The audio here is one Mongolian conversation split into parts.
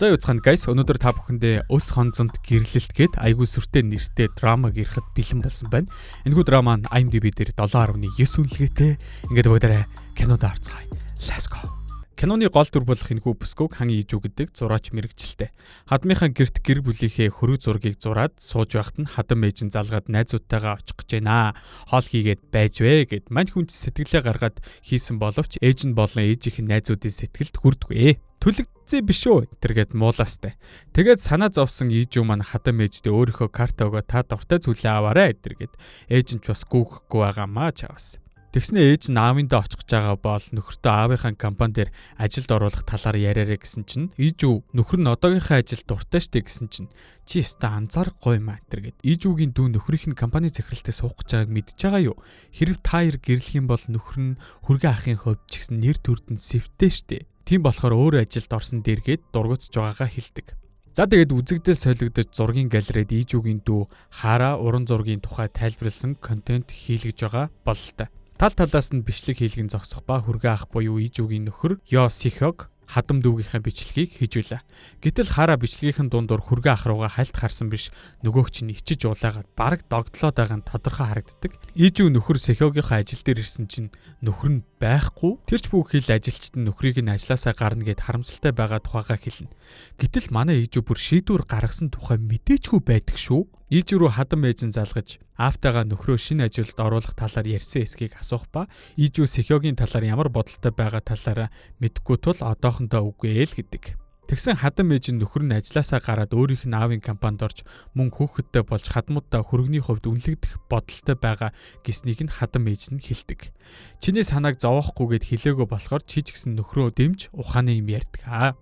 За юуцхан guys, өнөөдөр та бүхэндээ өс хонцонд гэрлэлт гээд айгүй сүртэй нэртэй драмаг ирэхэд бэлэн болсон байна. Энэхүү драма нь IMDb дээр 7.9 үнэлгээтэй. Ингээд бүгдээрээ кинод орцгоё. Let's go. Киноны гол дүр болох энэхүү бүсгүйг хан ижүү гэдэг зураач мэрэгчлээ. Хадмынхаа гэрт гэр бүлийнхээ хөрөг зургийг зураад сууж байхад нь хадам ээж нь залгаад найзуудтайгаа очих гэж байна. Хоол хийгээд байж вэ гэд мань хүн сэтгэлээ гаргаад хийсэн боловч ээж нь болон ээжийнх нь найзуудын сэтгэлд хүрдэггүй. Түлэгцээ биш үү тэргээд муулаастай. Тэгээд санаа зовсон ижүү маань хадам ээждээ өөрийнхөө карта өгөө та дуртай зүйлээ аваарай тэргээд ээж нь ч бас гүгэхгүй байгаамаа чаваас. Тэгснэ ээж наавындаа очих гэж байгаа бол нөхөртөө аавынхаа компани дээр ажилд оруулах талаар яриарэ гэсэн чинь ижүү нөхөр нь одоогийнхаа ажилд дуртай штэ гэсэн чинь чи өстө анзаарахгүй маа тэргээд ижүүгийн дүү нөхрийнх нь компани захиралтаа суух гэж байгааг мэдж байгаа юу? Хэрв та хоёр гэрлэх юм бол нөхөр нь хүргэн ахын хувьд ч гэсэн нэр төрөнд сэвтэй штэ. Тийм болохоор өөр ажилд орсон дэргээд дургуцж байгаагаа хэлдэг. За тэгээд үзэгдэл солигдож зургийн галерейд ижүүгийн дүү хараа уран зургийн тухай тайлбарласан контент хийлгэж байгаа бололтой. Тал талаас нь бичлэг хийлгэн зогсох ба хүргэн ах буюу ижүүгийн нөхөр Ёо Сихёг хадам дүүгийнхээ бичлэгийг хийжүүлээ. Гэтэл хараа бичлэгийнхэн дундуур хүргэн ах руугаа хальт харсан биш нөгөөгч нь ичиж улаагаад бараг догтлоод байгаа нь тодорхой харагддаг. Ижүү нөхөр Сихёгийнхаа ажил дээр ирсэн чинь нөхөр нь байхгүй. Тэрч бүх хил ажилчид нь нөхрийг нь ажилласаа гарна гэд харамсалтай байгаа тухайга хэлнэ. Гэтэл манай ижүү бүр шийдвэр гаргасан тухай мэдээчгүй байдаг шүү. Ижүү рүү хадам ээж нь залгаж аавтайгаа нөхрөө шинэ ажилд оруулах талаар ярьсан эсхийг асуух ба ижүү Сихёгийн талаар ямар бодолтой байгаа талаараа мэдэхгүй тул одоохондоо үгүй ээ л гэдэг. Тэгсэн хадам ээж нь нөхөр нь ажилласаа гараад өөрийнх нь аавын компанид орж мөн хүүхэдтэй болж хадмуудаа хөргөний хувьд үнэлэгдэх бодолтой байгаа гэснийг нь хадам ээж нь хэлдэг. Чиний санааг зовоохгүйгээд хэлээгөө болохоор чи ч гэсэн нөхрөө дэмж ухааны юм ярьдаг.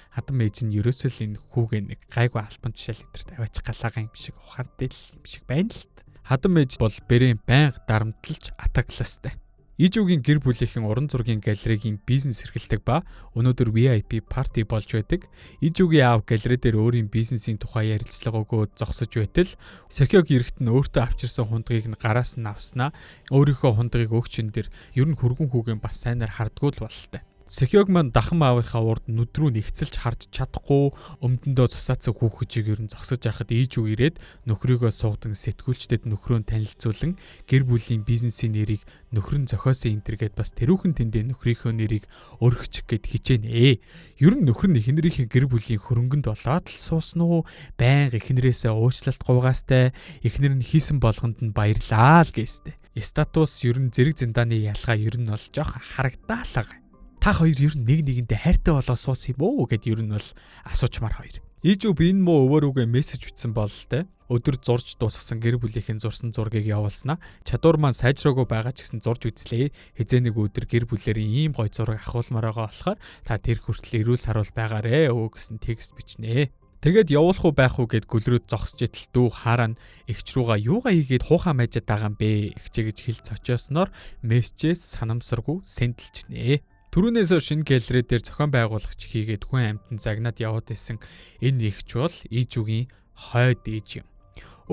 Хадам ээж нь ерөөсөө л энэ хүүгээ нэг гайгүй альбан тушаал өдр тавиач галаагаа юм шиг ухаантай л юм шиг байна л. Хадам ээж бол бэрийн байнга дарамтлж атакластай. Ижүүгийн гэр бүлийнхэн уран зургийн галерейгийн бизнес эрхэлдэг ба өнөөдөр VIP парти болж байдаг. Ижүүгийн аав галерей дээр өөрийн бизнесийн тухай ярилцлага өгөөд зогсож байтал Сихёг эрэхт нь өөртөө авчирсан хундгийг нь гараас нь авснаа өөрийнхөө хундгийг өгчин дээр ер нь хөргөн хүүгийн бас сайнаар хардгуул бололтой. Сихёг маань дахан аавынхаа урд нүдрүү нэгцэлж харж чадахгүй өмдөндөө цусаацсан хүүхэжийг ер нь зогсож байхад ижүү ирээд нөхрийгөө суугдан сэтгүүлчдэд нөхрөө танилцуулан гэр бүлийн бизнесийн нэрийг нөхөр нь зохиосон энтергээд бас тэрүүхэн тэндээ нөхрийнхөө нэрийг өргөчих гэд хичээнэ. Ер нь нөхөр нь эхнэрийнхээ гэр бүлийн хөрөнгөнд болоод л суусан уу? Байнга эхнэрээсээ уучлалт гуйгаастай, эхнэр нь хийсэн болгонд нь баярлаа л гээстэй. Статус ер нь зэрэг зэндааны ялгаа ер нь бол жоох харагдаалаа. Та хоёр ер нь нэг нэгэндээ хайртай болоо суусан юм уу гэд ер нь бол асуучмаар хоёр. Ижүү би энэ муу өвөрүүгээ мессеж бичсэн бололтой. Өдөр зурж дуусгасан гэр бүлийнхэн зурсан зургийг явуулснаа чадвар маань сайжраагүй байгаа ч гэсэн зурж үзлээ. Хизээ нэг өдөр гэр бүлээр ийм гоё зураг авахулмаар байгаа болохоор та тэр хүртэл эрүүл саруул байгаарэ өө гэсэн текст бичнэ. Тэгээд явуулах уу байх уу гэд гөлрөөд зогсож итэл дүү хараа эгч рүүгээ юугаа хийгээд хуухаа майжаад байгаа юм бэ? Эгчээ гэж хэлж очиосноор мессежээс санамсаргүй сэндэлчнэ. Түрүүнээс шинэ галерей дээр зохион байгуулагч хийгээд хүн амьтан загнаад яваад исэн энэ эгч бол ижүүгийн хойд ээж юм.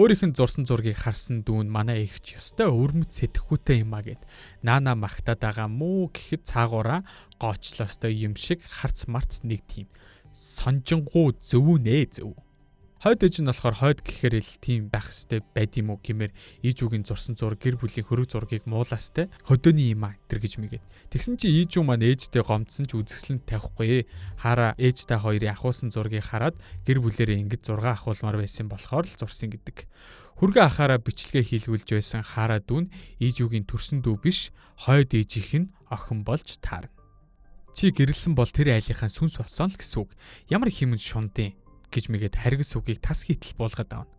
Өөрийнх нь зурсан зургийг харсан дүүн манай эгч ёстой өвөрмөц сэтгэхүйтэй юм а гэд наана магтаад байгаа мүү гэхэд цаагаараа гоочлоостой юм шиг харц марц нэг тийм сонжингуу зөвүүнэ зөв. Хойд ээж нь болохоор хойд гэхээр л тийм байх хэвээр байд юм уу гэмээр ижүүгийн зурсан зураг гэр бүлийн хөрөг зургийг муулаастай хөдөөний юм а тэр гэж мэгээд. Тэгсэн чи ижүү маань ээжтэй гомдсон ч үзэсгэлэнт тавихгүй. Хараа ээжтэй хоёрын ахуулсан зургийг хараад гэр бүлээрээ ингэж зураг ахуулмаар байсан болохоор л зурсан гэдэг. Хүргэн ахаараа бичлэгээ хийлгүүлж байсан хараа дүүн ижүүгийн төрсөн дүү биш хойд ээжийнх нь охин болж таарна. Чи гэрэлсэн бол тэр айлынхаа сүнс болсон л гэсэн үг. Ямар их юм шундын гэж мэгээд харгас үгийг тас хийтэл буулгаад авна.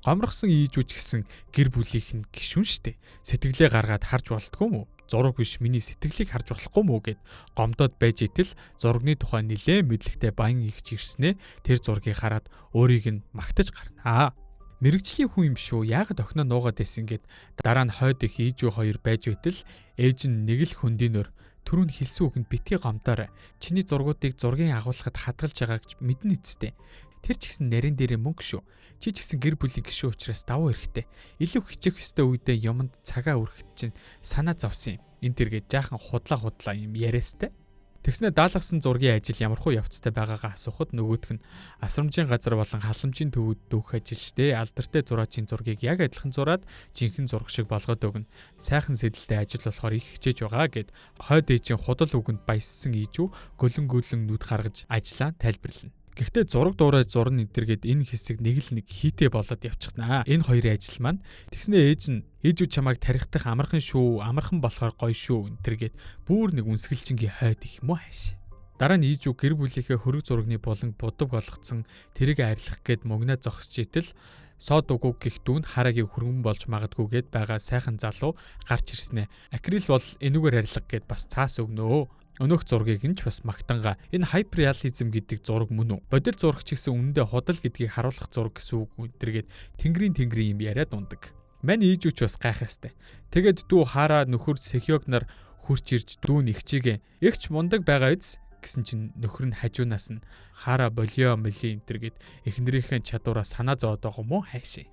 Гомрохсон ижүүч гэсэн гэр бүлийнх нь гişүн штэ. Сэтгэлээ гаргаад харж болтгүй мүү? Зураг биш миний сэтгэлийг харж болохгүй мүү гэд гомдоод байж итэл зурагны тухай нилээ мэдлэгтэй баян ихч ирснээ тэр зургийг хараад өөрийг нь магтаж гарнаа. Мэргэжлийн хүн юм шүү. Яагаад охиноо нуугаад байсан гэд дараа нь хойд их ижүү хоёр байж байтал ээж нь нэг л хөндийнөр түрүүн хэлсэн үгэнд битгий гомдоор чиний зургуудыг зургийн агуулгад хадгалж байгааг мэднэ эцтэй. Тэр ч гэсэн нарийн дээрээ мөнгө шүү. Чи ч гэсэн гэр бүлийн гишүүн учраас давуу хэрэгтэй. Илүү хичээх ёстой үедээ юмд цагаа өргөх чинь санаа зовсон юм. Энд тэргээд жаахан худлаа юм яриастай. Тэгснэ даалгасан зургийн ажил ямархуу явцтай байгаагаа асуухад нөгөөх нь асрамжийн газар болон халамжийн төвөд дүүх ажил штэ. Алдартай зураачийн зургийг яг адилхан зураад жинхэнэ зураг шиг болгоод өгнө. Сайхан сэдэлтэй ажил болохоор их хичээж байгаа гэд хойд ээжийн худал үгэнд баяссан ийжүү гөлөн нүд гаргаж ажиллаа тайлбарлана. Гэхдээ зураг дуурай зурна энтергээд энэ хэсэг нэг хийтэй болоод явчихнаа. Энэ хоёрын ажил маань тэгснэ ээжүү чамайг тарихтах амархан шүү, амархан болохоор гоё шүү энтергээд бүр нэг үнсгэлжингийн хойд их юм уу хайш. Дараа нь ээжүү гэр бүлийнхээ хөрөг зурагны болон будаг болгоцсон тэрийг арилгах гээд мөнгнөө зогсож итэл сод угуг гих дүүн харагийн хөргөн болж магадгүйгээд байгаа сайхан залуу гарч ирснэ. Акрил бол энүүгээр арилга гээд бас цаас өгнөө. Өнөөх зургийг нь ч бас магтангаа. Энэ хайперреализм гэдэг зураг мөн үү? Бодит зурагч гэсэн үнэндээ худал гэдгийг харуулах зураг гэсэн үг өнтергээд тэнгэрийн юм яриад ундаг. Мань ээжүүч бас гайхастай. Тэгээд дүү хараа нөхөр Сэхёг нар хурч ирж дүүн ихчигээ эгч мундаг байгаа биз гэсэн чинь нөхөр нь хажуунаас нь хараа болио энтергээд эхнэрийнхээ чадвараа санаа зовоод байгаа юм уу хайшээ.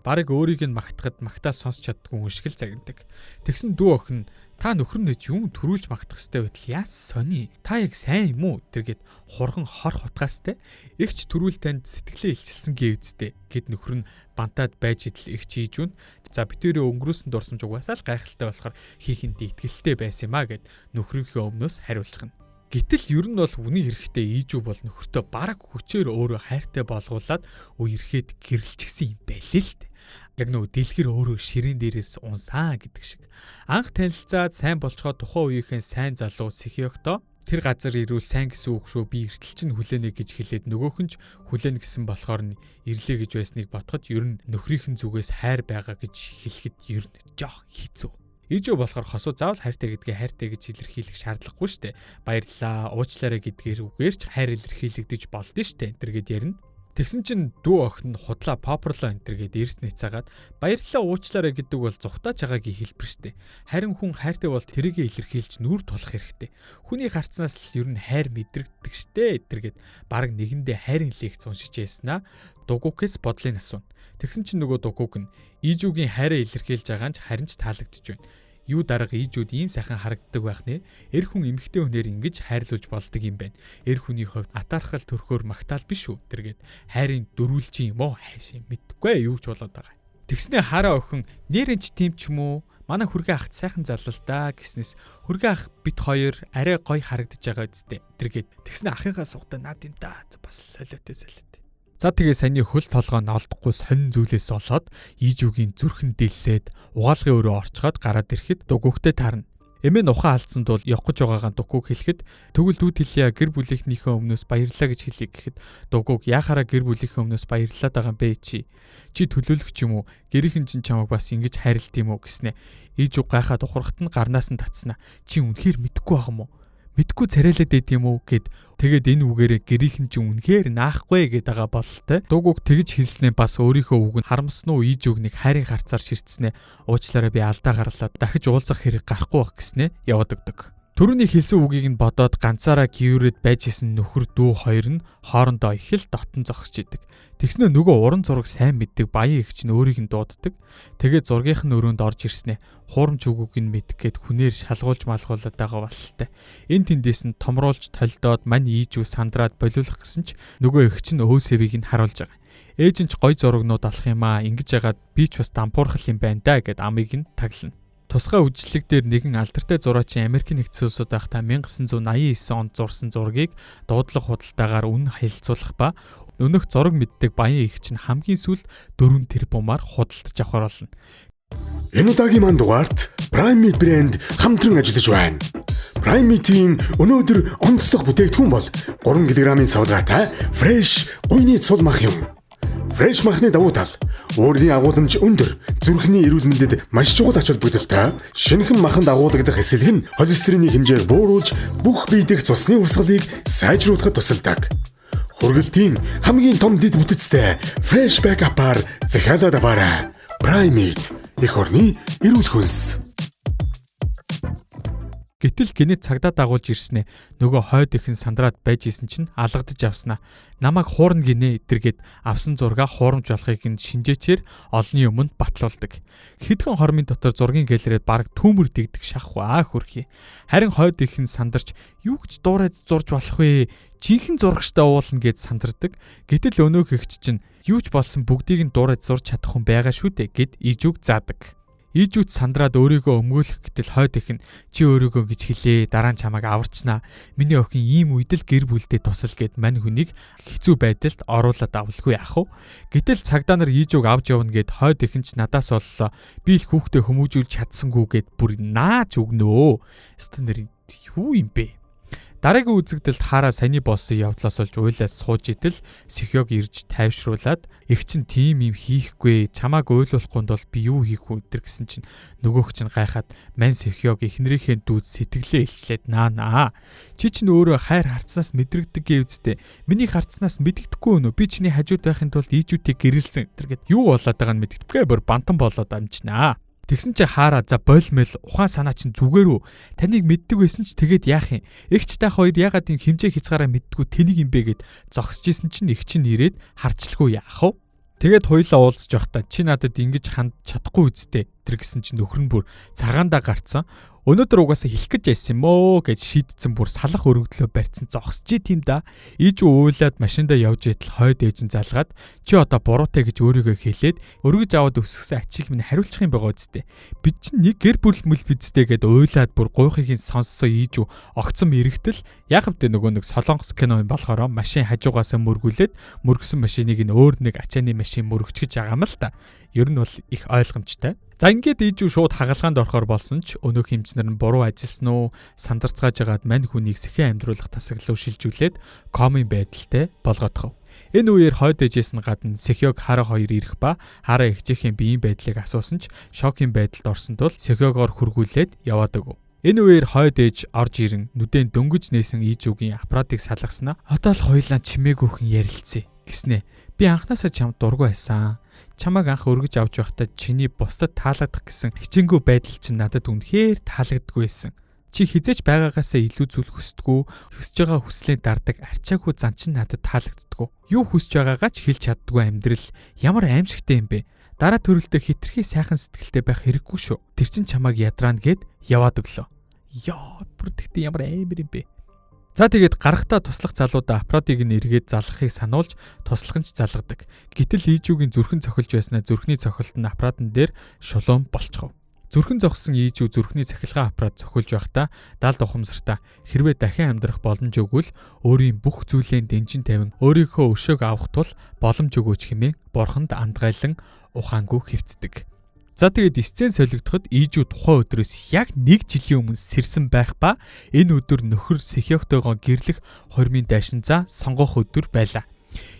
Бараг өөрийг нь магтахад магтаа сонсч чаддгүй хүн шиг л загнадаг. Тэгсэн дүү охин та нөхөр нь юм төрүүлж магтах хэвээр байтал яас сони. Та яг сайн юм уу? Тэргээд хурхан хор хутгаастай. Игч төрүүл танд сэтгэлээ илчилсэн гэвзтэй. Гэд нөхөр нь бантаад байж идэл игч хийжүүн. За битүүрээ өнгөрөөсөн дурсамж угаасаа л гайхалтай болохоор хийхэнтэй итгэлтэй байсан юм а гэд нөхрийнхөө өмнөөс хариулчихна. Гэтэл ер нь бол үний хэрэгтэй ийжүү бол нөхөртөө бараг хүчээр өөрөө хайртай болгуулад үерхэд гэрэлчихсэн юм байлээ л дээ. Яг нөгөө дэлгэр өөрөө ширээн дээрээс унсаа гэдэг шиг. Анх танилцаад сайн болцоход тухайн үеийнхэн сайн залуу Сэхёгто тэр газар ирүүл сайн гэсэн үг шүү би эртэл чинь хүлээнэ гэж хэлээд нөгөөх нь ч хүлээнэ гэсэн болохоор нь ирлээ гэж байсныг ботход ер нь нөхрийнхэн зүгээс хайр байгаа гэж хэлэхэд ер нь жоох хэцүү. Ижүү болохоор хосуу заавал хайртай гэдгээ хайртай гэж илэрхийлэх шаардлагагүй штэ. Баярлалаа, уучлаарай гэдгээр үгээр ч хайр илэрхийлэгдэж болдё штэ. Энтергээд ярина. Тэгсэн чинь дүү охин худлаа поперлоо энтергээд ирснээ цагаад баярлалаа, уучлаарай гэдэг бол зүхтааж байгаагийн хэлбэр штэ. Харин хүн хайртай бол тэрийгэ илэрхийлж нүур тулах хэрэгтэй. Хүний гарцнаас л ер нь хайр мэдрэгддэг штэ. Энтергээд баг нэгэндээ хайрын лекц уншиж яснаа дугуйкээс бодлыг асууна. Тэгсэн чинь нөгөө дугуйг нь ижүүгийн хайраа илэрхийлж байгаа нь харин ч таалагдж байна. Юу дарга ижүүд ийм сайхан харагддаг байх нэ. Эр хүн эмэгтэй хүнээр ингэж хайрлуулж болдог юм байна. Эр хүний хувьд атаархал төрхөөр магтаал биш үү? Тэргээд хайрын дөрүүлж юм уу? Хайш мэдгүй юу ч болоод байгаа. Тэгснээ хараа охин нэрэн ч тийм ч юм уу? Манай хүргээ ахт сайхан зарлал да гэснээс хүргээ ах бит хоёр арай гоё харагдаж байгаа үсттэй. Тэргээд тэгснээ ахынхаа суугтаа наад юм да. Бас солиотой. За тэгээ саяны хөл толгой нь олдохгүй сонин зүйлээс олоод ижүүгийн зүрхэн дэлсээд угаалгын өрөө орчгаад гараад ирэхэд дугуйгтэй таарна. Эмээ ухаан алдсанд бол явах гэж байгаагаа дугуйг хэлэхэд тэгвэл дүү Тилиа гэр бүлийнхнийхээ өмнөөс баярлалаа гэж хэлье гэхэд дугуйг яхаараа гэр бүлийнхээ өмнөөс баярлалаад байгаа юм бэ чи төлөөлөх юм уу гэрийнхэн чинь чамайг бас ингэж хайрлт юм уу гэснэ. Ижүү гайхаад ухрахт нь гарнаас нь татснаа чи үнэхээр мэдгүй байгаа юм уу? Мэдгүй царайлаад байд юм уу гэд тэгээд энэ үгээрээ гэрийнхэн чинь үнэхээр наахгүй гэд байгаа бололтой. Дугуйг тэгж хэлснээ бас өөрийнхөө үгэнд харамсан уу ижүүг нэг хайрын харцаар ширтснээ уучлаарай би алдаа гарлаа дахиж уулзах хэрэг гарахгүй байх гэснээ яваад өгдөг. Төрөний хэлсэн үгийг нь бодоод ганцаараа гүйрээд байж исэн нөхөр дүү хоёр нь хоорондоо их л дотн зогсож идэг. Тэгснэ нөгөө уран зураг сайн мэддэг баян эгч нь өөрийг нь дууддаг. Тэгээд зургийнх нь өрөөнд орж ирснэ. Хуурамч үгүүг нь мэдгээд хүнээр шалгуулж малгуулад байгаа бололтой. Энэ тэндээс нь томруулж толдоод мань ийжүү сандраад болиулах гэсэн ч нөгөө эгч нь өөсөвийг нь харуулж байгаа. Ээж нь ч гой зурагнууд алах юм аа. Ингэж яагаад би ч бас дампуурхал юм байна да гэд амийг нь таглана. Тусгай үжилэг дээр нэгэн алдартай зураачийн Америкийн нэгдсэн улсад байхдаа 1989 онд зурсан зургийг дуудлага худалдаагаар үн харилцуулах ба өнөх зураг мэддэг баян эгч нь хамгийн сүүлд 4 тэрбумаар худалдаж авахар болно. Энэ удаагийн манд дугаарт Prime Meat брэнд хамтран ажиллаж байна. Prime Meat-ийн өнөөдөр онцлог бүтээгдэхүүн бол 3 кг-ийн савлгаатай Fresh гуйны цул мах юм. Fresh махны давуу тал өөрийн агуулмж өндөр, зүрхний эрүүл мэндэд маш чухал ач холбогдолтой. Шинэхэн маханд агуулгадах эсэлэг нь холестериний хэмжээг бууруулж бүх бие дэх цусны урсгалыг сайжруулахад тусалдаг. Хүргэлтийн хамгийн том дэд бүтэцтэй Fresh Backup-аар захиалаад аваарай. Prime Meat их орны эрүүл хүнс. Гэтэл гинэт цагдаа дагуулж ирснээ нөгөө хойд ихэн сандраад байж исэн чинь алгадаж авснаа. Намайг хуурна гинэ эдэргээд авсан зургаа хуурамч болохыг нь шинжээчээр олонний өмнө батлуулдаг. Хэдхэн хормын дотор зургийн гэлрээд бараг түүмэр дэгдэг шахваа хөрхий. Харин хойд ихэн сандарч юу гэж дуурайд зурж болох вэ? Жинхэнэ зурагчтай уулна гэд сандардаг. Гэтэл өнөөх ихч чинь юу ч болсон бүгдийг нь дуурайд зурж чадах хүн байгаа шүү дээ гэд Ижүүг заадаг. Ижүүт сандраад өөрийгөө өмгөөлөх гэтэл хойд их нь чи өөрийгөө гэж хэлээ, дараа нь чамайг аварчнаа. Миний охин ийм үед л гэр бүлдээ тусал гэд мань хүнийг хэцүү байдалд оруулаад авалгүй ах уу. Гэтэл цагдаа нар Ижүүг авч явна гэд хойд их нь ч надаас боллоо. Би л хүүхдээ хүмүүжүүлж чадсангүй гэд бүр нааж өгнөө. Өстө нэр юу юм бэ? Дараагийн үзэгдэлд Хара саяны болсон явдлаас олж уйлаад сууж идэл Сэхёг ирж тайвшруулад их чинь тийм юм хийхгүй чамааг ойлгуулахгүй бол би юу хийх вэ гэсэн чинь нөгөөх чинь гайхаад мань Сэхёг эхнэрийнхээ дүүд сэтгэлээ илчлээд наа чи чинь өөрөө хайр харцнаас мэдрэгдэг гэвзтэй миний харцнаас мэддэхгүй өнөө би чиний хажууд байхын тулд Ижүүтэй гэрэлсэн тэргээд юу болоод байгааг нь мэддэхгүй бүр бантан болоод амжнаа. Тэгсэн чи Хара за болмэл ухаан санаа чинь зүгээр үү? Таныг мэддэг байсан ч тэгээд яах юм? Эгч та хоёр ягаад юм хэмжээ хязгаараа мэддэггүй тэнийг юм бэ гэд зогсож исэн чинь их чинь ирээд харчлгүй яах вэ? Тэгээд хоёлаа уулзж явахдаа чи надад ингэж ханд чадахгүй үсттэй тэр гэсэн чинь нөхөр нь бүр цагаандаа гарцсан. Өнөөдөр угаасаа хэлэх гэж байсан юм оо гэж шийдсэн бүр салах өргөдлөө барьсан зогсож тийм да. Ижүү уйлаад машиндаа явж итэл хойд ээж нь залгаад чи одоо буруутай гэж өөрийгөө хэлээд өргөж аваад өсгсөн ачиг минь хариулчих юм байгаа үсттэй. Бид чинь нэг гэр бүл бидтэй гэд уйлаад бүр гуйхыг сонссон Ижүү огцом эргэтэл яг хэвдээ нөгөө нэг солонгос кино юм болохоор машин хажуугаасаа мөргүүлээд мөргсөн машиныг нь өөр нэг ачааны машин мөргөчгөж байгаа юм л та. Ер нь бол их ойлгомжтой. За ингээд Ижүү шууд хагалгаанд орохоор болсон ч өнөөх хэмжнэр нь буруу ажилласан уу сандарцгааж агаад мань хүнийг сэхэн амьдруулах тасаглал шилжүүлээд комын байдалтай болгоодох. Энэ үеэр хойд ээжээс нь гадна Сэхёг Хара хоёр ирэх ба Хара эгчийнхээ биеийн байдлыг асуусан ч шокийн байдалд орсон тул Сэхёгоор хургуулээд яваадаг. Энэ үеэр хойд ээж орж ирэн нүдэн дөнгөж нээсэн Ижүүгийн аппаратыг салгаснаа одоо л хоёлаа чимээгүйхэн ярилцъя гэснэ. Би анхнаасаа чамд дургүй байсан. Чамайг анх өргөж авч байхдаа чиний бусдад таалагдах гэсэн хичээнгү байдал чинь надад үнэхээр таалагддаггүй байсан. Чи хизээч байгаагаасаа илүү зүйл хүсдэггүй, хүсэж байгаа хүслээ дардаг арчаагүй зан чинь надад таалагддаггүй. Юу хүсэж байгаагаа ч хэлж чаддаггүй амьдрал ямар аимшигтай юм бэ? Дараа төрөлтөө хитрхи сайхан сэтгэлтэй байх хэрэггүй шүү. Тэр чин чамайг ядраана гэд яваад өглөө. Яа, бүр тэгтээ ямар аимэр юм бэ? За тэгээд гарахтаа туслах залуудаа аппаратыг нь эргээд залгахыг сануулж туслах нь ч залгадаг. Гэтэл Ижүүгийн зүрхэн цохилж байснаа зүрхний цохилт нь аппаратн дээр шулуун болчихов. Зүрхэн зогссон Ижүү зүрхний цахилгаан аппарат цохилж байхдаа далд ухамсартаа хэрвээ дахин амьдрах боломж өгвөл өөрийн бүх зүйлээ дэнжин тавин өөрийнхөө өшөөг авах тул боломж өгөөч хэмээн бурханд андгайлан ухаангүй хэвтдэг. За тэгээд сцен солигдоход Ижүү тухайн өдрөөс яг 1 жилийн өмнө сэрсэн байх ба энэ өдөр нөхөр Сэхёгтойгоо гэрлэх хормын дайшинзаа сонгох өдөр байлаа.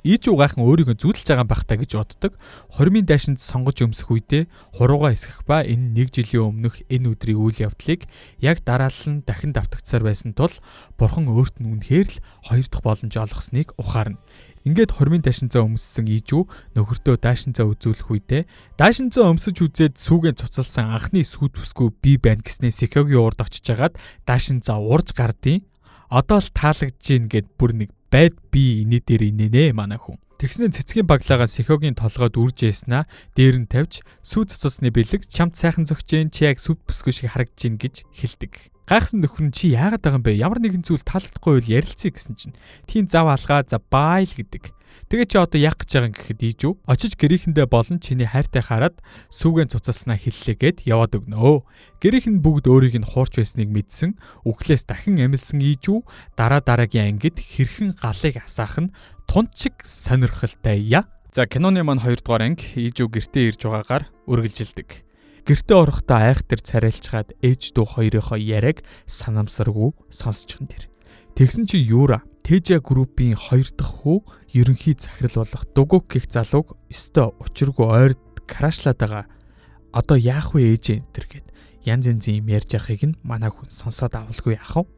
Ижүү гайхан өөрийгөө зүудэлж байгаа юм бахтаа гэж боддог. Хормын дайшинз сонгож өмсөх үедээ хуруугаа эсгэх ба энэ 1 жилийн өмнөх энэ өдрийн үйл явдлыг яг дараалал нь дахин давтагдсаар байсан тул бурхан өөрт нь үнэхээр л хоёр дахь боломж олгосныг ухаарна. Ингээд хормын дайшинзаа өмссөн Ижүү нөхөртөө дайшинзаа үзүүлэх үедээ дайшинзаа өмсөж үзээд сүүгэн цуцалсан анхны сүйд бүсгүй би байна гэснээ Сэхёгийн урд очиж агаад дайшинзаа урж гардیں۔ Одоо л таалагдж гин гэд бүр нэг байд би инээ дээр инээнэ манай хүн. Тэгснэ цэцгийн баглаагаа Сэхёгийн толгойд үрж яснаа дээр нь тавьж сүйд цуцалсны бэлэг чамд сайхан зөгч जैन чи яг сүйд бүсгүй шиг харагдж гин гэж хэлдэг. Гайхсан нөхөр нь чи яагаад байгаа юм бэ? Ямар нэгэн зүйл таалагдахгүй бол ярилцъя гэсэн чинь. Тийм зав алгаа за бай л гэдэг. Тэгээ чи одоо яах гэж байгаа юм гэхэд Ижүү очиж гэрээхэндээ болон чиний хайртай хараад сүүгэн цуцалснаа хэллээгээд яваад өгнөө. Гэрээх нь бүгд өөрийг нь хуурч байсныг мэдсэн. Үхлээс дахин амилсан Ижүү дараагийн ангид хэрхэн галыг асаах нь тунчиг сонирхолтой яа. За киноны маань 2 дугаар анги Ижүү гэртээ ирж байгаагаар үргэлжилдэг. Гэртээ орохдоо айхтар царайлчгаад ээж дүү хоёрынхоо яриаг санамсаргүй сонсчихсон тэр. Тэгсэн чи Юра Тэжа группийн 2 дахь хүү ерөнхий захирал болох Дугук гэх залууг өстө учиргүй ойрд крашлаад байгаа. Одоо яах вэ ээж энэ төр гэд янз янзын юм ярьж байхыг нь манай хүн сонсоод авалгүй яах вэ?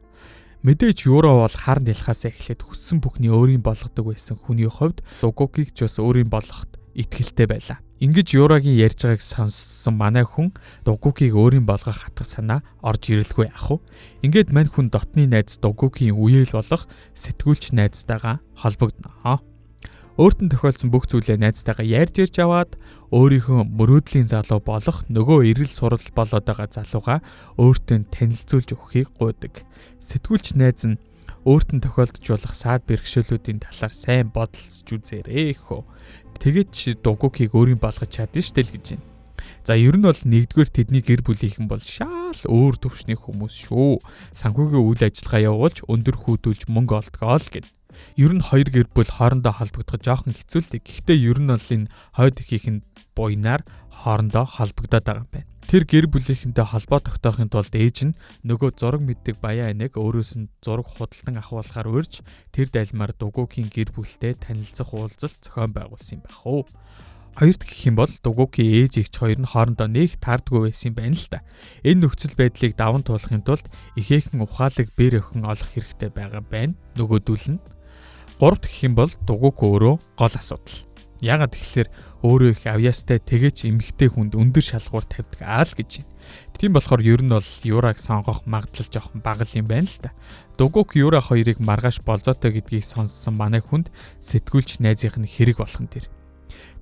Мэдээж Юра бол хар нэлхаасаа эхлээд хүссэн бүхний өөрийн болгодог байсан хүний хувьд Дугукийг ч бас өөрийн болгоход итгэлтэй байлаа. Ингэж Юрагийн ярьж байгааг сонссон манай хүн Дугуйг өөрийн болгох хатах санаа орж ирэлгүй яах вэ? Ингээд мань хүн дотны найз Дугуйгийн үеэл болох сэтгүүлч найзтайгаа холбогдно. Өөртөө тохиолдсон бүх зүйлээ найзтайгаа ярьж аваад өөрийнхөө мөрөөдлийн залуу болох нөгөө эрэл сурал болоод байгаа залууга өөртөө танилцуулж өгөхийг гуйдаг. Сэтгүүлч найз нь өөртөө тохиолдож болох саад бэрхшээлүүдийн талаар сайн бодолцож үзээрэй хөө. Тэгээд Дугуйг өөрийн болгож чадна штэ л гэж байна. За ер нь бол нэгдүгээр тэдний гэр бүлийнхэн бол шал өөр төвшний хүмүүс шүү. Санхүүгийн үйл ажиллагаа явуулж өндөр хүүдүүлж мөнгө олдгоо л гэв. Ер нь хоёр гэр бүл хоорондоо холбогдох жоохон хэцүү л дээ. Гэхдээ ер нь бол энэ хойд ихийн буйнаар хоорондоо холбогдоод байгаа юм байна. Тэр гэр бүлийнхэнтэй холбоо тогтоохын тулд ээж нь нөгөө зураг мэддэг баяа аниг өөрөөс нь зураг худалдан авахлахаар урьж тэр дайлмаар Дугуйгийн гэр бүлтэй танилцах уулзалт зохион байгуулсан юм байх уу. Хоёрт гэх юм бол Дугуйгийн ээж эгч хоёр нь хоорондоо нэг таардгүй байсан юм байна л да. Энэ нөхцөл байдлыг даван туулахын тулд ихээхэн ухаалаг бэр өхөн олох хэрэгтэй байгаа байна. Нөгөөдүүл нь. Гуравт гэх юм бол Дугуйг өөрөө гол асуудал. Яагаад тэгэхээр өөрөө их авьяастай тэгэж эмэгтэй хүнд өндөр шалгуур тавьдаг аал гэж байна. Тийм болохоор ер нь бол Юраг сонгох магадлал жоохон бага юм байна л да. Дугуйг Юра хоёрыг маргааш болзоотой гэдгийг сонссон манай хүнд сэтгүүлч найзынх нь хэрэг болох нь тэр.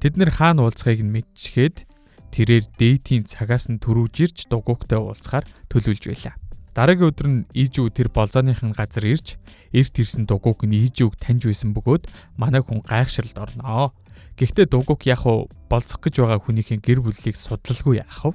Тэд нэр хаана уулзахыг нь мэдчихэд тэрээр дээдийн цагаас нь төрүүлж ирж Дугуйгтай уулзахаар төлөвлөж байлаа. Дараагийн өдөр нь Ижүү тэр болзооныхын газар ирж эрт ирсэн Дугуйг нь Ижүүг таньж байсан бөгөөд манай хүн гайхшралд орноо. Гэхдээ Дугуйг яг болцох гэж байгаа хүнийхээ гэр бүлийг судлалгүй яах вэ?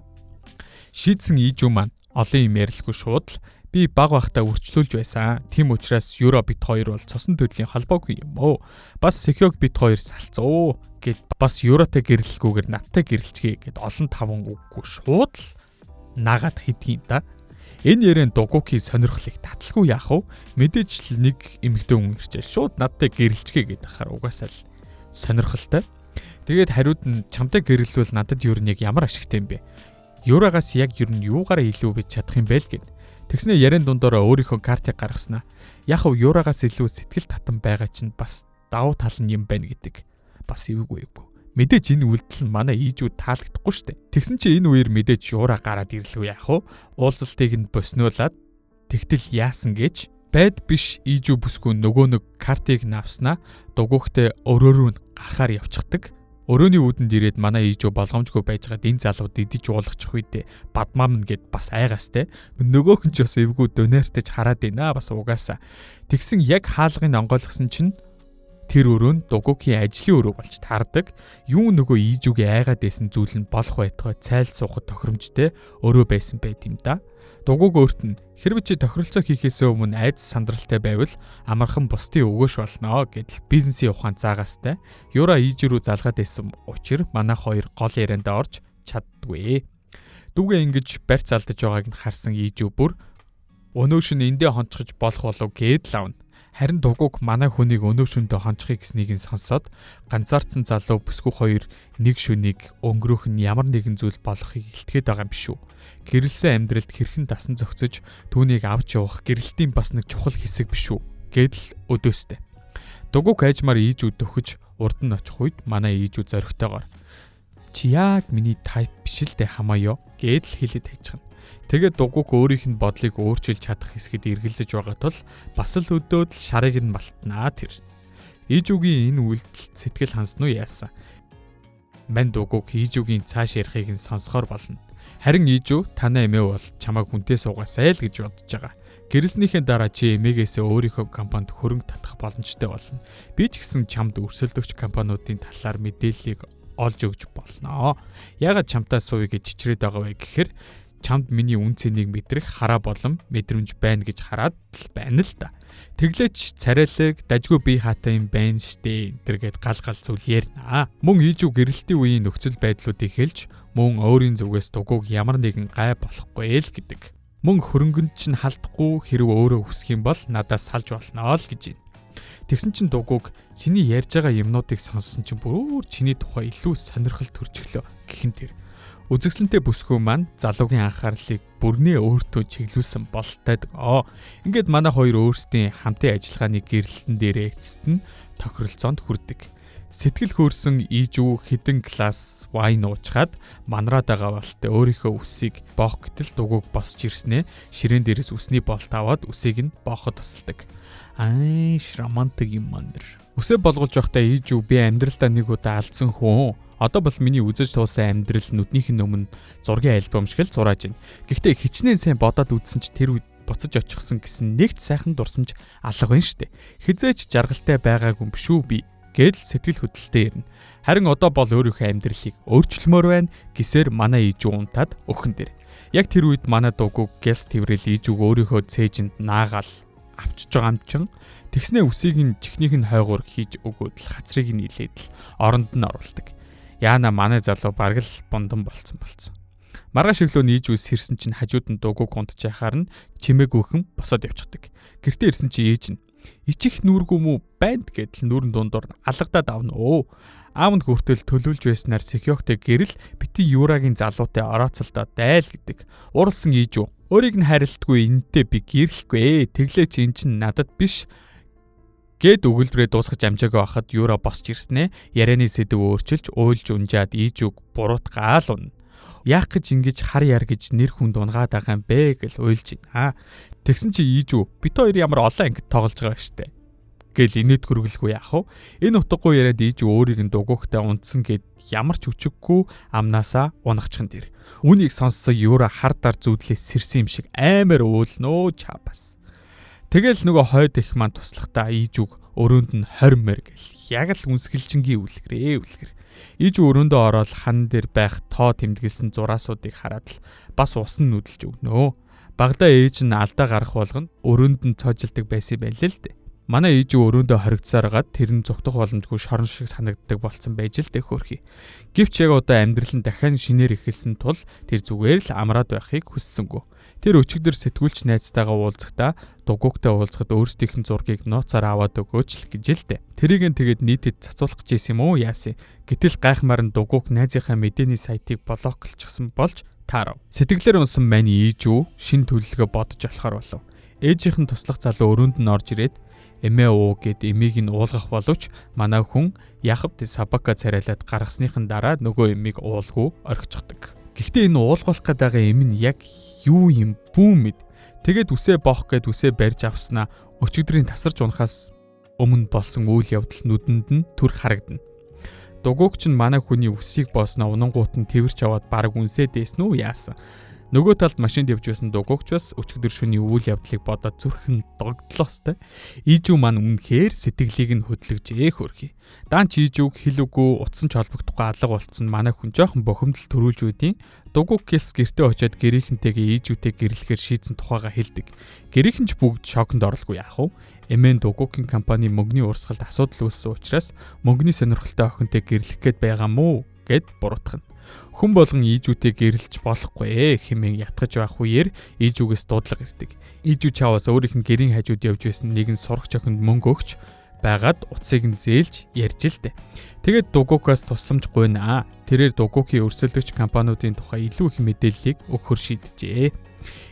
Шийдсэн Ижүү маань олон юм ярилгүй шууд л би баг бахта үрчлүүлж байсан. Тийм учраас Юра бит хоёр бол цосон төрлийн холбоогүй юм оо. Бас Сэхёг бит хоёр салцоо гэд бас Юратай гэрэлхгүйгээр надтай гэрэлцгээе гэд олон таван үггүй шууд л наагаад хийдгийм та. Энэ ярен Дугуйгийн сонирхлыг татлгүй яах вэ? Мэдээж л нэг эмэгтэй хүн ирчээ шууд надтай гэрэлцгээ гэдэг хахаар угаасаа л сонирхолтой. Тэгээд хариуд нь чамтай гэрэлвэл надад юу нэг ямар ашигтай юм бэ? Юрагаас яг юу нь юугаараа илүү бич чадах юм бэ л гэв. Тэгснэ ярен дундороо өөрийнхөө картыг гаргаснаа. Яг нь Юрагаас илүү сэтгэл татан байгаа чинь бас давуу тал нь юм байна гэдэг. Бас эвгүй. Мэдээж энэ үйлдэл нь манай Ижүү таалагдахгүй штэ. Тэгсэн чи энэ үеэр мэдээж Юра гараад ирлгүй яах вэ? Уулзалтыг нь боснуулаад тэгтэл яасан гэж байд биш Ижүү бүсгүй нөгөө нэг картыг навснаа Дугуйгтай өрөөрөө нь гарахаар явчихдаг. Өрөөний үүдэнд ирээд манай Ижүү болгоомжгүй байжгаад энэ залууд идэж уулгачих үедээ бадмаамн гэд бас айгаастай. Нөгөөх нь ч бас эвгүй донертэж хараад байна бас угаасаа. Тэгсэн яг хаалгыг онгойлгосон чинь тэр өрөө нь Дугуйгийн ажлын өрөө болж таардаг. Юу нөгөө Ижүүгийн айгаад байсан зүйл нь болох байтугай цайл суухад тохиромжтой өрөө байсан байт юм да. Дугуйг өөрт нь хэрвээ чи тохиролцоо хийхээс өмнө айдас сандралтай байвал амархан бусдын өгөөш болно гэдэл бизнесийн ухаан заагаастай. Юра Ижүү рүү залгаад байсан учир манай хоёр гол ярианд орж чаддгүй. Дүүгээ ингэж барьц алдаж байгааг нь харсан Ижүү бүр өнөө шин эндээ хонцгож болох болов гэд л авна. Харин Дугуйг манай хүнийг өнөө шөндөө хонцохыг гэснийг нь сонсоод ганцаардсан залуу бүсгүй хоёр нэг шөнийг өнгөрөөх нь ямар нэгэн зүйл болохыг илтгэхэд байгаа юм шүү. Гэрэлсэн амьдралд хэрхэн дасан зохицож түүнийг авч явах гэрэлтийн бас нэг чухал хэсэг биш үү гэдэл өдөөстэй. Дугуйг айжмаар Ижүү төхөж урд нь очих үед манай Ижүү зоригтойгоор чи яг миний тайп биш л дээ хамааё гэдэл хэлээд хайчихна. Тэгээд Дугуйг өөрийнх нь бодлыг өөрчилж чадах хэсгэд эргэлзэж байгаа тул бас л өдөөд л шарыг нь балтнаа тэр. Ижүүгийн энэ үйлдэлд сэтгэл хансан уу яасан? Мань Дугуйг Ижүүгийн цааш ярихыг нь сонсохоор болно. Харин Ижүү танаа эмээ бол чамайг хүнтэй суугаасай л гэж бодож байгаа. Гэрэлснийхээ дараа чи эмээгээсээ өөрийнхөө компанид хөрөнгө татах боломжтой болно. Би ч гэсэн чамд өрсөлдөгч компаниудын талаар мэдээллийг олж өгч болно. Яагаад чамтай сууя гэж чичрээд байгаа вэ гэхээр чамд миний үн цэнийг мэдрэх хараа болон мэдрэмж байна гэж хараад л байна л да. Тэглээч царайлаг дажгүй бие хаатай юм байна штэ энтергээд гал зүйл ярина. Мөн Ижүү гэрэлтийн үеийн нөхцөл байдлуудыг хэлж мөн өөрийн зүгээс Дугуйг ямар нэгэн гай болохгүй л гэдэг. Мөн хөрөнгөнд чинь халдахгүй хэрэг өөрөө хүсэх юм бол надаас салж болно л гэж байна. Тэгсэн чинь Дугуйг чиний ярьж байгаа юмнуудыг сонссон чинь бүр чиний тухай илүү сонирхол төрчихлөө гэх нь тэр. Үзэгсэлэнтэй бүсгүй маань залуугийн анхаарлыг бүрнээ өөртөө чиглүүлсэн бололтойд. Ингээд манай хоёр өөрсдийн хамтын ажиллагааны гэрэлтэн дээрээ эцэст нь тохиролцоонд хүрдэг. Сэтгэл хөөрсөн Ижүү хідэн класс вайн уучгаад манраад байгаа болтой өөрийнхөө үсийг боох гэтэл дугуйг босч ирснээ ширээн дээрээс үсний болт аваад үсийг нь бооход тусалдаг. Романтик юм мандэр. Үсээ болгож явахдаа Ижүү би амьдралдаа нэг удаа алдсан хүн. Одоо бол миний үзэж туусан амьдрал нүднийх нь өмнө зургийн альбом шиг л зурааж байна. Гэхдээ хичнээн сайн бодоод үзсэн ч тэр үед буцаж очихсан гэсэн нэгт сайхан дурсамж алга байна штэ. Хизээч жаргалтай байгаагүй юм шүү би гэдэл сэтгэл хөдлөлтөд ирнэ. Харин одоо бол өөрийнхөө амьдралыг өөрчлөмөр байна гэсээр манай Ижүү унтаад өхөн дээр. Яг тэр үед манай дугуй гэс тэрвэл Ижүүг өөрийнхөө цээжинд наагаал авчиж байгаа юм чин. Тэгснээ үсийг нь чихнийх нь хойгоор хийж өгөөд л хацрыг нь илээд л оронд нь оруулдаг. Яана манай залуу бараг л бундан болцсон. Маргааш өглөө Ижүүс хэрсэн чинь хажууд нь дугуйг унтж яхаар нь чимээгүйхэн босоод явчихдаг. Гэртээ ирсэн чинь ээж нь ичих нүргүү мүү байнд гэдэл нүрэн дундуур алгадаад авна оо. Аав нь хүртэл төлөвлөж байснаар Сехёгтэй гэрэл бити Юрагийн залуутай орооцолдоо дайл гэдэг. Уралсан Ижүү өөрийг нь харилтгүй энэтэй би гэрэлхгүй. Тэглээч эн чинь надад биш гэд өгүүлбэрээ дуусгаж амжаагаа байхад Юра босч ирснээ ярианы сэдв өөрчилж уйлж унжаад Ижүүг буруутгаал унна. Яах гэж ингэж хар яар гэж нэр хүнд унгаад байгаа юм бэ гэл уйлж байна. Тэгсэн чи Ижүү бит хоёр ямар олон ангид тоглож байгаа штэ гэл инээд хөргөлгүй яах вэ? Энэ утгагүй яриад Ижүү өөрийг нь дугуйтай унтсан гэд ямар ч өчөггүй амнаасаа унахчихын тэр. Үнийг сонссон Юра хардаар зүудлээс сэрсэн юм шиг амар уулнөө чапас. Тэгэл нөгөө хойд их маань туслахтаа Ижүүг өрөөнд нь 20 мэр гэл яг л үнсгэлжингийн үлгэрээ. Ижүү өрөөндөө ороод хан дээр байх тоо тэмдэглэсэн зураасуудыг хараад л бас усан нүдэлж өгнөө. Багада ээж нь алдаа гарах болгонд өрөөнд нь цоожилдаг байсан юм байл л дээ. Манай Ижүү өрөөндөө хоригдсараад тэр нь зүгтах боломжгүй шорон шиг санагддаг болцсон байж л дээ хөөрхий. Гэвч яг одоо амьдрал нь дахин шинээр эхэлсэн тул тэр зүгээр л амраад байхыг хүссэнгүй. Тэр өчигдөр сэтгүүлч найзтайгаа уулзахдаа дугуйтай уулзахад өөрсдийнх нь зургийг нууцаар аваад өгөөч л гэж л дээ. Тэрийг нь тэгээд нийтэд цацуулах гэж исэн юм уу яасан. Гэтэл гайхмаар нь дугуйг найзынхаа мэдээний сайтыг блоклчихсан болж таарав. Сэтгэлээр унсан мань Ижүү шин төлөлгөө бодож болохоор болов. Ээжийнх нь туслах залуу өрөөнд нь орж ирээд эмээ уу гэд эмийг нь уулгах боловч манай хүн яхавд сабака царайлаад гаргасныхан дараа нөгөө эмийг уулгүй орхичихдаг. Гэхдээ энэ уулгуулах гэдэг эм нь яг юу юм бүү мэд. Тэгээд үсээ боох гэд үсээ барьж авснаа өчигдрийн тасарч унахаас өмнө болсон үйл явдал нүдэнд нь түр харагдана. Дугуйч нь манай хүний үсийг боосноо унангуут нь тэрч аваад бараг үнсээ дээсэн үү яасан. Нөгөө талд машинд явж байсан дугуйч бас өчигдөр шөнийн үйл явдлыг бодоод зүрхэн догдлоостой. Ижүү маань үнэхээр сэтгэлийг нь хөдлөжээ хөрхий. Даан ч Ижүүг хэл үгүй утсан ч холбогдохгүй алга болцсон манай хүн жоохон бохимдол төрүүлж үйдیں۔ Дугуй кэс гэртээ очиод гэрийнхэнтэйгээ Ижүүтэй гэрлэхээр шийдсэн тухайга хэлдэг. Гэрийнхэн ч бүгд шоконд орлогүй яах вэ? Эмэн дугуйгийн компани мөнгөний урсгалд асуудал үүссэн учраас мөнгөний сонирхолтой охинтой гэрлэх гээд байгаа мүү гэд буруутгана. Хүн болгон Ижүүтэй гэрэлж болохгүй хэмээн ятгаж байх үеэр Ижүүгээс дуудлага ирдэг. Ижүү чаваас өөрийнх нь гэрийн хажууд явж байсан нэгэн сурагч охинд мөнгө өгч байгаад утсыг нь зээлж ярьж л дээ. Тэгээд дугуйгаас тусламж гуйнаа. Тэрээр дугуйгийн өрсөлдөгч компаниудын тухай илүү их мэдээллийг өгөхөр шийджээ.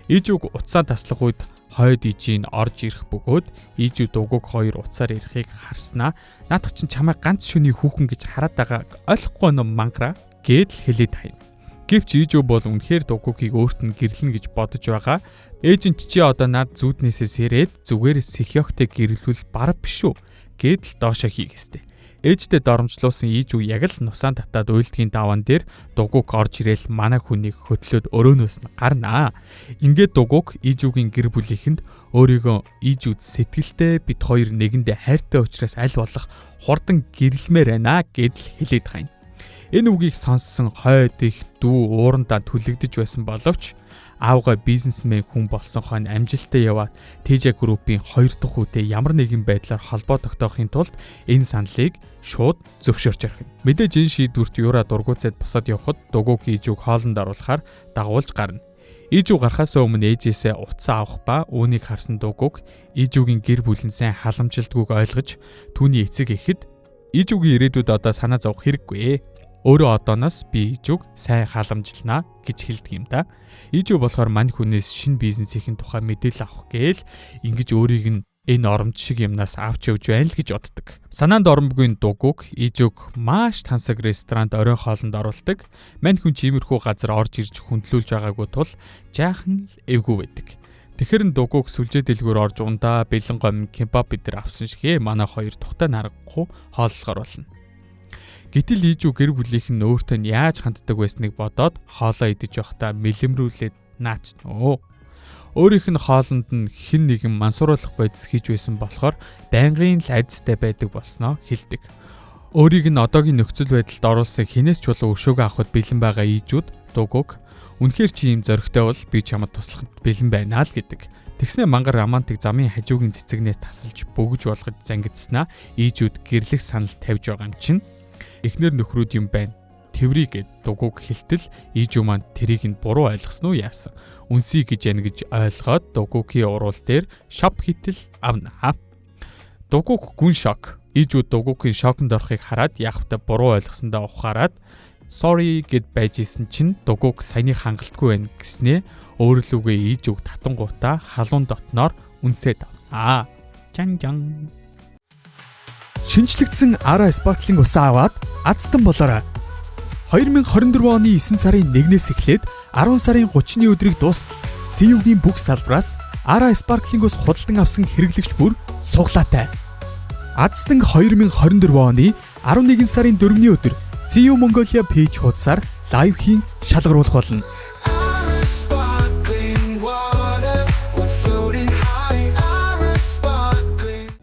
Ижүүг утсаа таслах үед хойд ижийн орж ирэх бөгөөд Ижүү дугуйг хоёр утсаар ирэхийг харснаа наадах чинь чамайг ганц шөний хүүхэн гэж хараад байгааг ойлгохгүй ном мангара гэдэл хэлээд хайна. Гэвч Ижүү бол үнэхээр дугуйгийг өөрт нь гэрлэнэ гэж бодож байгаа. Ээж нь чи одоо над зүуднээсээс ирээд зүгээр Сехёгтэй гэрлүүл барав биш үү гэдэл доошоо хийгээстэй. Ээжтэй доромжлуулсан Ижүү яг л нусаан татаад уйлдгийн даваан дээр дугуйг орж ирээл манай хүнийг хөтлөөд өрөөнөөс нь гарнаа. Ингээд дугуйг Ижүүгийн гэр бүлийнхэнд өөрийгөө Ижүүд сэтгэлтэй бит хоёр нэгэндээ хайртай учраас аль болох хурдан гэрэлмээр байна гэдэл хэлээд хайна. Энэ үгийг сонссон хойд их дүү уурандаа түлэгдэж байсан боловч аавгаа бизнесмен хүн болсон хойно амжилттай яваад TJ Group-ийн 2 дахь үедээ ямар нэгэн байдлаар холбоо тогтоохын тулд энэ саналыг шууд зөвшөөрч орхино. Мэдээж энэ шийдвэрт Юра дургуйцаад босоод явхад дугуйг Ижүүг хоолнд оруулахаар дагуулж гарна. Ижүү гарахаас өмнө ээжээсээ утсаа авах ба үүнийг харсан дугуйг Ижүүгийн гэр бүл нь сайн халамжилтгүйг ойлгож түүний эцэг ихэд Ижүүгийн ирээдүйд одоо санаа зовох хэрэггүй. Өөрөө одооноос би Ижүүг сайн халамжилнаа гэж хэлдэг юм да. Ижүү болохоор мань хүнээс шинэ бизнесийн тухай мэдээлэл авах гээл ингэж өөрийг нь энэ оромж шиг юмнаас авч явж байна л гэж боддог. Санаанд оромгүй Дугуйг Ижүүг маш тансаг ресторанд оройн хоолнд оруулдаг. Мань хүн чимэрхүү газар орж ирж хүндлүүлж байгаагүй тул жаахан л эвгүй байдаг. Тэгэхэр Дугуйг сүлжээ дэлгүүр орж ундаа бэлэн гомн кебаб бидэр авсан шигэ манай хоёр тухтай нарахгүй хооллохоор болно. Гэтэл Ижүү гэр бүлийнх нь өөртөө яаж ханддаг байсныг бодоод хоолоо идэж явахдаа мэлэмрүүлээд наачнаа. Өөрийнх нь хоолнд нь хэн нэгэн мансууруулах бодис хийж байсан болохоор байнгын л айдастай байдаг болсноо хэлдэг. Өөрийг нь одоогийн нөхцөл байдалд оруулсан хинээс ч болоо өшөөгөө авахд бэлэн байгаа Ижүүд Дугуйг үнэхээр чи юм зоригтой бол би чамд туслахад бэлэн байна л гэдэг. Тэгснэ мангар романтик замын хажуугийн цэцэгнээс тасалж бөгж болгож зангидснаа Ижүүд гэрлэх санал тавьж байгаа юм чинь эхнэр нөхрүүд юм байна. Тэврий гэд Дугуйг хэлтэл Ижүү маань тэрийг нь буруу ойлгосон уу яасан. Үнсий гэж яана гэж ойлгоод Дугуйгийн уруул дээр шоп хийтэл авнаа. Дугуйг гүн шок. Ижүү Дугуйгийн шоконд орохыг хараад яахвтаа буруу ойлгосондоо ухаарад sorry гэд байж исэн чинь Дугуйг саяны хангалтгүй байна гэснээ өөрлөгөө Ижүүг татангуудаа халуун дотноор үнсээд аваа. Жан жан. Шинжлэгдсэн Ara Sparkling усаа аваад азтан болоорой. 2024 оны 9 сарын 1-ээс эхлээд 10 сарын 30-ны өдрийг дуустал CU-гийн бүх салбраас Ara Sparkling ус худалдан авсан хэрэглэгч бүр суглаатай. Азтан 2024 оны 11 сарын 4-ний өдөр CU Mongolia пэйж хуудасаар лайв хийн шалгаруулах болно.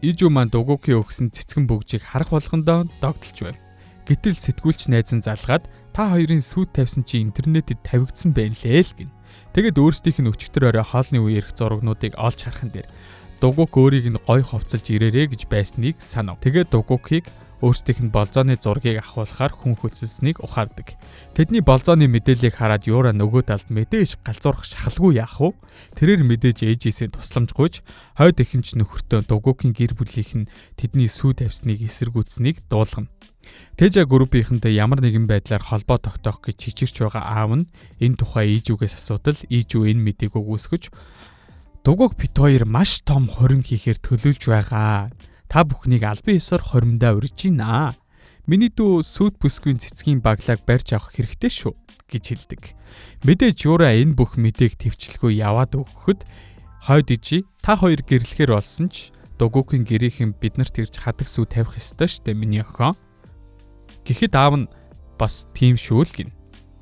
Ижүү маань Дугуйгийн өгсөн цэцгэн бөгжийг харах болгондоо догдолж байв. Гэтэл сэтгүүлч найз нь залгаад та хоёрын сүйд тавьсан чи интернетэд тавигдсан байна лээ л гин. Тэгэд өөрсдийнх нь өчтөр орой хоолны үе ирэх зурагнуудыг олж хархан дээр Дугуйг өөрийг нь гой ховцолж ирээрээ гэж байсныг санав. Тэгээд Дугуйгийг өөрсдийнх нь болзооны зургийг ахуулахаар хүн хөсөлсөнийг ухаардаг. Тэдний болзооны мэдээллийг хараад Юура нөгөө талд мэдээж галзуурах шахалгүй яах вэ? Тэрээр мэдээж ээжээсээ тусламжгүйж хойд ихэнч нөхөртөө Дугуйгийн гэр бүлийнх нь тэдний сүү тавьсныг эсэргүүцсэнийг дуулгана. Тэжа группийнхэнтэй ямар нэгэн байдлаар холбоо тогтоох гэж чичирч байгаа аав нь энэ тухай Ижүүгээс асуудал Ижүү энэ мэдээг өгөөсгөж Дугуйг бит хоёр маш том хорин хийхээр төлөвлөж байгаа. Та бүхнийг албан ёсоор хоримдаа урьж гинэ. Миний дүү сүйт бүсгүй цэцгийн баглааг барьж авах хэрэгтэй шүү гэж хэлдэг. Мэдээж Юура энэ бүх мэдээг төвчлгүй яваад өгөхөд хойд ижи та хоёр гэрлэхээр болсон ч Дугуйгийн гэрийнхэн биднэрт ирж хадаг сүү тавих ёстой штэ миний охин. Гэхэд аав нь бас тийм шүү л гин.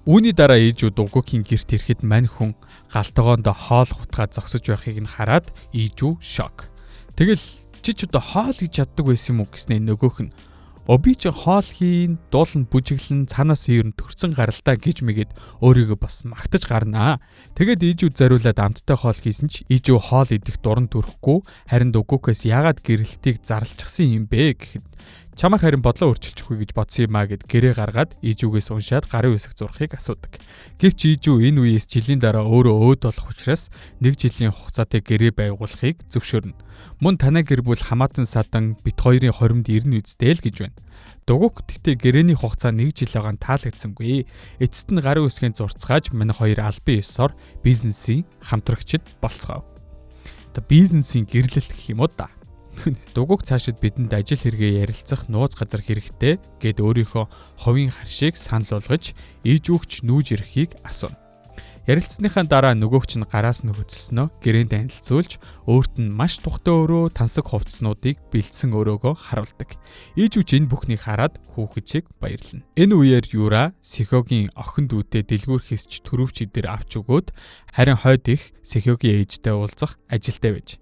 Үүний дараа Ижүү Дугуйгийн гэрт ирэхэд мань хүн галтгоонд хоол хутгаа зогсож байхыг нь хараад Ижүү шок. Тэгэл чи ч одоо хоол гэж чаддаг байсан юм уу гэснээр нөгөөх нь би ч хоол хийн дуулан бүжиглэн цаанаас ер нь төрцөн гаралтай гэж мэгээд өөрийгөө бас магтаж гарнаа. Тэгээд Ижүү зариулаад амттай хоол хийсэн ч Ижүү хоол идэх дуран төрөхгүй харин Дугуйгээс яагаад гэрэлтийг зарлчихсан юм бэ гэхэд чамайг харин бодлоо өөрчилчихгүй гэж бодсон юм а гэд гэрээ гаргаад Ижүүгээс уншаад гарын үсэг зурхыг асуудаг. Гэвч Ижүү энэ үеэс жилийн дараа өөрөө өөд болох учраас 1 жилийн хугацаатай гэрээ байгуулахыг зөвшөөрнө. Мөн танай гэр бүл хамаатан садан бит хоёрын хоримд ирнэ үстэй л гэж байна. Дугуйг гэхдээ гэрээний хугацаа 1 жил байгаа нь таалагдсангүй. Эцэст нь гарын үсгийн зурцгааж манай хоёр албан ёсоор бизнесийн хамтрагчид болцгоо. Одоо бизнесийн гэрлэлт гэх юм уу да. Дугуйг цаашид бидэнд ажил хэрэгээ ярилцах нууц газар хэрэгтэй гэд өөрийнхөө ховын харшийг санал болгож Ижүүгч нүүж ирэхийг асуув. Ярилцсныхаа дараа нөгөөгч нь гараас нь хөдөлснөө гэрээнд танилцуулж өөрт нь маш тухтай өрөө тансаг хувцснуудыг бэлдсэн өрөөгөө харуулдаг. Ижүүч энэ бүхнийг хараад хүүхэжийг баярлана. Энэ үеэр Юура Сэхёгийн охин дүүтэй дэлгүүр хийсч төрөвч идэр авч өгөөд харин хойд их Сэхёгийн ээжтэй уулзах ажилтай байж.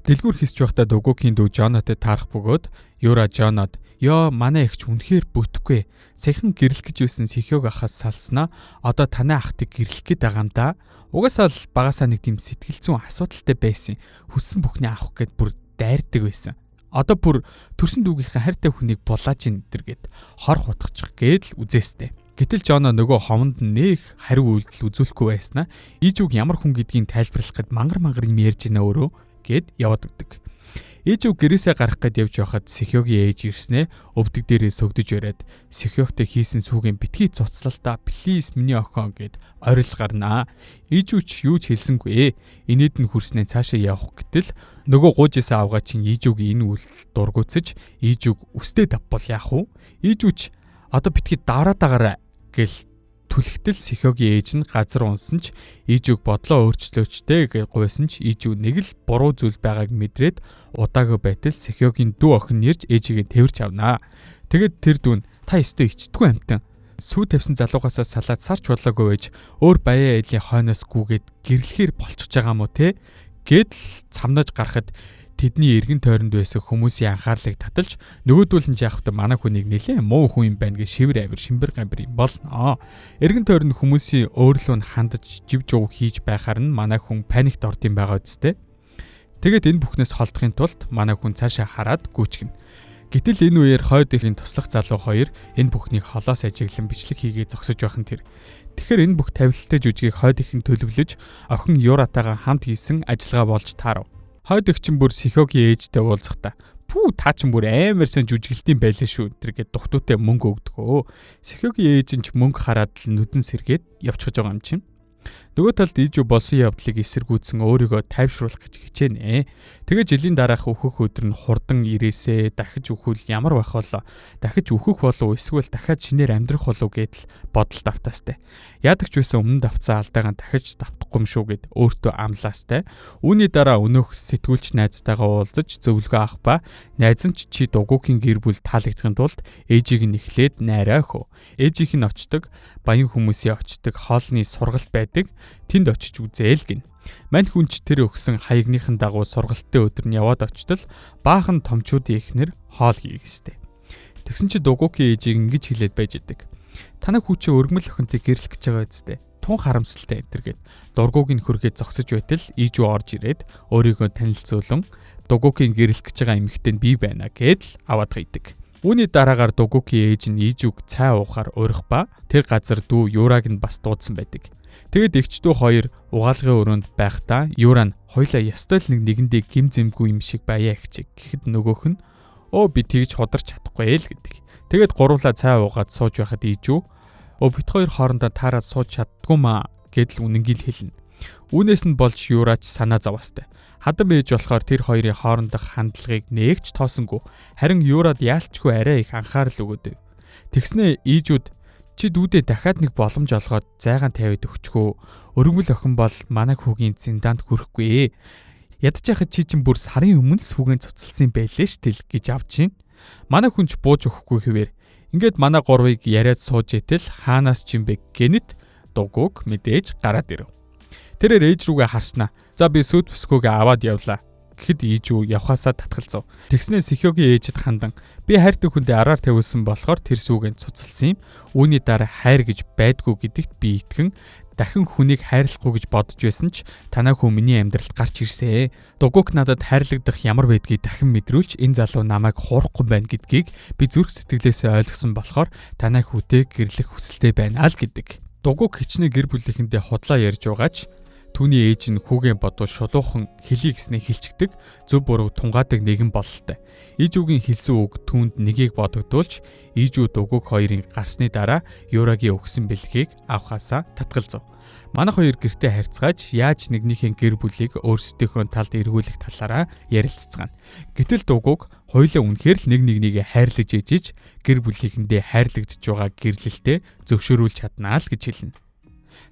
Дэлгүүр хийсч байхдаа Дугуйгийн дүү Жонатай таарах бөгөөд Юура Жонод "Ёо манай эгч үнэхээр бүтэхгүй. Саяхан гэрлэх гэж байсан Сэхёг ахаас салснаа. Одоо танай ахтыг гэрлэх гээд байгаа юм да. Угаасаа л багасаа нэг тийм сэтгэл зүйн асуудалтай байсан. Хүссэн бүхний авах гээд бүр дайрдаг байсан. Одоо бүр төрсөн дүүгийнхээ хайртай хүнийг булааж ин дэргээд хор хутгачих гээд л үзээстэй." Гэтэл Жона нөгөө ховонд нэх хариу үйлдэл үзүүлэхгүй байснаа Ижүүг ямар хүн гэдгийг тайлбарлах гээд мангар юм ярьж ийна өөрөө гэд яваад өгдөг. Ижүү гэрээсээ гарах гээд явж байхад Сэхёгийн ээж ирснээ өвдөг дээрээ сөгдөж бариад Сэхёгтэй хийсэн сүүгийн битгий цуцлалтаа плиз миний охин гэд орилж гарнаа. Ижүү ч юу ч хэлсэнгүй. Инээд нь хүрснээ цаашаа явах гэтэл нөгөө гуужээсээ авгаа чин Ижүүгийн энэ үйлдэл дургуутсаж Ижүүг үстэй давбал яах вэ? Ижүү ч одоо битгий давраад гэл түлхтэл Сэхёгийн ээж нь газар унсан ч Ижүүг бодлоо өөрчлөөчтэй гэж гуйсан ч Ижүү нэг л буруу зүйл байгааг мэдрээд удаагүй байтал Сэхёгийн дүү охин нэрж ээжийг тэрвэрч авнаа. Тэгэд тэр дүүн та өстө ичдэггүй амтан сүү тавьсан залуугасаа салаад сарч бодлоогүй байж өөр баяа ээлийн хойноос гүгээд гэрлэхээр болчихж байгаа мó те гэд цамнаж гарахад тэдний эргэн тойронд байсан хүмүүсийн анхаарлыг таталж нөгөөдөл нь яахвтаа манай хүнийг нэлээд муу хүн юм байна гэж шивэр авир шимбэр гамбар юм болно. Эргэн тойронд хүмүүсийн өөрлөө нь хандаж жив жуу хийж байхаар нь манай хүн паникт орд юм байгаа үстэй. Тэгээд энэ бүхнээс холдохын тулд манай хүн цаашаа хараад гүйчгэнэ. Гэтэл энэ үеэр хойд ихийн туслах залуу хоёр энэ бүхнийг холоос ажиглан бичлэг хийгээ зогсож байхын тэр. Тэгэхээр энэ бүх тавилттай жүжигийг хойд ихэн төлөвлөж охин Юратагаа хамт хийсэн ажиллагаа болж таарав. Хойд ихчин бүр Сэхёгийн ээжтэй уулзахдаа "Пүү та ч бүр амарсан жүжиглэлтийн байлаа шүү" гэд духтуутай мөнгө өгдөгөө. Сэхёгийн ээж нь ч мөнгө хараад л нүдэн сэргээд явчихж байгаа юм чинь. Нөгөө талд Ижүү болсон явдлыг эсэргүүцсэн өөрийгөө тайвшруулах гэж хичээнэ. Тэгээ жилийн дараах өөхөх өдөр нь хурдан ирээсээ дахиж өөхвөл ямар байх болоо? Дахиж өөхөх болов эсвэл дахиад шинээр амьдрах болов гэдэл бодолд автаастай. Яадаг ч байсан өмнө давцсан алдаагаа дахиж давтахгүй юм шүү гэд өөртөө амлаастай. Үүний дараа өнөөх сэтгүүлч найзтайгаа уулзаж зөвлөгөө авах ба найз нь чи дугуйгийн гэр бүл таалагдахын тулд ээжийг нь эхлээд найраа хөө. Ээжийнх нь очдог, баян хүмүүсийн очдог хоолны сургалт байдаг. Тэнд очиж үзээл гин. Мань хүнч тэр өгсөн хаягныхын дагуу сургалтын өдөр нь яваад очтол баахан томчуудын эхнэр хоол хийх ёстой. Тэгсэн чи дугуйгийн ээжийг ингэж хэлээд байж идэг. Танай хүүчээ өргөмөл охинтой гэрлэх гэж байгаа үстэй. Тун харамсалтай энтергээд дургууг нь хөргээд зогсож байтал Ижүү орж ирээд өөрийгөө танилцуулан дугуйгийн гэрлэх гэж байгаа эмэгтэй нь би байна гэдэл аваад гайдаг. Үүний дараагаар дугуйгийн ээж нь Ижүүг цай уухаар урих ба тэр газар дүү Юраг нь бас дуудсан байдаг. Тэгэд эгчдүү хоёр угаалгын өрөөнд байхдаа Юра нь хоёлаа ястай л нэгэндээ гим зэмгүй юм шиг баяа ихчээ гэхэд нөгөөх нь би тэгж хударч чадахгүй л гэдэг. Тэгэд гуруулаа цай уугаад сууж байхад Ижүү бит хоёр хоорондоо таараад сууж чаддгүй маа гэдэл үнэнгийг хэлнэ. Үүнээс нь болж Юрач санаа зовоостой. Хадам ээж болохоор тэр хоёрын хоорондох хандлагыг нээгч тоосонгүй. Харин Юрад яалчгүй арай их анхаарал өгөөд. Тэгснээ Ижүүд чи дүүдээ дахиад нэг боломж олгоод зайгаан тавиад өгчхөө. Өргөмөл охин бол манай хүүгийн зиндаанд хүрэхгүй. Ядаж яхад чи чинь бүр сарын өмнө сүүгэн цуцалсан байлээ штил гэж авчин. Манай хүн ч бууж өгөхгүй хэвээр. Ингээд манай гурвыг яриад сууж итэл хаанаас ч юм бэ гэнэт дугуйг мэдээж гараад ирэв. Тэрээр ээж рүүгээ харснаа. За би сүд бүсгүйгээ аваад явлаа. Гэхэд Ижүү явхаасаа татгалзав. Тэгснээ Сэхёгийн ээжэд хандан би хайртай хүндээ араар тавьсан болохоор тэр сүүгэн цуцалсан юм. Үүний дараа хайр гэж байдгүй гэдэгт би итгэн дахин хүнийг хайрлахгүй гэж бодож байсан ч танай хүн миний амьдралд гарч ирсэн. Дугуйг надад хайрлагдах ямар байдгийг дахин мэдрүүлж энэ залуу намайг хуурахгүй байна гэдгийг би зүрх сэтгэлээсээ ойлгосон болохоор танай хүүтэй гэрлэх хүсэлтэй байна л гэдэг. Дугуйг хичнээн гэр бүлийнхэндээ худлаа ярьж байгаач түүний ээж нь хүүгийн бодвол шулуухан хэлий гэснээ хэлчихдэг зөв буруу тунгаадаг нэгэн бололтой. Ижүүгийн хэлсэн үг түүнд нэгийг бодогдуулж Ижүү дугуйг хоёрын гарсны дараа Юрагийн өгсөн бэлгийг авахаасаа татгалзав. Манайх хоёр гэртээ харьцгааж яаж нэгнийхээ гэр бүлийг өөрсдийнхөө талд эргүүлэх талаараа ярилццгаана. Гэтэл дугуйг хоёулаа үнэхээр л нэг нэгнийг хайрлаж ээжиж гэр бүлийнхэндээ хайрлагдж байгаа гэрлэлтэд зөвшөөрүүлж чаднаа л гэж хэлнэ.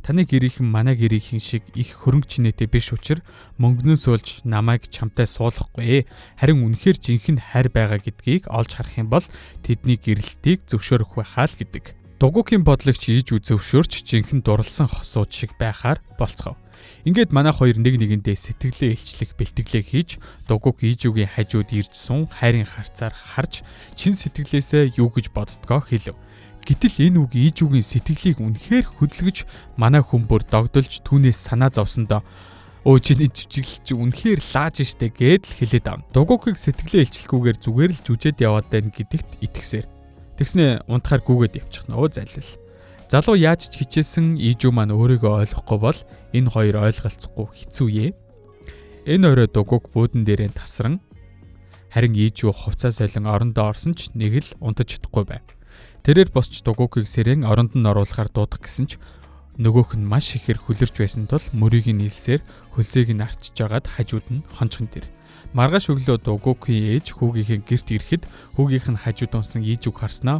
Таны гэрийнхэн манай гэрийнхэн шиг их хөрөнгө чинээтэй биш учраас мөнгнөөс олж намайг чамтай суулгахгүй. Харин үнэхээр жинхэнэ хайр байгаа гэдгийг олж харах юм бол тэдний гэрлэлтийг зөвшөөрөх байхаа л гэдэг. Дугуйгийн бодлогч Ижүү зөвшөөрч жинхэнэ дурлсан хосууд шиг байхаар болцгов. Ингээд манайх хоёр нэг нэгэндээ сэтгэлээ илчлэх бэлтгэлээ хийж дугуйг Ижүүгийн хажууд ирж сун хайрын харцаар харж чин сэтгэлээсээ юу гэж боддгоо хэлв. Гэтэл энэ үг Ижүүгийн сэтгэлийг үнэхээр хөдөлгөж манай хүмүүр догдолж түүнээс санаа зовсондоо чиний жүжиглэл чи үнэхээр лааж штэ гэдэл хэлээд ав. Дугуйг сэтгэлээ илчлэхгүйгээр зүгээр л жүжээд яваад байна гэдэгт итгэсээр. Тэгснээ унтахаар гүгээд явчихна өө зайлал. Залуу яаж ч хичээсэн Ижүү маань өөрийгөө ойлгохгүй бол энэ хоёр ойлголцохгүй хэцүүе. Энэ орой дугуйг буудан дээрээ тасран Харин Ижүү хувцас солин орондоо орсон ч нэг л унтаж чадахгүй байв. Тэрээр босч дугуйг сэрэн оронд нь оруулахаар дуудах гэсэн ч нөгөөх нь маш ихээр хүлэрж байсан тул мөрийг нь нийлсээр хөлсийг нь арчиж агаад хажууд нь хончхон тэр. Маргааш өглөө дугуйгийн ээж хүүгийнхээ гэрт ирэхэд хүүгийнх нь хажууд унсан Ижүүг харснаа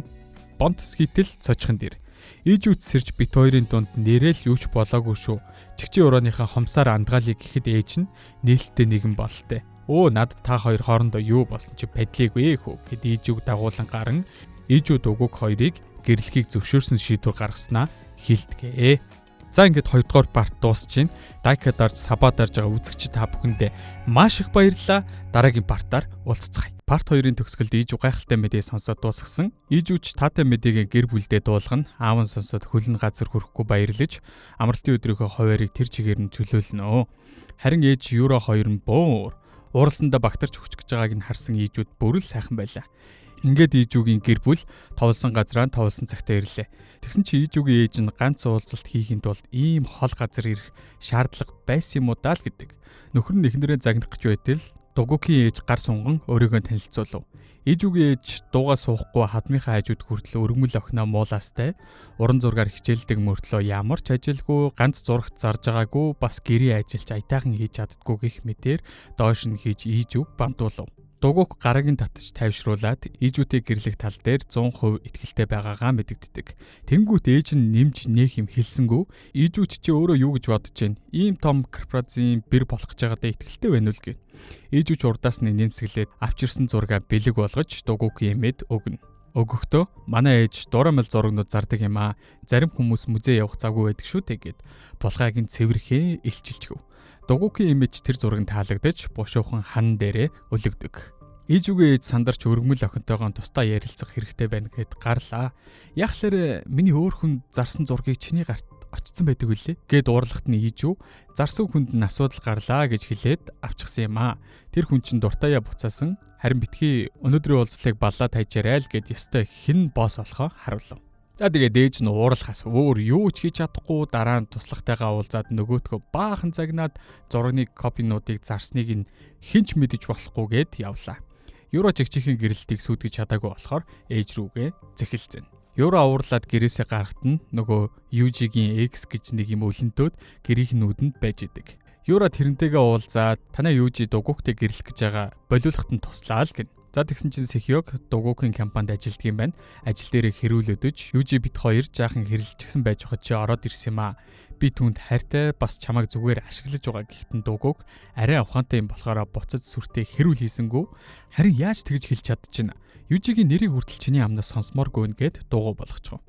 бонт скитэл цочхон дэр. Ижүүд сэрж бит хоёрын дунд нэрэл юуч болоогүй шүү. Чигчийн урааныхаа хомсаар андгаалыг гэхэд ээж нь нээлттэй нэгэн болтой. Өө над та хоёр хоорондоо юу болсон чи падлиг вэ хөө гэд Ижүүг дагуулan гарan Ижүүд дугуйг хоёрыг гэрлэхийг зөвшөөрсөн шийдвэр гаргаснаа хилдгээ. За ингээд 2 дугаар парт дуусчихин. Дайка дарж сабаа дарж байгаа үзэгчид та бүхэндээ маш их баярлалаа. Дараагийн партаар уулзцгаая. Парт 2-ын төгсгөлд Ижүү гайхалтай мэдээ сонсоод дуусгасан. Ижүүч таатай мэдээг гэр бүлдээ дуулгана. Аав нь сонсоод хөлн газар хүрэхгүй баярлаж амралтын өдрийнхөө хуваарийг тэр чигээр нь чөлөөлнө. Харин ээж Юро 2 нь бөөр ууралсандаа багтарч хүчж байгааг нь харсан Ижүүд бүрэл сайхан байлаа. Ингээд Ижүүгийн гэр бүл товлсон газраа товлсон цагтаа ирлээ. Тэгсэн чи Ижүүгийн ээж нь ганц уулзалт хийхин тулд ийм хол газар ирэх шаардлага байсан юм уу даа л гэдэг. Нөхөр нь эхнэрээ загнах гэж байтал дугуйгийн ээж гар сунган өөрийгөө танилцуулав. Ижүүгийн ээж дуугаа суухгүй хадмынхаа хажууд хүртэл өргөмөл охиноо муулаастай уран зургаар хичээлдэг мөртлөө ямар ч ажилгүй ганц зурагт зарж байгаагүй бас гэрээ ажиллаж аятайхан хийж чаддгүй гэх мэтээр доош нь хийж Ижүүг бантуулав. Дугуйг гарагийн татж тайвшруулад Ижүүтэй гэрлэх тал дээр 100% итгэлтэй байгаагаа мэдэгддэг. Тэнгүүт ээж нь нэмж нээх юм хэлсэнгүү Ижүүч чи өөрөө юу гэж бодож байна? Ийм том корпорацийн бэр болох гэж байгаадаа итгэлтэй байна уу гэв. Ижүүч урдаас нь нэмсгэлээд авчирсан зургаа бэлэг болгож дугуйг эмээд өгнө. Өгөхдөө манай ээж дурамал зурагнууд зардаг юм аа. Зарим хүмүүс музей явах завгүй байдаг шүү дээ гэд булгааг нь цэвэрхэн илчилчихв. Дугуйгийн эмэж тэр зураг нь таалагдаж бушуухан хан дээрээ өлөгдөг. Ижүүгийн ээж сандарч өргөмөл охинтойгоо тусдаа ярилцах хэрэгтэй байна гэд гарлаа. Яахлаар миний өөр хүн зарсан зургийг чиний гарт очсон байдаг үлээ гэд уурлагт нь Ижүү зарсан хүнд нь асуудал гарлаа гэж хэлээд авчихсан юм аа. Тэр хүн чинь дуртаяа буцаасан. Харин битгий өнөөдрийн уулзлыг баллаа тайжаарай л гэд ёстой хэн босс болохоо харуулв. За тэгээд ээж нь ууралхаас өөр юу ч хийж чадахгүй дараа нь туслагтайгаа уулзаад нөгөөтгөө баахан загнаад зургийн копинуудыг зарсныг нь хинч мэдэж болохгүйгээд явлаа. Юро жигчхийн гэрэлтийг сүйтгэж чадаагүй болохоор ээж рүүгээ зэхэлцэн. Юро уурлаад гэрээсээ гарахт нь нөгөө Южигийн X гэж нэг юм өлөнтөөд гэрийнх нь нүдэнд байж идэг. Юро тэрнтэйгээ уулзаад танаа Южи дугуйгтэй гэрлэх гэж байгаа болиулахт нь туслаа л гэн. За тэгсэн чинь Сэхёг дугуйгийн компанид ажилладаг юм байна. Ажил дээрээ хэрүүлөдөж Южи бит хоёр жаахан хэрэлжсэн байж хад чи ороод ирсэн юм аа. Би түүнд хайртай бас чамайг зүгээр ашиглаж байгаа гэхдээ дугуйг арай ухаантай юм болохоор буцаж сүртэй хэрүүл хийсэнгүү. Харин яаж тэгж хэлж чадчихна. Южигийн нэрийг хүртэл чиний амнаас сонсмооргүй нэгэд дуугу болгочихов.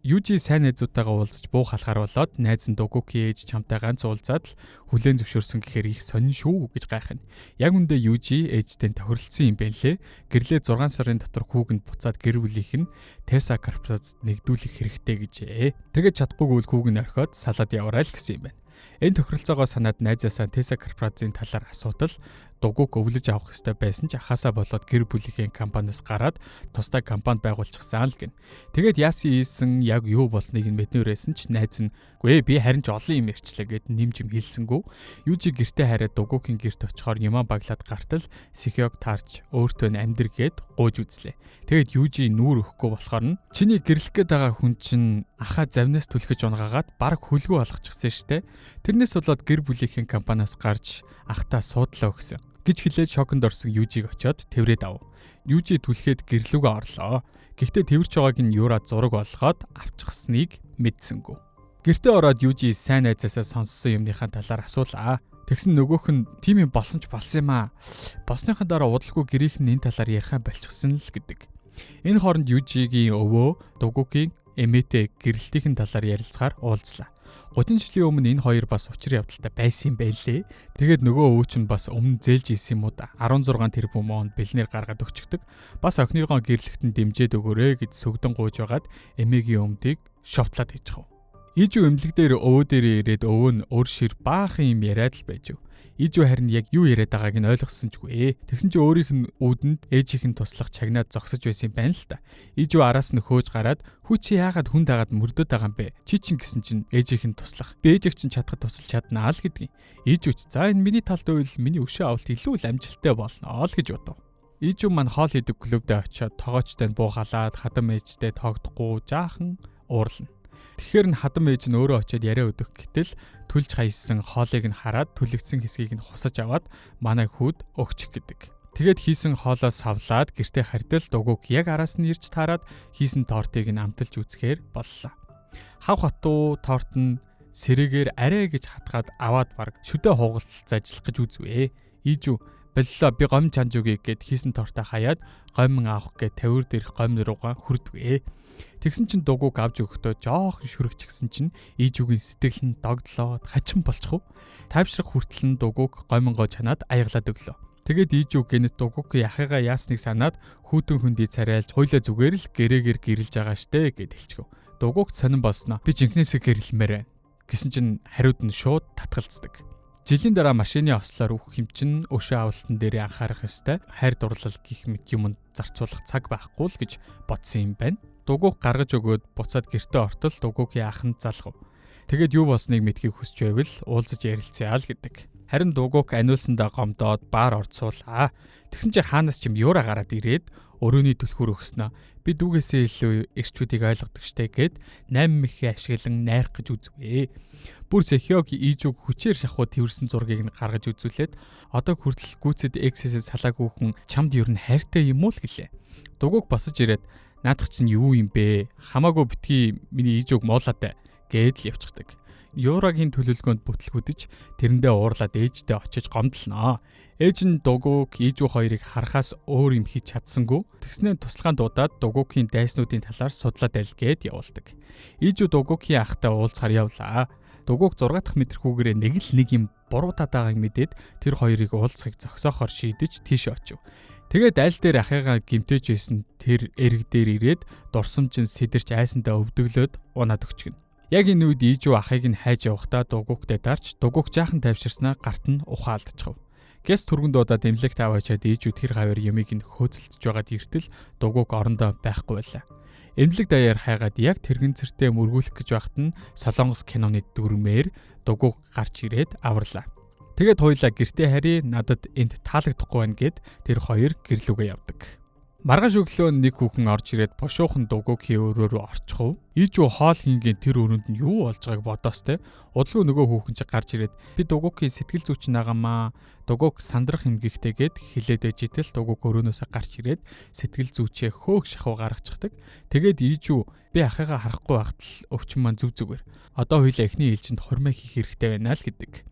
Южи сайн найзуудтайгаа уулзаж буу халахаар болоод найз нь дугуйгийн ээж чамтай ганц уулзаад л хүлээн зөвшөөрсөн гэхээр их сонин шүү гэж гайхна. Яг үндэ Южи ээжтэй тохиролцсон юм байна лээ. Гэрлээ 6 сарын дотор хүүгэнд буцаад гэр бүлийнх нь Теса корпорацид нэгдүүлэх хэрэгтэй гэжээ. Тэгээд чадахгүйг хүүг нь орхиод салаад яваарай л гэсэн юм байна. Энэ тохиролцоогоо санаад найзаасаа Теса корпорацийн талаар асуудал дугуйг өвлөж авах ёстой байсан ч ахаасаа болоод гэр бүлийнхээ компаниас гараад тусдаа компани байгуулчихсан л гин. Тэгээд яасан ийсэн яг юу болсныг нь мэднээрсэн ч найз нь "Гүй би харин ч олон юм ярьчлаа" гэд нэмж юм хэлсэнгүү. Южи гэртээ хараад дугуйгийн гэрт очихоор юмаа баглаад гартал Сэхёг таарч өөртөө нь амьдр гэд гууж үзлээ. Тэгээд Южи нүүр өгөхгүй болохоор нь чиний гэрлэх гээд байгаа хүн чинь ахаа завнаас түлхэж унгаагаад баг хөлгөө болгочихсан штэ. Тэрнээс болоод гэр бүлийнхээ компаниас гарч ахтаа суудлаа өгсөн гэж хэлээд шоконд орсон Южиг очиод тэврээд ав. Южи түлхээд гэрлүүгээ орлоо. Гэхдээ тэвэрч байгааг нь Юра зураг болгоод авчихсныг мэдсэнгүү. Гэртээ ороод Южи сайн найзаасаа сонссон юмныхаа талаар асуулаа. Тэгсэн нөгөөх нь "Тийм юм болсон ч болсон юм аа. Босныхаа дараа удалгүй гэрийнх нь энэ талаар ярихаа болчихсон л" гэдэг. Энэ хооронд Южигийн өвөө дугуйгийн эмээтэй гэрэлтийн талаар ярилцахаар уулзлаа. 30 жилийн өмнө энэ хоёр бас учир явдалтай байсан юм байлээ. Тэгээд нөгөө өвч нь бас өмнө зээлж исэн юм уу да. 16 тэрбум вон бэлнээр гаргаад өгчдөг. Бас охиныгоо гэрлэхтэн дэмжээд өгөөрэй гэж сүгдэн гуйж байгаад эмээгийн өмдийг шовтлаад хийчихв. Ижүү эмнэлэг дээр өвөө дээр ирээд өвөө нь өөр шир баахан юм яриад л байж. Ижүү харин яг юу яриад байгааг нь ойлгосон ч үгүй. Тэгсэн чи өөрийнх нь үүдэнд ээжийнх нь туслах чагнаад зогсож байсан юм байна л та. Ижүү араас нь хөөж гараад "Хүү чи яагаад хүн дагаад мөрдөд байгаа юм бэ? Чи чинь" гэсэн чинь ээжийнх нь туслах. Би ээжийг чинь чадхад тусалж чаднаа л гэдгийг. Ижүүч "За энэ миний талд байвал миний өшөө авалт илүү л амжилттай болно" л гэж бодов. Ижүү маань хоол хийдэг клубд очиод тоогоочтой буугалаад хадам ээжтэй тоогдохгүй жаахан уурлана. Тэгэхээр нь хадам ээж нь өөрөө очиод яриа өдөх гэтэл түлж хаясан хоолыг нь хараад түлэгдсэн хэсгийг нь хусаж аваад манай хүүд өгчих гэдэг. Тэгээд хийсэн хоолоо савлаад гэртээ хардал дугуйг яг араас нь ирж таарад хийсэн тортыг нь амталж үзэхээр боллоо. Хав хатуу торт нь сэрэгээр арай гэж хатгаад аваад баг шүдэ хугалцаж ажиллах гэж үзвэ. Ижүү боллоо би гомь чанж өгье гэд хийсэн тортоо хаяад гомин авах гэд тавир дээрх гомь руугаа хүрдвэ. Тэгсэн чинь дугуйг авч өгөхдөө жоохон шүрэгчгсэн чинь ижүүгийн сэтгэл нь догдлоод хачин болчихов. Тайвшрах хүртэл нь дугуйг гомингоо чанаад аяглаад өглөө. Тэгээд ижүү гэнэт дугуйг яхаага яасныг санаад хүүтэн хөндий царайлж хуйлаа зүгээр л гэрээгээр гэрэлж байгаа штэ гэд хэлчихв. Дугуйг сонирн болсноо би жинхнээсээ гэрэлмээр байна гэсэн чинь хариуд нь шууд татгалцдаг. Жилийн дараа машины ослоор үхэх юм чин өшөө авалтан дээр анхаарах ёстой. Хайр дурлал гих мэт юмд зарцуулах цаг байхгүй л гэж бодсон юм байна. Дугуйг гаргаж өгөөд буцаад гэртээ ортол дугуйгийн аханд залгав. Тэгээд юу болсныг мэдхийг хүсч байвал уулзаж ярилцъя л гэдэг. Харин дугуйг аниулсандаа гомдоод баар орцуулаа. Тэгсэн чинь хаанаас ч юм юура гараад ирээд өрөөний түлхүүр өгснөө. Би дүүгээсээ илүү эрчүүдийг ойлгодог штэ гэд 8 мэхий ашиглан найрах гэж үзвэ. Бүр Сэхёг ижүүг хүчээр шахуу тэрсэн зургийг нь гаргаж үзүүлээд одоо хүртэл гүйцэд эксэсээ салаагүй хүн чамд юу н хайртай юм уу л гэлээ. Дугуйг босож ирээд наадах чинь юу юм бэ? Хамаагүй битгий миний ижүүг муулаатай гээд л явчихдаг. Юурагийн төлөвлөгөөнд бүтлгүүдэж тэрэндээ уурлаад ээжтэй очиж гомдлноо. Ээж нь дугуйг ижүү хоёрыг харахаас өөр юм хийж чадсангүй. Тэгснээр тусалгаан дуудаад дугуйгийн дайснуудын талаар судлаад алгээд явуулдаг. Ижүү дугуйгийн ахтай уулзахаар явлаа. Дугуйг 6 дахь метрхүүгээрээ нэг юм буруу татаагааг мэдээд тэр хоёрыг уулзахыг зогсоохоор шийдэж тийш очив. Тэгээд аль дээр ахыгаа гимтэж байсан тэр эрэг дээр ирээд дурсамжин сидэрч айсандаа өвдөглөөд унаад өчгөнө. Яг энэ үед ижүү ахыг нь хайж явахдаа дугуйгтай дарч дугуйг жаахан тайвширснаа гарт нь ухаалдчихв. Гэс түргэн дуудаад эмнэлэгт аваачаад ижүү тэр хавар юмыг нь хөөцөлдөж байгаад иртэл дугуйг орондоо байхгүй байлаа. Эмнэлэг даяар хайгаад яг тэрэгэн цэртээ мөргүүлэх гэж байхад нь Солонгос киноны дүрмээр дугуйг гарч ирээд аварлаа. Тэгээд хоёлаа гэртээ харьяа надад энд таалагдахгүй байна гэд тэр хоёр гэрлүүгээ явдаг. Маргааш өглөө нэг хүүхэн орж ирээд бошуухан дугуйгийн өрөөрөө орчихов. Ижүү хоол хийнгийн тэр өрөөнд нь юу болж байгааг бодоостэй. Удалгүй нөгөө хүүхэн чинь гарч ирээд би дугуйгийн сэтгэл зүйч нагаамаа. Дугуйг сандрах эмгэгтэйгээд хилээд ээжитэл дугуйг өрөөнөөсөө гарч ирээд сэтгэл зүйчээ хөөх шахуу гаргачихдаг. Тэгээд ижүү би ахыгаа харахгүй байхад л өвчин маань зүг зүгээр. Одоо хоёлаа эхний ээлжинд хормой хийх хэрэгтэй байна л гэдэг.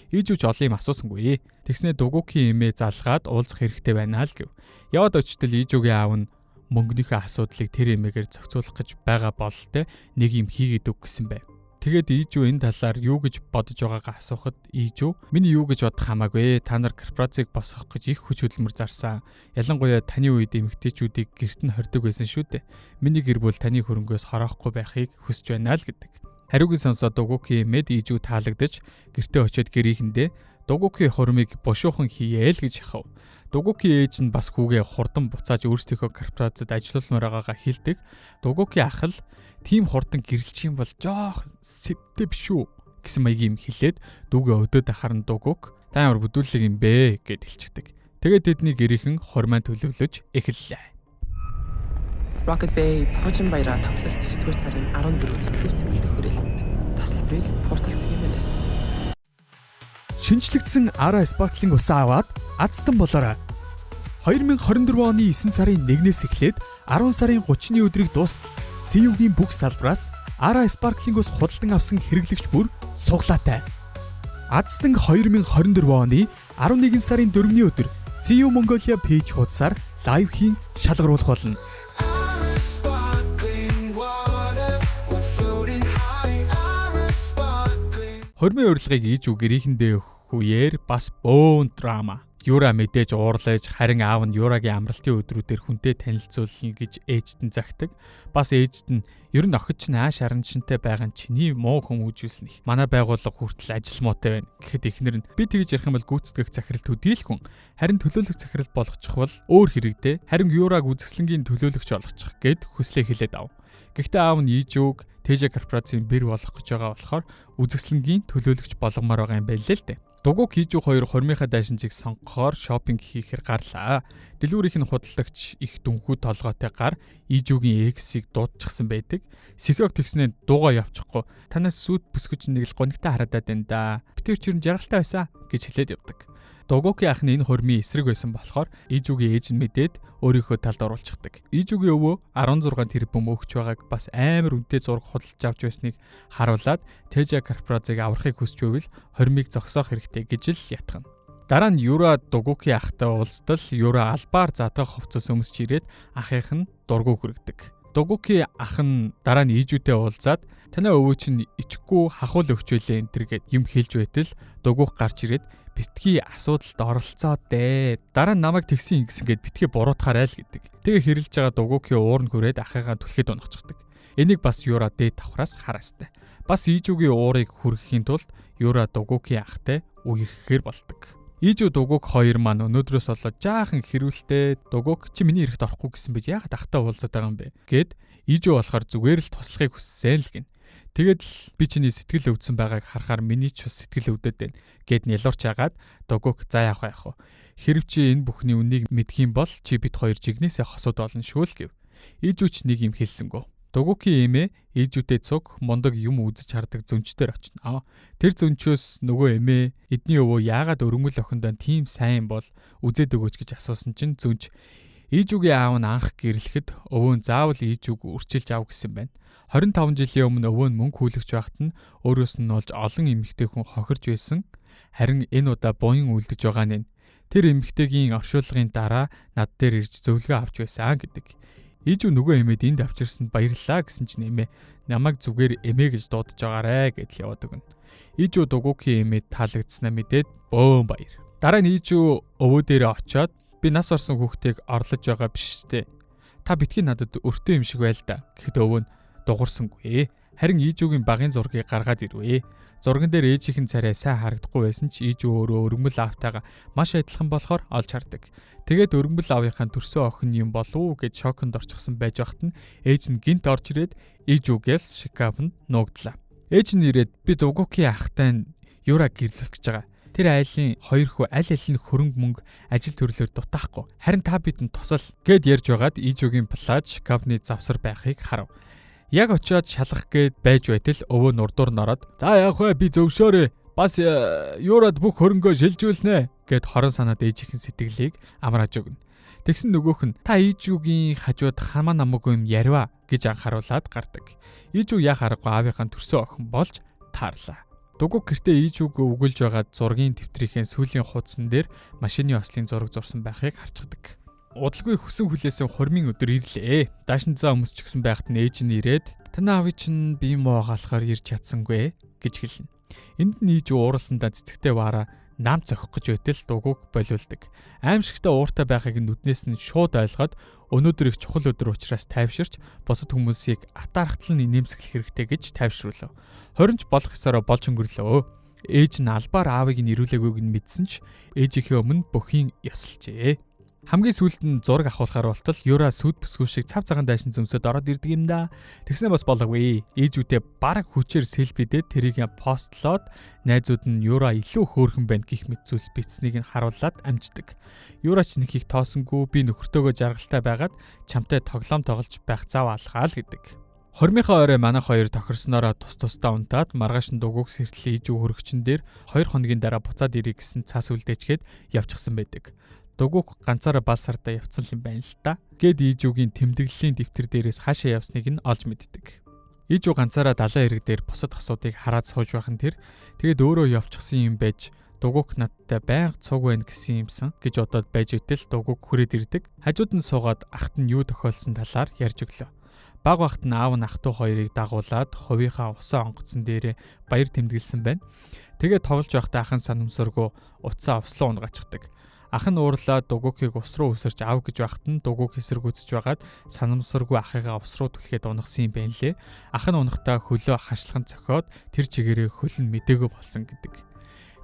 Ижүүч олон юм асуусангүй. Тэгснэ дугуйгийн эмээ залгаад уулзах хэрэгтэй байна л гэв. Яваад очтол ижүүгийн аав нь мөнгөнийхөө асуудлыг тэр эмээгээр зохицуулах гэж байгаа бололтой нэг юм хийгээд өг гэсэн байв. Тэгээд ижүү энэ талаар юу гэж бодож байгаагаа асуухад ижүү миний юу гэж бодох хамаагүй. Та нар корпорацийг босгох гэж их хүч хөдөлмөр зарсан. Ялангуяа таны үед эмэгтэйчүүдийг гэрт нь хордог байсан шүү дээ. Миний гэр бүл таны хөрөнгөөс хороохгүй байхыг хүсэж байна л гэдэг. Хариугийн сонсоод дугуйгийн эмээд ижүү таалагдаж гэртээ очиод гэрийнхэндээ дугуйгийн хурмыг бошуухан хийе л гэж яхав. Дугуйгийн ээж нь бас хүүгээ хурдан буцааж өөрсдийнхөө корпорацид ажилуулмаар байгаагаа хэлдэг. Дугуйгийн ах л тийм хурдан гэрэлчих юм бол жоох сэвтэй биш үү гэсэн маягийн юм хэлээд дүүгээ өдөөд ахарн дугуйг та ямар бүдүүлэг юм бэ гэд хэлчихдэг. Тэгээд тэдний гэрийнхэн хурмаа төлөвлөж эхэллээ. Rocket Bay Пожин баяраа тоглолт 9-р сарын 14-нд төв цэнгэлдэх хүрээлэнд тасалбарыг порталцсан юм байна. Шинжлэгдсэн Ara Sparkling усаа аваад азтан болоорой. 2024 оны 9 сарын 1-ээс эхлээд 10 сарын 30-ны өдрийг дуустал CU-гийн бүх салбраас Ara Sparkling ус худалдан авсан хэрэглэгч бүр суглаатай. Азтан 2024 оны 11 сарын 4-ний өдөр CU Mongolia пэйж хуудасаар лайв хийн шалгаруулах болно. Хормын урилгыг ижүү гэрийнхэндээ өгөх үеэр бас бөөн драма. Юра мэдээж уурлаж харин аав нь Юрагийн амралтын өдрүүдээр хүнтэй танилцуулна гэж ээжд нь загтаг. Бас ээжд нь ер нь охид чинь ааш харанчинтай байгаа нь чиний муу хүн үжүүлсэн их. Манай байгууллага хүртэл ажил муутай байна. Гэхэд эхнэр нь би тэгж ярих юм бол гүйцэтгэх захирал төдийл хүн. Харин төлөөлөх захирал болгочих бол өөр хэрэгтэй. Харин Юраг үзэсгэлэнгийн төлөөлөгч болгочих гэд хүслээ хэлээд ав. Гэхдээ аав нь ижүүг Тэжэ корпорацийн бэр болох гэж байгаа болохоор үзэсгэлэнгийн төлөөлөгч болгомоор байгаа юм байл л дээ. Дугуйг Ижүү хоёр хормынхаа дайшинцыг сонгохоор шопинг хийхээр гарлаа. Дэлгүүрийнх нь худалдагч их дүнхүү толгойтой гар Ижүүгийн эксийг дуудчихсан байдаг. Сэхёг тэгснээр дуугаа явчихгүй. Танаас сүт бүсгэж нэг л гонигтай харагдаад байна да. Битэр чирэн жаргалтай байсан гэж хэлээд явдаг. Дугуйгийн ах нь энэ хормын эсрэг байсан болохоор Ижүүгийн ээж нь мэдээд өөрийнхөө талд оруулчихдаг. Ижүүгийн өвөө 16 тэрбум өгч байгааг бас амар үнэтэй зураг худалдаж авч байсныг харуулад Тэжа корпорацийг аврахыг хүсч байвал хормыг зогсоох хэрэгтэй гэж л ятгана. Дараа нь Юра Дугуйгийн ахтай уулзтал Юра албаар затах хувцас өмсч ирээд ахынх нь дургу хүргэдэг. Дугуйгийн ах нь дараа нь Ижүүтэй уулзаад танай өвөө чинь ичгүй хахуул өгч байлээ энэ төр гэд юм хэлж байтал Дугуйг гарч ирээд битгий асуудалд оролцоод дээ. Дараа нь намайг тэгсэн ингэсгээд битгий буруутгаарай л гэдэг. Тэгээ хэрэлж байгаа Дугуйгийн уур нь хүрээд ахыгаа түлхэд унахчихдаг. Энийг бас Юра дээд давхраас хараастай. Бас Ижүүгийн уурыг хүргэхийн тулд Юра Дугуйгийн ахтай үерхэхээр болдог. Ижүү Дугуйг хоёр маань өнөөдрөөс болоод жаахан хэрүүлтэй Дугуйг чи миний эрэхт орохгүй гэсэн бич яагаад ахтай уулзаад байгаа юм бэ гэд Ижүү болохоор зүгээр л туслахыг хүссэн л гин. Тэгээд л би чиний сэтгэл өвдсөн байгааг харахаар миний ч бас сэтгэл өвдөд байна гэд нялуурч агаад Дугуйг за яах вэ? Хэрв чи энэ бүхний үнийг мэдх юм бол чи бид хоёр жигнэсээ хосууд болно шүү л гэв. Ижүүч нэг юм хэлсэнгөө. Дугуйгийн эмээ Ижүүтэй цуг мундаг юм үзэж хардаг зөнчдөр очно. Тэр зөнчөөс нөгөө эмээ эдний өвөө яагаад өргөмөл охиндоо тийм сайн бол үзээд өгөөч гэж асуусан чинь зөнч Ижүүгийн аав нь анх гэрлэхэд өвөө нь заавал Ижүүг үрчилж ав гэсэн байна. 25 жилийн өмнө өвөө нь мөнгө хүлэгч байхад нь өөрөөс нь олж олон эмэгтэй хүн хохирж байсан. Харин энэ удаа буян үлдэж байгаа нь тэр эмэгтэйгийн оршуулгын дараа над дээр ирж зөвлөгөө авч байсан гэдэг. Ижүү нөгөө эмээд энд авчирсанд баярлалаа гэсэн чинь эмээ намайг зүгээр эмээ гэж дуудаж байгаарэ гэдэл яваад өгнө. Ижүү Дугуйгийн эмээд таалагдсанаа мэдээд бөөн баяр. Дараа нь Ижүү өвөө дээрээ очиод би нас орсон хүүхдийг орлож байгаа биш дээ. Та битгий надад өртөө юм шиг байл да. Гэхдээ өвөө нь дугуурсангүй. Харин Ижүүгийн багын зургийг гаргаад ирвэ. Зурган дээр ээжийнх нь царай сайн харагдахгүй байсан ч Ижүү өөрөө өргөмөл аавтайгаа маш адилхан болохоор олж хардаг. Тэгээд өргөмөл аавынхаа төрсөн охин юм болов уу гэж шоконд орчихсон байж байхад нь ээж нь гинт орж ирээд Ижүүгээс шкафанд нуугдлаа. Ээж нь ирээд би Дугуйгийн ахтай Юра гэрлүүлэх гэж байгаа. Тэр айлын хоёр хүү аль аль нь хөрөнгө мөнгө ажил төрлөөр дутаахгүй. Харин та бидэнд тусал гэд ярьж байгаад Ижүүгийн плаж шкафны завсар байхыг харав. Яг очиод шалгах гээд байж байтал өвөө нурдуур нороод за яах вэ би зөвшөөрэй бас Юрад бүх хөрөнгөө шилжүүлнэ гэд хорон санаад ээжийнхэн сэтгэлийг амрааж өгнө. Тэгсэн нөгөөх нь та Ижүүгийн хажууд хамаа намаагүй юм ярива гэж анхааруулад гардаг. Ижүү яах аргагүй аавынхаа төрсөн охин болж таарлаа. Дугуй гэртээ Ижүүг өгүүлж байгаад зургийн дэвтрийнхээ сүүлийн хуудсан дээр машины ослын зураг зурсан байхыг харцдаг. Удалгүй хүсэн хүлээсэн хормын өдөр ирлээ. Даашин цаа өмсчихсэн байхад нь ээж нь ирээд танаа аав чинь бие муу гаалахаар ирж чадсангүй гэж хэлнэ. Энд нь Ижүү ууралсандаа цэцэгтэй баараа нам цохих гэж байтал Дугуйг болиулдаг. Аимшигтай ууртай байхыг нүднээс нь шууд ойлгоод өнөөдөр их чухал өдөр учраас тайвширч бусад хүмүүсийг атаархтал нь нэмсэглэх хэрэгтэй гэж тайвшруулав. Хоринч болох ёсороо болж өнгөрлөө. Ээж нь албаар аавыг нь ирүүлээгүйг нь мэдсэн ч ээжийнхээ өмнө бүхийн ясалжээ. Хамгийн сүүлд нь зураг авахлахаар болтол Юра сүд бүсгүй шиг цав цагаан дайшин зөмсөд ороод ирдэг юм да. Тэгснэ бас болоогүй. Ээжүүтэй бараг хүчээр селфидээд тэрийг постлоод найзууд нь Юра илүү хөөрхөн байна гэх мэт зүйлс бичснийг нь харуулад амждаг. Юра ч нэг их тоосонгүй би нөхөртөөгөө жаргалтай байгаад чамтай тоглоом тоглож байх зав алхаа л гэдэг. Хормынхаа орой манайх хоёр тохирсноороо тус-тусдаа унтаад маргааш нь Дугуйг сэртлээ Ижүү хөрөгчөн дээр 2 хоногийн дараа буцаад ирэх гэсэн цаас үлдээчгээд явчихсан байдаг. Дугуйг ганцаараа бас сардаа явцсан юм байна л та. Гэд Ижүүгийн тэмдэглэлийн дэвтэр дээрээс хаашаа явсныг нь олж мэддэг. Ижүү ганцаараа далайн эрэг дээр бусад хосуудыг хараад сууж байхын тэр тэгээд өөрөө явчихсан юм байж Дугуйг надтай байнга цуг байна гэсэн юмсан гэж бодоод байж итэл Дугуйг хүрээд ирдэг. Хажууд нь суугаад ахт нь юу тохиолдсон талаар ярьж өглөө. Баг багт нь аав нь ах トゥ хоёрыг дагуулад хувийнхаа усан онгоцсон дээрээ баяр тэмдэглэсэн байна. Тэгээд тоглож байхдаа ахын санамсаргүй утсаа овслоо унгачдаг. Ах нь уурлаад Дугуйгийг ус руу өсөрч ав гэж байхад нь Дугуйг эсэргүүцэж байгаад санамсаргүй ахыгаа ус руу түлхээд унагсан юм байна лээ. Ах нь унахдаа хөлөө хашлахын цохиод тэр чигээрээ хөл нь мдээгүй болсон гэдэг.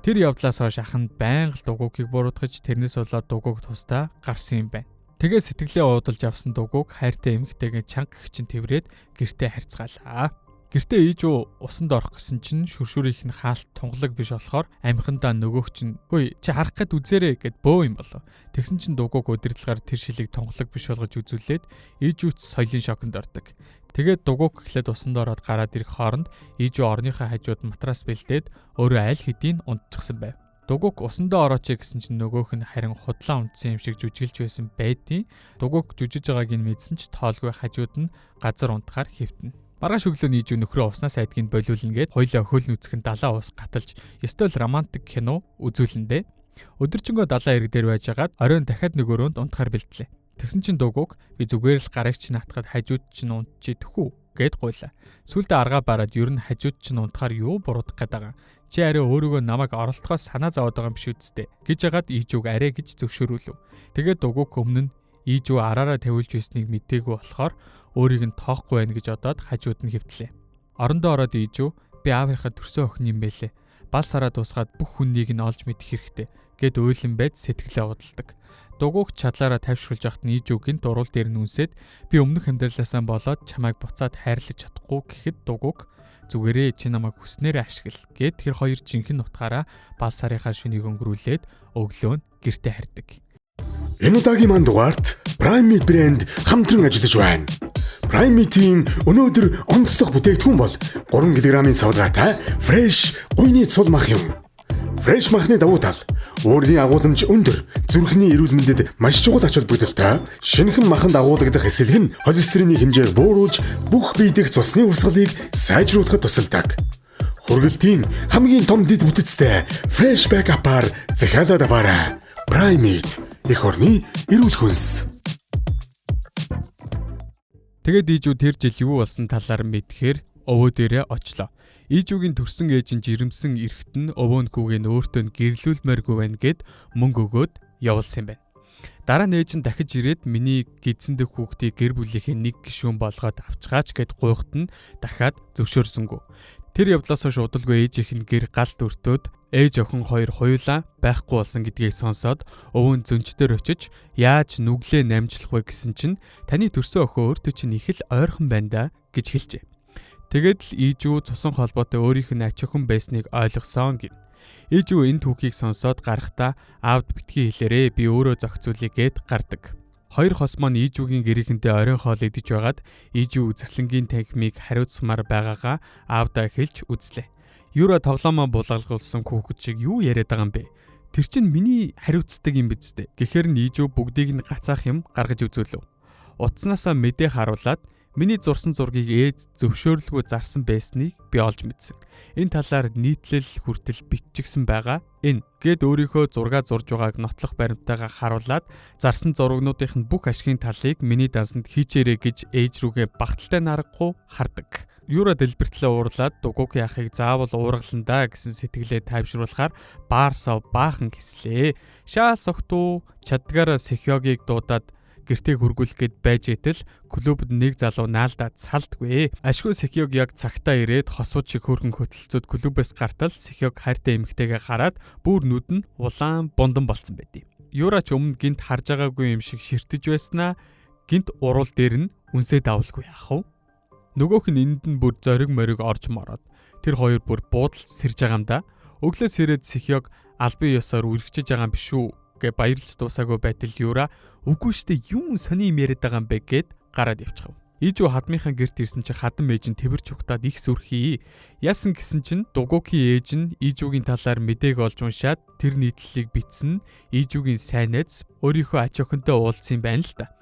Тэр явдлаас хойш ах нь байнга Дугуйгийг буруутгаж тэрнээс болоод Дугуйг тусдаа гарсан юм байна. Тэгээ сэтгэлээ уудалж авсан Дугуйг хайртай эмэгтэйгээ чанга гिचэн тэврээд гэртээ харьцгаалаа. Гэртээ Ийжүү усанд орох гэсэн чинь шүршүрийнх нь хаалт тунгалаг биш болохоор амхандаа нөгөөх чинь "Хөөе чи харах гээд үзээрэй" гэд бөө юм болов. Тэгсэн чинь дугуйг удирдлагаар тэр шилийг тунгалаг биш болгож үзүүлээд Ийжүүц соёлын шоконд ордог. Тэгээд дугуйг эхлээд усанд ороод гараад ирэх хооронд Ийжүү орныхоо хажууд матрас бэлдээд өөрөө аль хэдийн унтчихсан байв. Дугуйг усандаа орооч гэсэн чинь нөгөөх нь харин худлаа унтсан юм шиг жүжиглж байсан байдیں۔ Дугуйг жүжиж байгааг нь мэдсэн ч тоолгүй хажууд нь газар унтахаар хэвтэнэ. Маргааш өглөө Ийжүү нөхрөө уснаас айдгийг болиулна гээд хоёлаа хөл нүцгэн далаа ус гаталж ёстой л романтик кино үзүүлэндээ. Өдөржингөө далаа ирэг дээр байжгаад оройн дахиад нэг өрөөнд унтахаар бэлтлээ. Тэгсэн чинь дугуйг "Би зүгээр л гарыг чинь натгаад хажууд чинь унтчих хүү" гэд гуйлаа. Сүүлдээ аргаа бараад ер нь хажууд чинь унтахаар юу буруудах гээд байгаа. Чи арай өөрийгөө намайг оролтохоос санаа зовоод байгаа юм биш үсттэй гэж ягаад Ийжүүг арай гэж зөвшөөрүүлв. Тэгээд дугуйг өмнө нь Ийжүү араараа тавиулж байсныг мэдээгүй болохоор өөрийг нь тоохгүй байна гэж одоод хажууд нь хэвтлээ. Орондоо ороод Ийжүү "Би аавынхаа төрсөн охин юм байлээ. Бал сараа дуусгаад бүх хүннийг нь олж мэдэх хэрэгтэй" гэд уйлан байд сэтгэлээ удалдаг. Дугуйг чадлаараа тайвшруулж явахад Ийжүү гинт урал дээр нь үнсээд "Би өмнөх амьдралаасаа болоод чамайг буцаад хайрлаж чадахгүй" гэхэд дугуйг "Зүгээрээ чи намайг хүснээрээ ашигла" гэд тэр хоёр жинхэнэ утгаараа бал сарынхаа шөнийг өнгөрүүлээд өглөө нь гэртээ хардаг. Энэ удаагийн манд дугаарт Prime Meat брэнд хамтран ажиллаж байна. Prime Meat-ийн өнөөдөр онцлог бүтээгдэхүүн бол 3 кг-ийн савлгаатай Fresh гуйны цул мах юм. Fresh махны давуу тал уурны агуулмж өндөр, зүрхний эрүүл мэндэд маш чухал ач холбогдолтой. Шинэхэн маханд агуулгадах эсэлэг нь холестерины хэмжээг бууруулж бүх бие дэх цусны урсгалыг сайжруулахад тусалдаг. Хүргэлтийн хамгийн том дэд бүтэцтэй Fresh Backup-аар захиалаад аваарай. Prime Meat их орны эрүүл хүнс. Тэгээд Ийжүү тэр жил юу болсон талаар мэдхээр өвөө дээрээ очлоо. Ийжүүгийн төрсөн ээж нь жирэмсэн эрэхт нь өвөө нөхөөгөө өөртөө гэрлүүлмээргүй байна гэд мөнгө өгөөд явуулсан юм байна. Дараа нь ээж нь дахиж ирээд "Миний гидсэн дэх хүүхдийг гэр бүлийнхээ нэг гишүүн болгоод авчгаач" гэд гуйхад нь дахиад зөвшөөрсөнгөө. Тэр явдлаас хойш удалгүй ээжийнх нь гэр галт өртөөд ээж охин хоёр хуйлаа байхгүй болсон гэдгийг сонсоод өвөө зөнчдөр очиж яаж нүглээ намжлах вэ гэсэн чинь "Таны төрсөн охин өөртөө чинь их л ойрхон байна да" гэж хэлжээ. Тэгээд л Ийжүү цусан холбоотой өөрийнх нь ач охин байсныг ойлгосон гин. Ийжүү энэ түүхийг сонсоод гарахдаа "Аавд битгий хэлээрээ би өөрөө зохицуулъя" гэд гардаг. Хоёр хос маань Ийжүүгийн гэрийнхэнтэй оройн хоол идэж байгаад Ийжүү үзэсгэлэнгийн техникийг хариуцмаар байгаагаа аавдаа хэлж үзлээ. Юура тоглоомоо булгалгуулсан хүүхэд шиг юу яриад байгаа юм бэ? Тэр чинь миний хариуцдаг юм биз дээ. Гэхээр нь Ийжүү бүгдийг нь гацаах юм гаргаж үзүүлв. Утснаасаа мэдээ харуулад миний зурсан зургийг ээж зөвшөөрлгүй зарсан байсныг би олж мэдсэн. Энэ талаар нийтлэл хүртэл бичигдсэн байгаа. Энэ гээд өөрийнхөө зураг зурж байгааг нотлох баримтайгаа харуулад зарсан зурагнуудынх нь бүх ашигын талыг миний дансанд хийчээрэй гэж ээж рүүгээ багталтай нарахгүй хардаг. Юура дэлбэртлээ уурлаад дугуйг яахыг заавал уургаландаа гэсэн сэтгэлээ тайвшруулахаар баарсаа баахан гислээ. Шаа согтуу чадгаараа Сехёгийг дуудаад гэртээ хөргүүлэх гээд байж итэл клубд нэг залуу наалдаад салдгүй. Ашгүй Сехёг яг цагтаа ирээд хосууд шиг хөргөн хөтөлцөд клубээс гартал Сехёг хайртай эмэгтэйгээ хараад бүр нүд нь улаан бундан болцсон байдیں۔ Юура ч өмнө гинт харж байгаагүй юм шиг ширтэж байснаа гинт урал дээр нь үнсээ давлгүй яах вэ? Нөгөөх нь энд нь бүр зориг мориг орж мороод тэр хоёр бүр буудалж сэрж байгаа юм да. Өглөөс ирээд Сехёг албан ёсоор үргэлжиж байгаа юм биш үү гэ баярлж дуусаагүй байтал Юура "Үгүй штэ юун сони юм яриад байгаа юм бэ" гэд гараад явчихав. Ийжүү хадмынхаа гэрт ирсэн чинь хадам ээж нь тэрч ухтаад их сүрхий. Яасан гэсэн чинь дугуйгийн ээж нь Ийжүүгийн талаар мэдээг олж уншаад тэр нийтлэлийг бичсэн. Ийжүүгийн сайн найз өөрийнхөө ач охинтой уулзсан юм байна л та.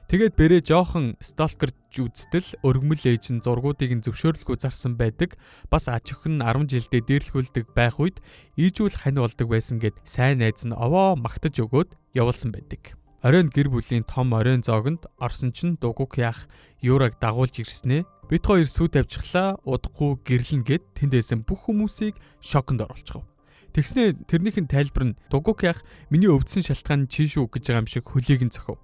Тэгээд бэрээ жоохон сталкерж үзтэл өргөмөл ээж нь зургуудыг нь зөвшөөрлгүй зарсан байдаг. Бас ач охин нь 10 жилдээ дээрлэхүүлдэг байх үед Ийжүүл хань болдог байсан гэд сайн найз нь овоо магтаж өгөөд явуулсан байдаг. Оройн гэр бүлийн том оройн зоогонд орсон чинь дугуйг яах Юураг дагуулж ирснээ. Бид хоёр сүү тавьчихлаа удахгүй гэрлэн гэд тэндээсэн бүх хүмүүсийг шоконд оруулчихв. Тэгснээ тэрнийхэн тайлбар нь дугуйг яах миний өвдсөн шалтгаан нь чи шүү гэж байгаа юм шиг хөлийг нь зөхөв.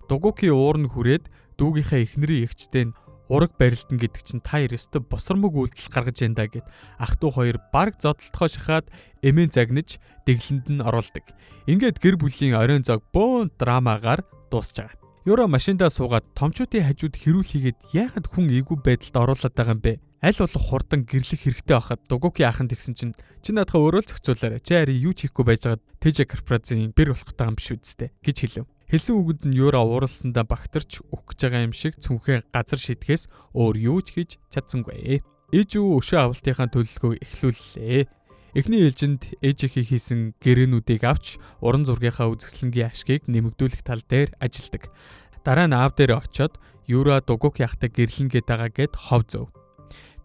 Дугуйгийн уур нь хүрээд дүүгийнхээ эхнэрийн эгчтэй нь ураг барилдан гэдэг чинь та хоёр өстө босромог үйлдэл гаргаж янда гэд ах トゥ хоёр баг зодтолтгоо шахаад эмээ загнаж дэглэнд нь оруулдаг. Ингээд гэр бүлийн оройн зог бөөн драмагаар дуусж байгаа. Юура машиндаа суугаад томчуудын хажууд хэрүүл хийгээд яагаад хүн эвгүй байдалд оруулаад байгаа юм бэ? Аль болох хурдан гэрлэх хэрэгтэй байхад Догоки ахын тэгсэн чинь чи наадхаа өөрөө л зохицуулаарай. Чи ари юу ч хийхгүй байжгаад Тэжэ корпорацийн бэр болох таам биш үсттэй гэж хэлв. Хэлсэн үгэнд нь Юра ууралсандаа багтарч өгөх гэж байгаа юм шиг цүнхээ газар шидгээс өөр юу ч хийж чадсангүй. Ижүү өшөө авалтынхаа төлөлгөөг эхлүүллээ. Эхний ээлжинд ээжийнхээ хийсэн гэрээнүүдийг авч уран зургийнхаа үзэсгэлэнгийн ашгийг нэмэгдүүлэх тал дээр ажилдаг. Дараа нь аав дээр очиод Юра Догоки ахтай гэрлэнгээд байгаа гэд хов зөв.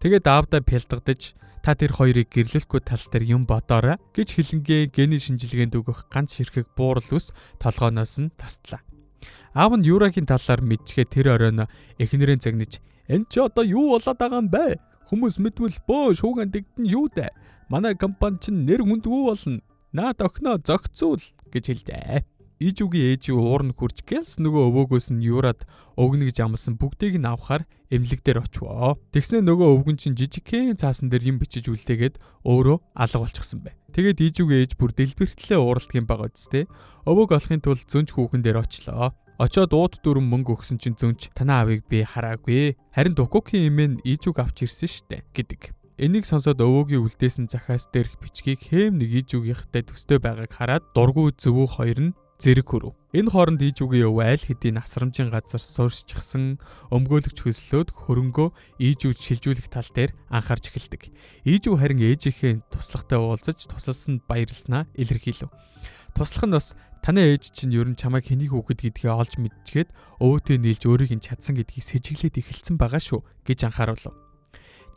Тэгээд аавдаа бэлдгадаж та тэр хоёрыг гэрлүүлэхгүй тал дээр юм бодоорой гэж хэлэнгээ гений шинжилгээнд өгөх ганц ширхэг буурал ус толгооноос нь таслаа. Аав нь Юрагийн талаар мэдчихээ тэр оройн эхнэрийн загнаж "Энд чи одоо юу болоод байгаа юм бэ? Хүмүүс мэдвэл бөө шууган дэгдэн юу дээ? Манай компани чинь нэр хүндгүй болно. Наад охиноо зогцуул" гэж хэлдэг. Ижүүгийн ээж уурн хурж гэлс нөгөө өвөөгөөс нь Юрад өгнө гэж амласан бүгдийг нь авахаар эмнэлэг дээр очивоо. Тэгснэ нөгөө өвгөн чинь жижигхэн цаасан дээр юм бичиж үлдээгээд өөрөө алга болчихсон бай. Тэгээд ижүүгийн ээж бүр дэлбэртлээ ууралдгийн байгаа үсттэй. Өвөг олохын тулд зөнч хүүхэн дээр очлоо. Очоод ууд дүрэн мөнгө өгсөн чинь зөнч танаа авыг би хараагүй. Харин Догокийн эмээ нь ижүүг авч ирсэн штэ гэдэг. Энийг сонсоод өвөөгийн үлдээсэн захаас дээрх бичгийг хэм нэг ижүүгийнхтэй төстэй байгааг хараад дургүй зөвөө хоёр нь зэрэг хүрв. Энэ хооронд ижүүгийн өв айл хэдийн асрамжийн газар суурьшчихсан өмгөөлөгч хөслөөд хөрөнгөө ижүүд шилжүүлэх тал дээр анхаарч эхэлдэг. Ижүү харин ээжийнхээ туслагтай уулзаж тусалсанд баярлснаа илэрхийлв. Туслах нь бас танай ээж чинь ер нь чамайг хэнийг хүүхэд гэдгээ олж мэдчихээд өвөөтэй нийлж өөрийг нь чадсан гэдгийг сэжиглээд эхэлсэн байгаа шүү гэж анхааруулв.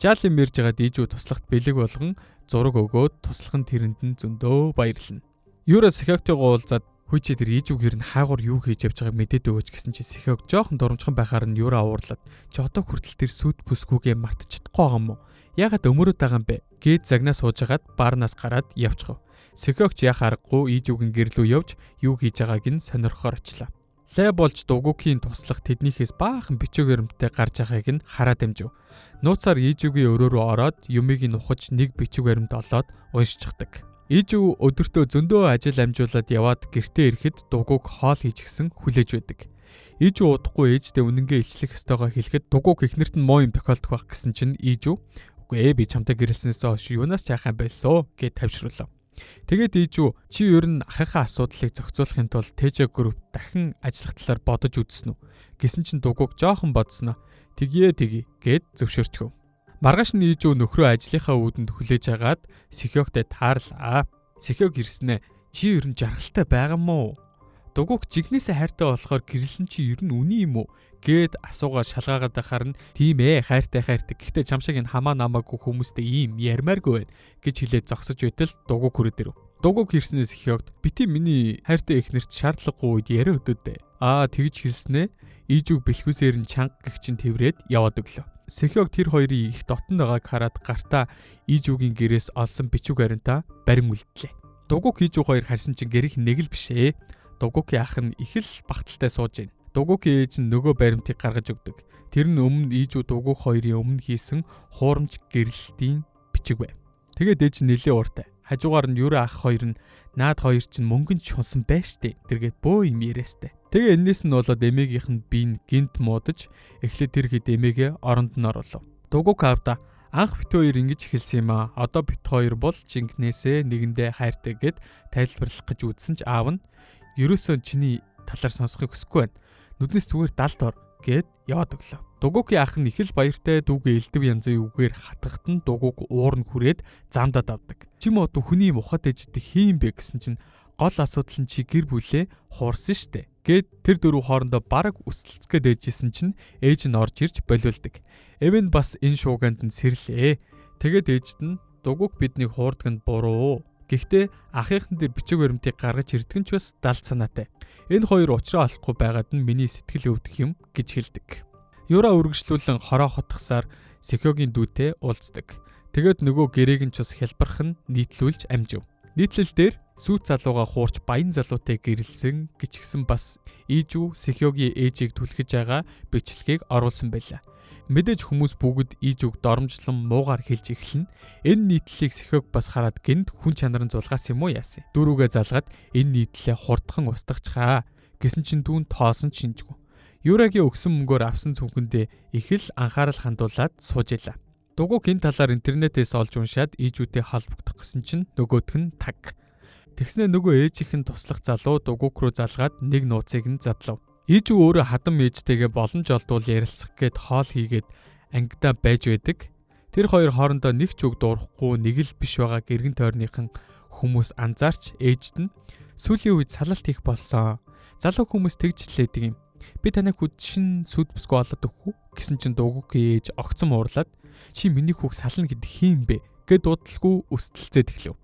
Жаалын мэрж байгаад ижүү туслагт бэлэг болгон зураг өгөөд туслах нь тэрэнд нь зөндөө баярлна. Юра Сэхёгтойгоо уулзаад "Хүй чи тэр ижүүгээр нь хаагур юу хийж явж байгааг мэдээд өгөөч" гэсэн чи Сэхёг жоохон доромжхон байхаар нь Юра уурлаад "Чи одоо хүртэл тэр сүд бүсгүйгээ мартчихдаггүй байгаа юм уу? Ягаад өмөрөд байгаа юм бэ?" гэд загнаа суужгаад баарнаас гараад явчихв. Сэхёгч яхаа аргагүй ижүүгийн гэрлүү явж юу хийж байгааг нь сонирхохоор очлоо. Лэ болж Догокийн туслах тэднийхээс баахан бичиг баримттай гарч байгааг нь хараад амжив. Нууцаар ижүүгийн өрөө рүү ороод юмыг нь ухаж нэг бичиг баримт олоод уншчихдаг. Ижүү өдөртөө зөндөө ажил амжуулаад яваад гэртээ ирэхэд Догок хоол хийчихсэн хүлээж байдаг. Ижүү удахгүй ээждээ үнэнгээ илчлэх ёстойгоо хэлэхэд Догок ихнэрт нь муу юм тохиолдох байх гэсэн чинь ижүү "Үгүй ээ, би чамтай гэрэлснээс хойш юунаас ч яхаа байсан" гэд тавьшруулав. Тэгээд ижүү "Чи ер нь ахыхаа асуудлыг зохицуулахын тулд Тэжэ групп дахин ажиллах талаар бодож үзсэн үү?" гэсэн чинь Догок жоохон бодсноо "Тэгье гэд зөвшөөрчихв. Маргааш нь ижүү нөхрөө ажлынхаа үүдэнд хүлээж агаад Сэхёгтой таарлаа. Сэхёг ирснэ. "Чи ер нь жаргалтай байгаа мó?" Догок жигнэсээ хайртай болохоор гэрэлсэн чи ер нь үний юм уу гэд асуугаар шалгаагаад байхаар нь "Тийм ээ, хайртай. Гэхдээ чам шиг энэ хамаа намаагүй хүмүүстэй ийм ярмааргүй байна" гэж хэлээд зогсож байтал Догок хүрээд ирэв. Догок ирснээс Сэхёгт "Бити миний хайртай эхнэрт шаардлагагүй үед яриа өдөөдөө." Тэгж хэлснэ. Ижүүг бэлхүүсээр нь чанга гихчин тэврээд яваад өглөө. Сэхёг тэр хоёрын их дотн байгааг хараад гартаа ижүүгийн гэрээс олсон бичиг баримтаа барин үлдлээ. Догок ижүү хоёр харсан чинь гэрийнх нэг л бишээ. Догокийн ах нь их л багталтай сууж байна. Догокийн ээж нь нөгөө баримтыг гаргаж өгдөг. Тэр нь өмнө ижүү Догок хоёрын өмнө хийсэн хуурамч гэрэлтийн бичиг байв. Тэгээд ээж нь нэлээ ууртай. Хажуугаар нь Юра ах хоёр нь "Наад хоёр чинь мөнгөнд чунсан байна штэ" тэргээд бөө юм яриастай. Тэгээ энэс нь болоод эмээгийнх нь биеийн гинт муудаж эхлээд тэр хэд эмээгээ оронд нь оруулав. Догок аавда "Анх бит хоёр ингэж хэлсэн юм аа. Одоо бит хоёр бол жинкнээсээ нэгэндээ хайртай" гэд тайлбарлах гэж үзсэн ч аав нь "Ерөөсөө чиний талаар сонсохыг хүсэхгүй байна. Нүднээс зүгээр далд ор" гэд яваад өглөө. Догокийн ах нь их л баяртай дүүгээ элдв янзын үгээр хатгахт нь Догок уурн хүрээд замдаад авдаг. "Чи мод хүний мухад ээжтэй хийм бэ" гэсэн чинь "Гол асуудал нь чи гэр бүлээ хуурсан штэ" гэд тэр дөрөв хоорондоо бараг үсэлцгээд ээжсэн чинь ээж нь орж ирж болиулдаг. Эв нь бас энэ шууганд нь сэрлээ. Тэгээд ээжд нь "Догок биднийг хуурдаг нь буруу. Гэхдээ ахыхын дээр бичиг баримтыг гаргаж ирдэг нь ч бас далд санаатай. Энэ хоёр уучраа олохгүй байгаад нь миний сэтгэл өвдөх юм" гэж хэлдэг. Юра үргэлжлүүлэн хороо хотгосаар Сэхёгийн дүүтэй уулздаг. Тэгээд нөгөө гэрээг нь ч бас хялбарх нь нийтлүүлж амжив. Нийтлэл дээр сүйт залууга хуурч баян залуутай гэрэлсэн гिचгсэн бас ижүү Сэхёгийн ээжийг түлхэж байгаа бичлэгийг оруулсан байлаа. Мэдээж хүмүүс бүгд ижүүг доромжлон муугаар хэлж эхэлнэ. Энэ нийтлэлийг Сэхёг бас хараад гинт хүн чанарын зулгаас юм уу яасан. Дүүрүүгээ залгаад энэ нийтлэлээ хурдхан устгахчаа гэсэн чинь дүүн тоосон шинжгүй. Юрагийн өгсөн мөнгөөр авсан цүнхэндээ их л анхаарал хандуулад сууж илаа. Дугуйг энэ талаар интернетээс олж уншаад ээжүүдтэй холбогдох гэсэн чинь нөгөөх нь таг. Тэгснэ нөгөө ээжийнх нь туслах залуу дугуйг руу залгаад нэг нууцыг нь задлав. Ээжүү өөрөө хадам ээжтэйгээ боломж олдвол ярилцах гээд хоол хийгээд ангидаа байж байдаг. Тэр хоёр хоорондоо нэг ч үг дуурахгүй нэг л биш байгаа гэргэн тойрныхан хүмүүс анзаарч ээжд нь сүүлийн үед салалт хийх болсон. Залуу хүмүүс тэгж хэлээдэг юм. Би таныг хүчин сүд бүсгүй олоод өгөх үү гэсэн чинь дугуйгийн ээж огцом уурлаад чи миний хүүг сална гэдэг хийм бэ гэд дуудалгүй өстөлцөөд эхлэв.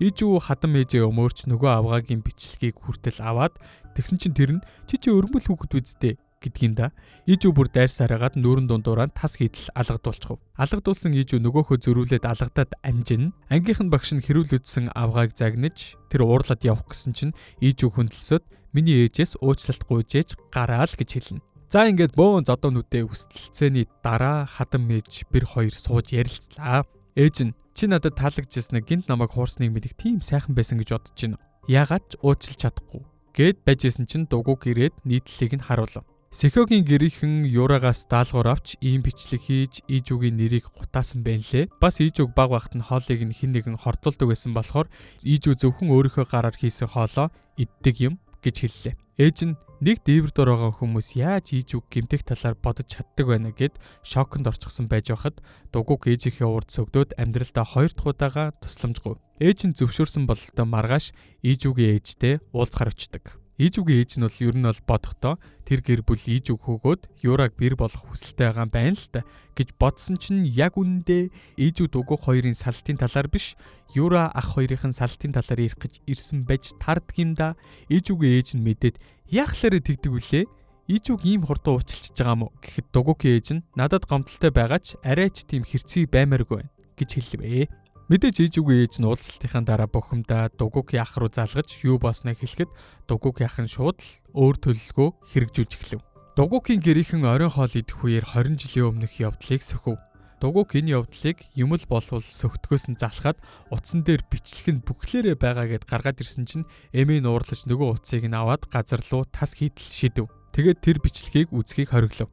Ээжүү хадам ээжээ өмөрч нөгөө авгаагийн бичлэгийг хүртэл аваад тэгсэн чинь тэр нь чи өргөмөл хүүхэд үздэй гэдгийн да. Ээжүү бүр дайрсараагаад нүүрэн дундуураа тас хийдэл алгадуулчихв. Алгадуулсан ээжүү нөгөөхөө зөрүүлээд алгадаад амжин. Ангийнх нь багш нь хэрүүлүүдсэн авгааг загнаж тэр уурлаад явах гэсэн чинь ээжүү хөндлөсөд миний ээжээс уучлалт гуйжээж гараа л гэж хэлнэ. За ингээд бөөн зодоонуудээ үстэлцээний дараа хадам ээж бэр хоёр сууж ярилцлаа. Ээж нь чи надад таалагдчихсан гинт намайг хуурсныг мэдих тийм сайхан байсан гэж бодож байна. Яагаад ч уучлж чадахгүй гэд байжсэн чинь дугуйг ирээд нийтлэлийг нь харуулв. Сэхёгийн гэрийнхэн Юрагаас даалгавар авч ийм бичлэг хийж ээжүүгийн нэрийг гутаасан байна лээ. Бас ээжүүг баг багт нь хоолыг нь хэн нэгэн хордуулдаг байсан болохоор ээжүү зөвхөн өөрийнхөө гараар хийсэн хоолоо иддэг юм гэж хэллээ. Ээж нь нэг дээвэр дор байгаа хүмүүс яаж ээжүүг гэмтэх талаар бодож чаддаг байна гэд шоконд орчихсон байж байхад дугуйг ээжийнхээ урд сөгдөөд амьдралдаа хоёр дахь удаага тусламжгүй. Ээж нь зөвшөөрсөн бололтой маргааш ээжүүгийн ээжтэй уулзахаар очдог. Ээжүүгийн ээж нь бол ер нь бол бодохдоо тэр гэр бүл ээжүүг хөөгөөд Юраг бэр болох хүсэлтэй байгаа юм байна л та гэж бодсон чинь яг үнэндээ ээжүү дугуй хоёрын салтын талаар биш Юра ах хоёрын салтын талаар ярих гэж ирсэн байж таардаг юм да. Ээжүүгийн ээж нь мэдээд яахлаарэ тэгдэг үлээ. Ээжүүг ийм хурдан уучлж байгаа юм уу гэхэд дугуйгийн ээж нь надад гомдолтой байгаа ч арайч тийм хэрцгий баймааргүй байна гэж хэллээ. Мэдээж ээжүүгийн ээж нь уулзалтынхаа дараа бухимдаа дугуйгийн ах руу залгаж юу болсноо хэлэхэд дугуйгийн ах нь шууд л өөр төлөлгөө хэрэгжүүлж эхлэв. Дугуйгийн гэрийнхэн оройн хоол идэх үеэр 20 жилийн өмнөх явдлыг сөхөв. Дугуйг энэ явдлыг юм л болвол сөхтгөөс нь залхаад утсан дээр бичлэг нь бүхлээрээ байгаа гэд гаргаад ирсэн чинь эмээ нуурлаж нөгөө утсыг нь аваад газар руу тас хийдэл шидэв. Тэгээд тэр бичлэгийг үзхийг хориглов.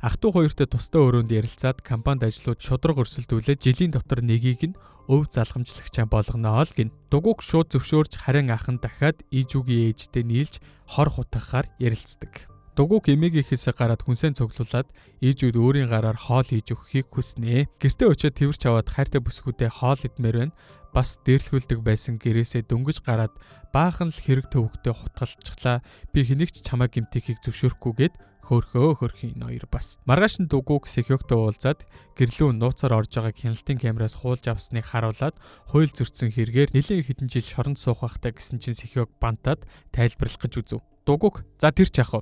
Ах トゥ хоёртой тусдаа өрөөнд ярилцаад компанид ажлууд шудраг өрсөлдүүлээд жилийн дотор нэгийг нь өв залгамжлагчаа болгоноо л гин. Дугуйг шууд зөвшөөрч харин ах нь дахиад ээжүүгийн ээжтэй нийлж хор хутгахаар ярилцдаг. Дугуйг эмээгийнхээсээ гараад хүнсээ цуглуулад ээжүүд өөрийн гараар хоол хийж өгөхийг хүснэ. Гэртээ очиод тэрвэрч аваад хайртай бүсгүүдээ хоол идмээр байна. Бас дээрлхүүлдэг байсан гэрээсээ дөнгөж гараад баахан л хэрэг төвөгтэй хутгалчихлаа. Би хэнийг ч чамаа гэмтихийг зөвшөөрөхгүйгээд хөрхөө ноёр бас. Маргааш нь дугуйг Сэхёгтой уулзаад гэрлүү нууцаар орж байгааг хяналтын камераас хуулж авсныг харуулад хууль зөрчсөн хэрэгээр нэлээд хэдэн жил шоронд суух байхтай гэсэн чинь Сэхёг бантаад тайлбарлах гэж үзв. Дугуйг за тэр ч яах вэ?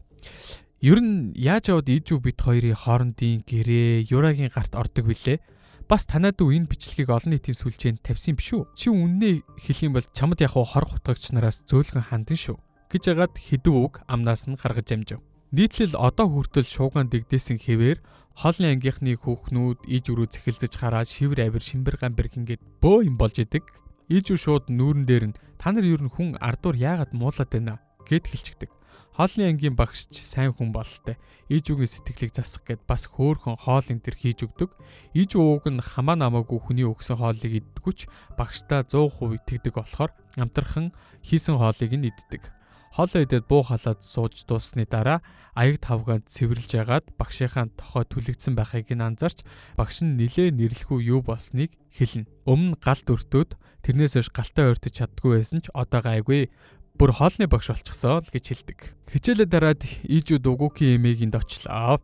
Ер нь яаж аваад ээжүү бит хоёрын хоорондын гэрээ Юрагийн гарт ордог билээ? Бас танаад энэ бичлэгийг олон нийтийн сүлжээнд тавьсан юм биш үү? Чи үннээ хэлэх юм бол чамд яг хор хутгагч нараас зөөлгөн хандан шүү гэж ягаад хэдв үг амнаас нь гаргаж амжив. Нийтлэл одоо хүртэл шуугаан дэгдээсэн хэвээр хоолны ангийнхны хүүхнүүд ээж өрөө цэхэлзэж хараад шивэр авир шимбэр гамбэр гингээд бөө юм болж идэг. Ээж шууд нүүрэн дээр нь та нар ер нь хүн ардуур яагаад муулаад байна гэд хэлчихдэг. Хоолны ангийн багш сайн хүн бололтой. Ээжүүгийн сэтгэлийг засах гэд бас хөөхөн хоол энэ төр хийж өгдөг. Ээж ууг нь хамаа намаагүй хүний өгсөн хоолыг иддэггүй ч багштай 100% итгэдэг болохоор амтархан хийсэн хоолыг нь иддэг. Хоолоо идээд буу халаад сууж дууссаны дараа аяг тавгаанд цэвэрлж ягаад багшийнхаа тохой түлэгдсэн байхыг нь анзаарч багш нь нилээ нэрлэхүү юу болсныг хэлнэ. Өмнө галт өртөөд тэрнээс хойш галтаа ойртож чаддгүй байсан ч одоо гайгүй бүр хоолны багш болчихсон л гэж хэлдэг. Хичээлээ дараад ээжүү дугуйгийн эмээгийн дочлоо.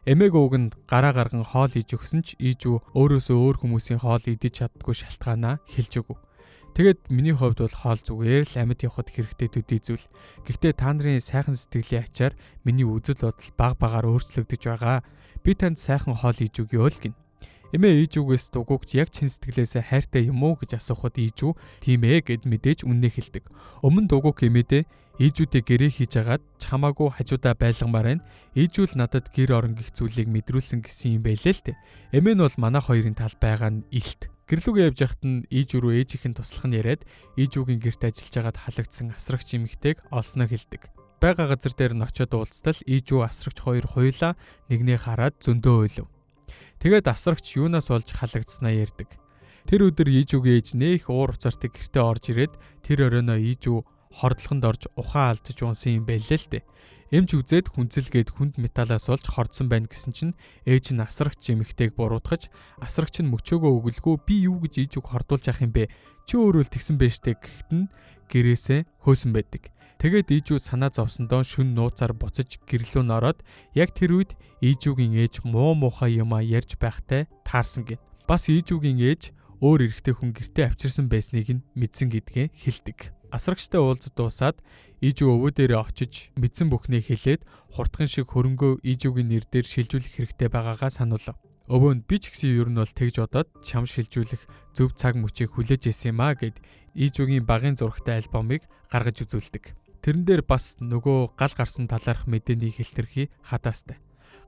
Эмээг ууг нь гараа гарган хоол хийж өгсөн ч ээжүү өөрөөсөө өөр хүмүүсийн хоол идэж чаддгүй шалтгаанаа хэлж өгөв. Тэгээд миний хувьд бол хоол зүгээр л амьд явахад хэрэгтэй төдий зүйл. Гэхдээ та нарын сайхан сэтгэлийн ачаар миний үзэл бодол баг багаар өөрчлөгдөж байгаа. Би танд сайхан хоол хийж өгье л гин. Эмээ ээжүүгээс дугуйгч яг чин сэтгэлээсээ хайртай юм уу гэж асуухад ээжүү тийм ээ гэд мэдээж үннээ хэлдэг. Өмнө дугуйг эмээдээ ээжүүдээ гэрээ хийж агаад чамаагүй хажуудаа байлгамаар байна. Ээжүүл надад гэр орон гих зүйлийг мэдрүүлсэн гэсэн юм байлээ л те. Эмээ нь бол манай хоёрын тал байгаа нь илт. Гэрлүүгээ явж яхад нь ээжүү рүү ээжийнхэн туслах нь яриад ээжүүгийн гэрт ажиллаж байгаад халагдсан асрагч эмэгтэйг олсноо хэлдэг. Бага газар дээр нь очиод уулзтал ээжүү асрагч хоёр хоёулаа нэгнээ хараад зөндөө ойлов. Тэгээд асрагч юунаас болж халагдсанаа ярьдаг. Тэр өдөр Ижүүгийн ээж нэх уур уцаартай гэртээ орж ирээд тэр оройноо Ижүү хордлохонд орж ухаан алдаж унсан юм байлээ л дээ. Эмч үзээд хүнцэлгээд хүнд металлаас олж хордсон байна гэсэн чинь ээж нь асрагч эмэгтэйг буруутгаж асрагч нь мөчөөгөө өгөлгүй би юу гэж Ижүүг хордуулж явах юм бэ? Чи өөрөө л тэгсэн байж тээ гэхэд нь гэрээсээ хөөсөн байдаг. Тэгээд Ижүү санаа зовсондоо шүн нууцаар буцаж гэрлүү нороод яг тэр үед Ижүүгийн ээж муухай юмаа ярьж байхтай таарсан гин. Бас Ижүүгийн ээж өөр эрэгтэй хүн гэртээ авчирсан байсныг нь мэдсэн гэдгээ хэлдэг. Асрагчтай уулзалт дуусаад Ижүү өвөө дээрээ очиж мэдсэн бүхнийг хэлээд хурдхан шиг хөрөнгөө Ижүүгийн нэр дээр шилжүүлэх хэрэгтэй байгаагаа сануулав. Өвөө нь би ч гэсэн ер нь бол тэгж бодоод чам шилжүүлэх зөв цаг мөчийг хүлээж исэн юм аа гэд Ижүүгийн багын зурагтай альбомыг гаргаж үзүүлдэг. Тэрэн дээр бас нөгөө гал гарсан талаарх мэдээний хэлтэрхий хатаастай.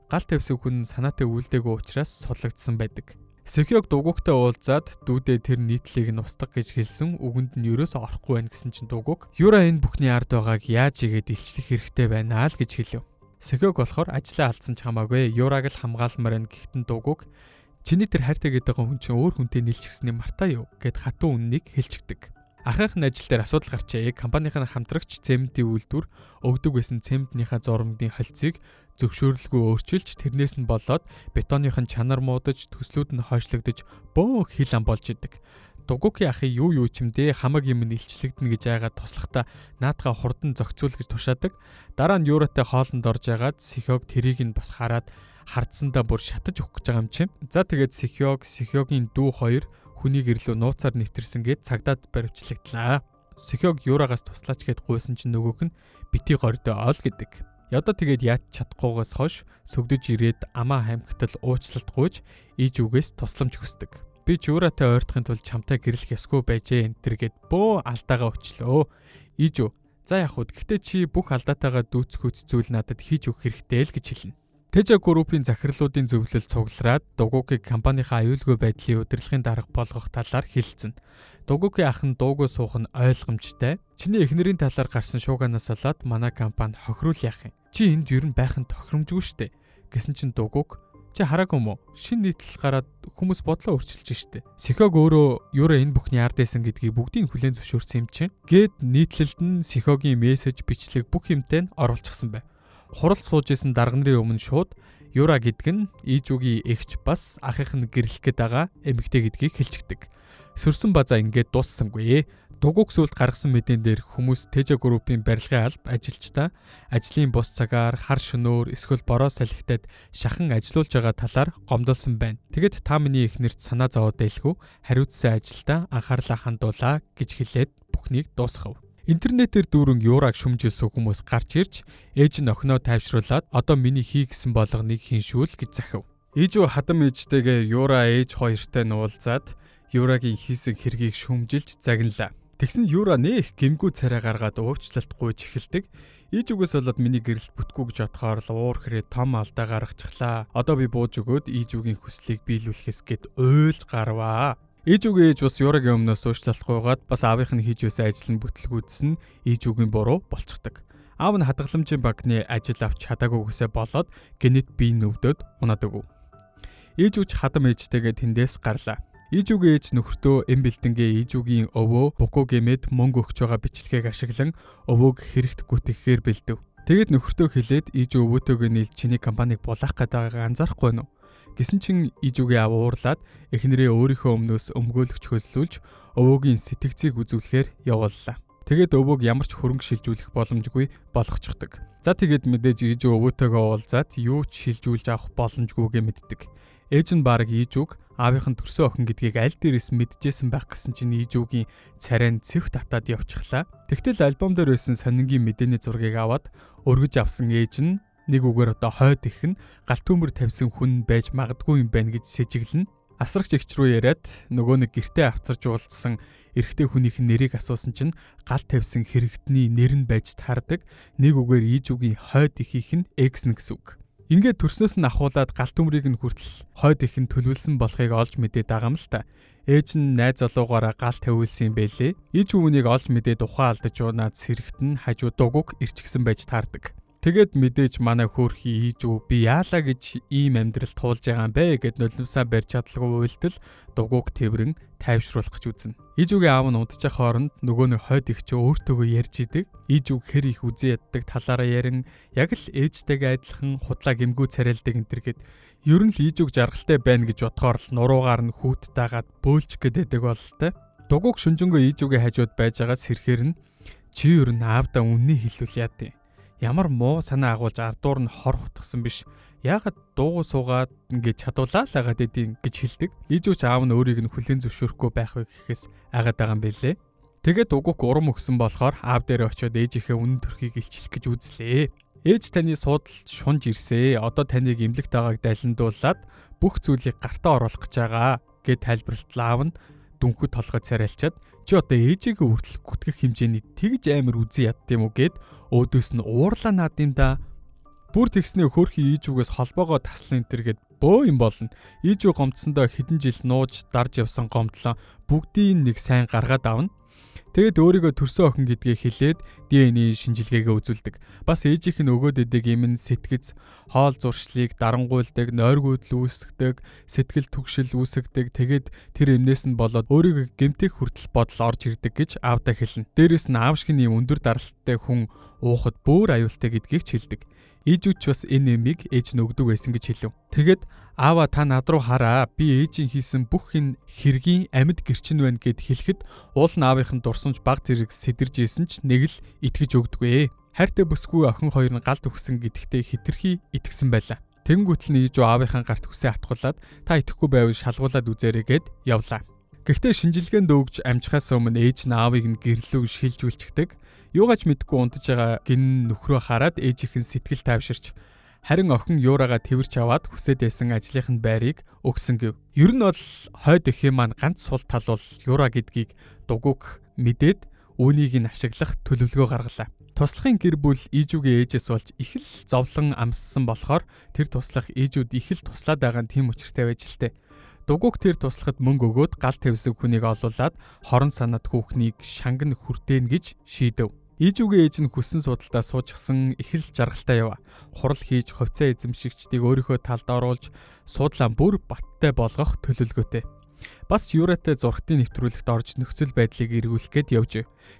Гал тавьсан хүн санаатай үйлдэггүй учраас судлагдсан байдаг. Сэхёг дугуйтай уулзаад дүүдээ тэр нийтлийг нь устгах гэж хэлсэн үгэнд нь ерөөсөө орохгүй байх гэсэн чинь дугуйг Юра энэ бүхний ард байгааг яаж игээд илчлэх хэрэгтэй байна л гэж хэлв. Сэхёг болохоор ажлаа алдсан ч хамаагүй Юраг л хамгаалмаар байна гэхдээ дугуйг чиний тэр хайртай гэдэг хүн чинь өөр хүнтэй нийлчихсэний мартаа юу гэд хатуу үннийг хэлчихдэг. Ахынх нь ажил дээр асуудал гарчээ. Компанийн хамтрагч цементийн үйлдвэр өгдөг байсан цементийнхаа зурмдын холцыг зөвшөөрлгүй өөрчилж тэрнээс нь болоод бетоныхын чанар муудаж төслүүд нь хойшлогдож бөөн хил ам болж идэг. Дугуйгийн ахын юу чимдээ хамаг юм нь илчлэгдэнэ гэж айгаад туслахта наадгаа хурдан зохицуул гэж тушаадаг. Дараа нь Юратай хоолнд орж ягаад Сэхёг тэрийг нь бас хараад хардсандаа бүр шатаж өгөх гэж байгаа юм чинь. За тэгээд Сэхёгийн дүү хоёр хүнийг ирлүү нууцаар нэвтэрсэн гээд цагдаад баривчлагдлаа. Сэхёг Юрагаас туслаач гэд гуйсан чинь нөгөөх нь бити гордоо ол гэдэг. Ядаа тэгээд яаж чадахгүйгээс хойш сүгдэж ирээд амаа хаймхтал уучлалт гуйж Ижүүгээс тусламж хүсдэг. Би ч Юратай ойртохын тулд чамтай гэрлэх ёсгүй байжээ энэ төр гэд бөө алдаагаа өчлөө. Ижүү за яг хөө гэхдээ чи бүх алдаатайгаа дүүцэх зүйл надад хийж өгөх хэрэгтэй л гэж хэлнэ. Тэжа группийн захирлуудын зөвлөл цуглараад дугуйг компанийнхаа аюулгүй байдлын удирдлагын дарга болгох талаар хэлсэн. Дугуйгийн ах нь дуугүй суух нь ойлгомжтой. Чиний эхнэрийн талаар гарсан шууганаас болоод манай компани хохируул яах юм. Чи энд ер нь байх нь тохиромжгүй штэ. Гэсэн чинь дугуйг чи хараагүй мó? Шинэ нийтлэл гараад хүмүүс бодлоо өөрчилж штэ. Сэхёг өөрөө Юра энэ бүхний ард байсан гэдгийг бүгдийг хүлээн зөвшөөрсөн юм чинь. Гэт нийтлэлд нь Сэхёгийн мессеж бичлэг бүх юмтай нь оруулчихсан байна. Хурал сууж исэн дарга нарын өмнө шууд Юра гэдэг нь Ижүүгийн эгч бас ахих нь гэрлэх гээд байгаа эмэгтэй гэдгийг хэлчихдэг. Сөрсөн базаа ингээд дууссангүй. Дугуйг сүлд гаргасан мэдэн дээр хүмүүс Тэжа группийн барилгын алб ажилчдаа ажлын бус цагаар хар шөнөөр эсвэл бороо салхитад шахан ажиллуулж байгаа талаар гомдолсон байна. Тэгэд та миний эхнэрт санаа зовоод байлгүй хариуцсан ажилдаа анхаарлаа хандуулаа гэж хэлээд бүхнийг дуусгав. Интернетээр дүүрэн Юраг шүмжилсэн хүмүүс гарч ирж ээж нь охиноо тайвшруулад одоо миний хий гэсэн болгоныг хиншүүл гэж захив. Ижүү хадам ээжтэйгээ Юра ээж хоёртой нь уулзаад Юрагийн хийсэн хэргийг шүмжилж загналаа. Тэгсэн Юра нэх гэмгүү царай гаргаад уучлалт гуйж эхэлдэг. Ижүүгээс болоод миний гэрэлт бүтгүү гэж бодохоор л уур хэрэг том алдаа гаргачихлаа. Одоо би бууж өгөөд Ижүүгийн хүслийг биелүүлэхээс гээд уйлж гарваа. Ижүүгийн ээж бас Юрагийн өмнөөс уучлалт гуйгаад бас аавынх нь хийж байсан ажил нь бүтлгүүдсэн Ижүүгийн буруу болчихдог. Аав нь хадгаламжийн банкны ажил авч чадаагүйгээсээ болоод генет бие нүвдөд унаад өгөв. Ижүүч хадам ээжтэйгээ тэндээс гарлаа. Ижүүгийн ээж нөхөртөө эм бэлтэнгээ Ижүүгийн өвөө букуу гэмэд мөнгө өгч байгаа бичлэгийг ашиглан өвөөг хэрэгт гүтгэхээр бэлдэв. Тэгэд нөхөртөө хэлээд Ижүү өвөөтэйгээ нийлж чиний компанийг булаах гэдгийг анзаарахгүй нь. Гэсэн чин Ижүүгийн аав уурлаад эхнэрээ өөрийнхөө өмнөөс өмгөөлөгч хөслүүлж өвөөгийн сэтгцийг үзүүлэхээр явууллаа. Тэгээд өвөөг ямар ч хөрөнгө шилжүүлэх боломжгүй болгочихдог. За тэгээд мэдээж Ижүү өвөөтэйгээ уулзаад юу ч шилжүүлж авах боломжгүйгээ мэддэг. Ээж нь баг Ижүүг аавынх нь төрсөн охин гэдгийг аль дээрээс мэдчихсэн байх гэсэн чинь Ижүүгийн царай нь цэв татаад явчихлаа. Тэгтэл альбом дээр байсан сонингийн мэдээний зургийг аваад өргөж авсан ээж нь нэг үгээр одоо хойд их нь галт төмөр тавьсан хүн байж магадгүй юм байна гэж сэжиглэн асрагч эгч рүү яриад нөгөө нэг гэртээ авцарж уулзсан эрэгтэй хүнийх нь нэрийг асуусан чинь галт тавьсан хэрэгтний нэр нь байж таардаг. Нэг үгээр Ижүүгийн хойд ихийнх нь X нь гэсэн үг. Ингээд төрснөөс нь ахуулаад галт төмрийг нь хүртэл хойд их нь төлөвлөсөн болохыг олж мэдээд байгаа юм л та. Ээж нь найз залуугаараа гал тавиулсан юм бэлээ. Ижүү үнийг олж мэдээд ухаан алдаж унаад сэрэгт нь хажуу дугуйг ирчихсэн байж таардаг. Тэгээд мэдээж манай хөөрхий ийжүү би яалаа гэж ийм амьдрал туулж байгаа юм бэ гэд нулимсаа барьж чадлагүй үйлдэл дугуйг тэрвэрэн тайвшруулах гэж үзнэ. Ийжүүгийн аав нь унтчих хооронд нөгөө нэг хойд их ч өөртөөгөө ярьж идэг. Ийжүүг хэр их үзэн яддаг талаараа ярин яг л ээжтэйгээ адилхан худлаа гимгүү царайлдаг энэ төр гэд ер нь л ийжүүг жаргалтай байна гэж бодохоор л нуруугаар нь хүүт дагаад бөөлчих гэдэг бололтой. Дугуйг шүнжэнгөө ийжүүгийн хажууд байж байгаа сэрхээр нь чи ер нь аавдаа үнний хэлүүл яа дээ. Ямар муу санаа агуулж ардуур нь хор хутгсан биш. Яагаад дуугүй суугаад ингэж чадуулаа л агаад идэв гэж хэлдэг. Ийжүүч аав нь өөрийг нь хүлээн зөвшөөрөхгүй байх вэ гэхээс агаад байгаа юм бэлээ. Тэгээд угууг урам өгсөн болохоор аав дээр очиод ээжийнхээ үнэн төрхийг илчлэх гэж үзлээ. Ээж таны суудалд шунж ирсээ. Одоо таныг эмнэлэгт байгааг дайландуулаад бүх зүйлийг гартаа оруулах гэж байгаа гэд тайлбарлалтал аав нь дүнхүү толгойд царайлчаад чи одоо ээжигээ хүртэл гүтгэх хэмжээний тэгж амар үзэн ядд юм уу гэд өөдөөс нь уурлаа наад юм да. Бүр тэгснээ хөөрхий ийжүүгээс холбоогоо таслан энэ гэд бөө юм болно. Ийжүү гомдсондоо хэдэн жил нууж дарж явсан гомдлоо бүгдийн нэг сайн гаргаад авна. Тэгэд өөрийгөө төрсөн охин гэдгийг хэлээд ДНХ шинжилгээгээ үзүүлдэг. Бас ээжийнх нь өгөөд идэг юм нь сэтгэц, хоол зуршлыг дарангуйлдаг, нойргүйдэл үүсгдэг, сэтгэл түгшил үүсгдэг. Тэгээд тэр эмнээс нь болоод өөрийгөө гэмтэх хүртэл бодол орж ирдэг гэж аавдаа хэлнэ. Дээрээс нь аав шиг юм өндөр даралттай хүн уухад бүр аюултай гэдгийг ч хэлдэг. Ээжүүч бас энэ эмийг ээж нь өгдөг байсан гэж хэлв. Тэгэд аава та над руу хараа. Би ээжийн хийсэн бүх энэ хэргийн амьд гэрчин байна гэд хэлэхэд уул нь аавынх нь дурсамж баг зэрэг сэтэрж исэн ч нэг л итгэж өгдөггүй. Хайртай бүсгүй охин хоёр нь галт өгсөн гэдэгтээ хитрхи итгэсэн байлаа. Тэнгүүтэл нь ээжүү аавынхаа гарт хүсээ хатгуулад та итгэхгүй байвал шалгуулад үзээрэй гэд явлаа. Гэхдээ шинжилгээнд өгж амжихаас өмнө ээж нь аавыг нь гэрлүүг шилж үлчдэг. Юугаач мэдгүй унтаж байгаа гин нөхрөө хараад ээжийнх нь сэтгэл тайвширч харин охин юураага тэрч аваад хүсээд байсан ажлынх нь байрыг өгсөн гэв. Ер нь бол хойд эхийн маань ганц сул тал бол юура гэдгийг дугуйг мэдээд үүнийг нь ашиглах төлөвлөгөө гаргалаа. Туслахын гэр бүл ийжүүгийн ээжээс болж их л зовлон амссан болохоор тэр туслах ээжүүд их л туслаад байгаа нь тийм учиртай байж л тээ. Дугуйг тэр туслахад мөнгө өгөөд гал тавьсан хүнийг олуулад хорон санаад хүүхнийг шанган хүртээн гэж шийдэв. Ийжүүгийн ээж нь хүссэн судалдаа суужсан их л жаргалтай яв. Хурал хийж хувьцаа эзэмшигчдийг өөрийнхөө талд оруулж суудлаа бүр баттай болгох төлөвлөгөөтэй. Бас юуратай зургтын нэвтрүүлэгт орж нөхцөл байдлыг эргүүлэх гээд явж.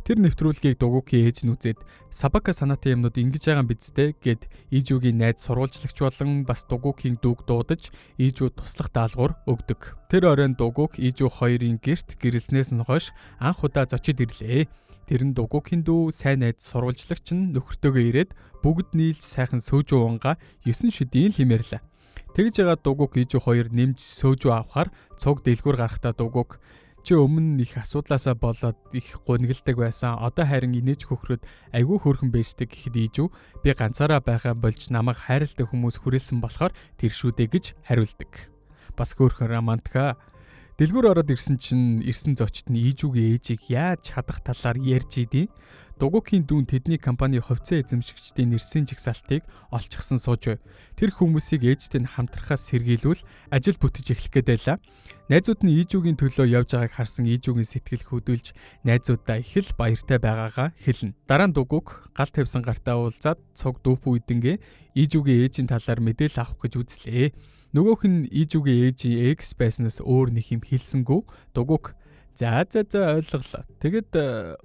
Тэр нэвтрүүлгийг дугуйгийн ээж нь үзээд Сабака санаатай юмнууд ингэж байгаа бидтэй гэд ийжүүгийн найз сурвалжлагч болон бас дугуйгийн дүүг дуудаж ийжүү туслах даалгавар өгдөг. Тэр оройн дугуйг ийжүү хоёрын герт гэрэлснээс нь хойш анх удаа зочид ирлээ. Тэр нь дугуйгийн дүү сайн найз сурвалжлагч нь нөхөртөөгөө ирээд бүгд нийлж сайхан сөөжөө унгаа 9 шидийн л хэмээрлээ. Тэгж байгаа дугуйг ийжүү хоёр нэмж сөөжөө авахаар цуг дэлгүүр гарахтаа дугуйг чи өмнө их асуудлаасаа болоод их гунигалдаг байсан. Одоо харин инээж хөхрөд айгүй хөөрхөн байждаг гэхэд ийжүү би ганцаараа байгаа болж намайг хайрладаг хүмүүс хүрээсэн болохоор тэр шүү дээ гэж хариулдаг. Бас хөөрхөн романтика. Дэлгүүр ороод ирсэн чинь ирсэн зочид нь ийжүүгийн ээжийг яаж чадах талаар ярьж идэв. Дугуйгийн дүүн тэдний компани хувьцаа эзэмшигчдийн нэрсийн жигсаалтыг олчихсан сууж байв. Тэр хүмүүсийг ээжтэй нь хамтрахаас сэргийлвэл ажил бүтэж эхлэх гээд байлаа. Найзууд нь ийжүүгийн төлөө явж байгааг харсан ийжүүгийн сэтгэл хөдөлж найзуудаа их л баяртай байгаагаа хэлнэ. Дараа нь дугуйг гал тавьсан гартаа уулзаад цуг дүүпүү идэнгээ ийжүүгийн ээжийн талаар мэдээлэл авах гэж үзлээ. Нөгөөх нь ийжүүгийн ээжийн экс байснаас өөр нэг юм хэлсэнгүү дугуйг за ойлголоо. Тэгэд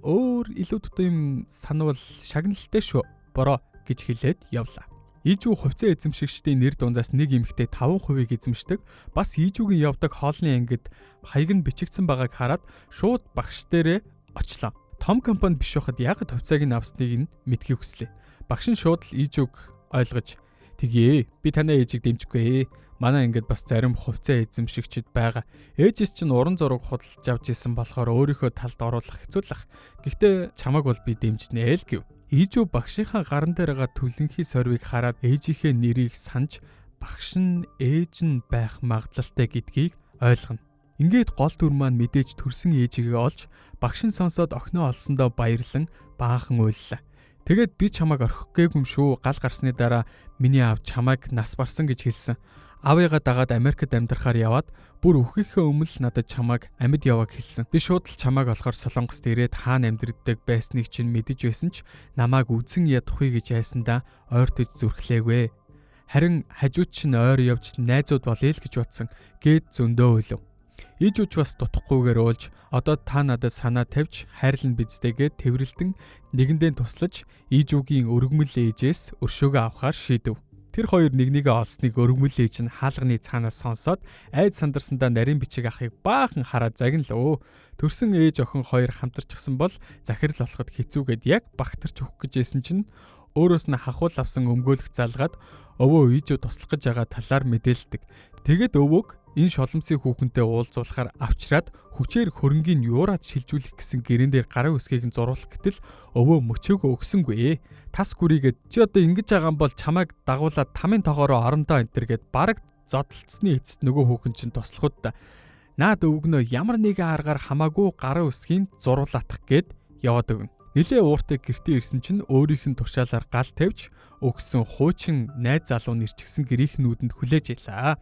өөр илүү дутуу юм санавал шагналтай шүү. Бороо гэж хэлээд явлаа. Ийжүү хувьцаа эзэмшигчдийн нэр дундаас нэг эмэгтэй 5% эзэмшдэг. Бас ийжүүгийн явдаг хоолны ангид хаяг нь бичигдсэн байгааг хараад шууд багш дээрээ очлоо. Том компани биш байхад яагаад хувьцааг нь авсныг нь мэдхийг хүслээ. Багш нь шууд л ийжүүг ойлгож "Тэгээ би танаа ээжийг дэмжихгүй. Манай ингээд бас зарим хувьцаа эзэмшигчд байгаа. Ээжээс чинь уран зураг худалдаж авч исэн болохоор өөрийнхөө талд оруулах хэцүүлэх. Гэхдээ чамайг бол би дэмжнэ л гэв. Ийжүү багшийнхаа гаран дээр байгаа түлэнхий сорвийг хараад ээжийнхээ нэрийг санаж багш нь ээж нь байх магадлалтай гэдгийг ойлгоно. Ингээд гол дүр маань мэдээж төрсэн ээжигээ олж багш нь сонсоод охиноо олсондоо баярлан баахан уйллаа. Тэгээд би чамайг орхих гээгүй юм шүү. Гал гарсны дараа миний аав чамайг нас барсан гэж хэлсэн. Аавыгаа дагаад Америкт амьдрахаар яваад бүр өөхийнхөө өмнө надад чамайг амьд яваа хэлсэн. Би шууд л чамайг олохоор Солонгост ирээд хаана амьдрдаг байсныг чинь мэдэж байсан ч намайг үзэн ядахгүй гэж айсандаа ойртож зүрхлээгүй. Харин хажууд чинь ойр явж найзууд болъё л гэж бодсон. Гээд зөндөө өөлөв. Ижүүч бас дутахгүйгээр уулж одоо та надад санаа тавьж хайрлан бидтэйгээ тэврэлтэн нэгэндээ туслаж Ижүүгийн өргөмөл ээжээс өршөөгөө авахар шийдэв. Тэр хоёр нэгнийгээ олсныг өргөмөл ээж нь хаалганы цаанаас сонсоод айд сандарсандаа нарийн бичиг ахыг баахан хараад загналөө. Төрсөн ээж охин хоёр хамтарчихсан бол захирал болоход хэцүүгээд яг багтарч өгөх гэжсэн чинь өөрөөс нь хахуул авсан өмгөөлөх залгаад өвөө Ижүү туслах гэж байгаа талаар мэдээлдэг. Тэгэд өвөөг энэ шоломсийн хүүхэнтэй уулзуулахаар авчраад хүчээр хөрөнгийн юураад шилжүүлэх гэсэн гэрэн дээр гарын үсгийг нь зуруулах гэтэл өвөө мөчөөгөө өгсөнгүй. Тас гүрийгээд чи одоо ингэж байгаа юм бол чамайг дагуулад тамийн тоогоороо орондоо энтер гэд бараг зодтолцсны эцэст нөгөө хүүхэн чинь тослоход та наад өвгнөө ямар нэгэн аргаар хамаагүй гарын үсгийг зуруулаатах гээд яваад өгнө. Нилээ ууртай гэртээ ирсэн чинь өөрийнх нь тушаалаар гал тавьж өгсөн хуучин найз залуу нэрчгсэн гэрийнх нүдэнд хүлээж илаа.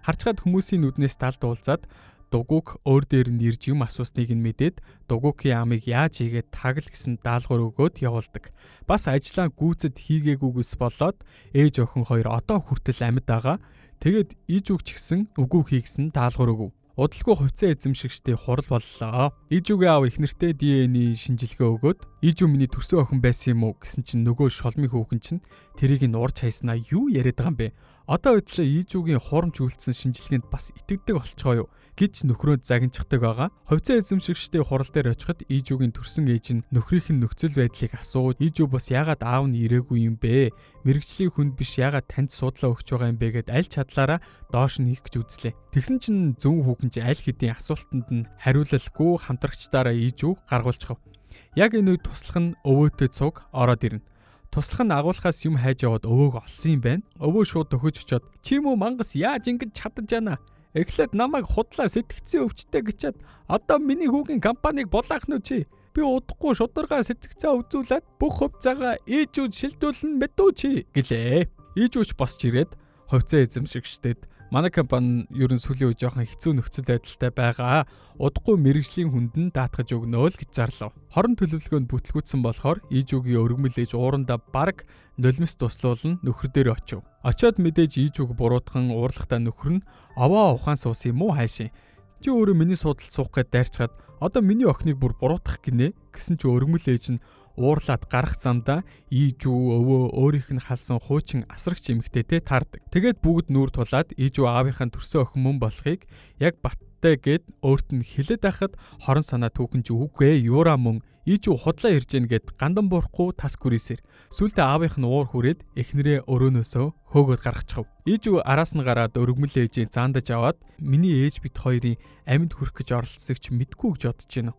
Харцгаад хүмүүсийн нүднээс талд уулзаад дугуйг өөр дээр нь ирж юм асуусныг нь мэдээд дугуйгийн амыг яаж хийгээд тагл гэсэн даалгавар өгөөд явуулдаг. Бас ажлаа гүйцэд хийгээгүйгээс болоод ээж охин хоёр одоо хүртэл амьд байгаа. Тэгээд Ижүүг ч гэсэн үгүй хийгсэн даалгавар өгөв. Удалгүй хувьцаа эзэмшигчдийн хурал боллоо. Ижүүгийн аав их нэртэй ДНХ шинжилгээ өгөөд Ижүү миний төрсөн охин байсан юм уу гэсэн чинь нөгөө шолмын хүүхэн чинь тэрийг нь урж хайснаа юу яриад байгаа юм бэ? Одоо үдлээ Ижүүгийн хурамч үйлдсэн шинжилгээнд бас итгэдэг болчихоо юу гэж нөхрөө загинчдаг байгаа. Хувьцаа эзэмшигчдийн хурал дээр очиход Ижүүгийн төрсөн ээж нь нөхрийнх нь нөхцөл байдлыг асууж Ижүү бас яагаад аав нь ирээгүй юм бэ? Мэргэжлийн хүнд биш яагаад танд судлаа өгч байгаа юм бэ гэд аль чадлаараа доош нь хийх гэж үзлээ. Тэгсэн чинь зөв хүүхэн чинь аль хэдийн асуултанд нь хариулалгүй хамтрагчдаараа Ижүү гаргуулчихав. Яг энэ үед туслах нь өвөөтэй цуг ороод ирнэ. Туслах нь агуулгаас юм хайж яваад өвөөг олсон юм байна. Өвөө шууд төхөж очоод чи юм уу мангас яаж ингэж чадаж яана? Эхлээд намайг худлаа сэтгцэн өвчтэй гэчээд одоо миний хүүгийн компанийг булаах нь чи. Би удахгүй шударга сэтгцээ үзүүлээд бүх хувьцаагаа Ижүүд шилдүүлэн мэдүү чи гэлээ. Ижүүч босч ирээд хувьцаа эзэмшигчдэд манай компани ерөн сүүлийн үе жоохон хэцүү нөхцөл байдалтай байгаа. Удахгүй мэргэжлийн хүнд нь даатгаж өгнө л гэж зарлав. Хорон төлөвлөгөөнд бүтлгүүцсэн болохоор Ижүүгийн өргөмөл ээж уурандаа бараг нулимс туслуулан нөхөр дээр очив. Очоод мэдээж Ижүүг буруутган уурлахтаа нөхөр нь овоо ухаан суус юм уу хайшин. Чи өөрөө миний суудалд суух гээд дайрчгаад одоо миний охиныг бүр буруутгах гинэ гэсэн чи өргөмөл ээж нь уурлаад гарах замдаа Ижүү өвөө өөрийнх нь халсан хуучин асрагч эмэгтэйтэй таардаг. Тэгээд бүгд нүүр тулаад Ижүү аавынхаа төрсөн охин мөн болохыг яг баттай гээд өөрт нь хэлээд байхад хорон санаа түүхэн чи үгүй юура мөн Ижүү худлаа ирж гэн гэд гандан буурахгүй тас гүрээсээр сүултээ аавынх нь уур хүрээд эхнэрээ өрөөнөөсөө хөөгөөд гаргачихв. Ижүү араас нь гараад өргөмөл ээжийн заандаж аваад миний ээж бит хоёрын амьд хүрэх гэж оролцсог ч мэдгүй гэж бодож байна.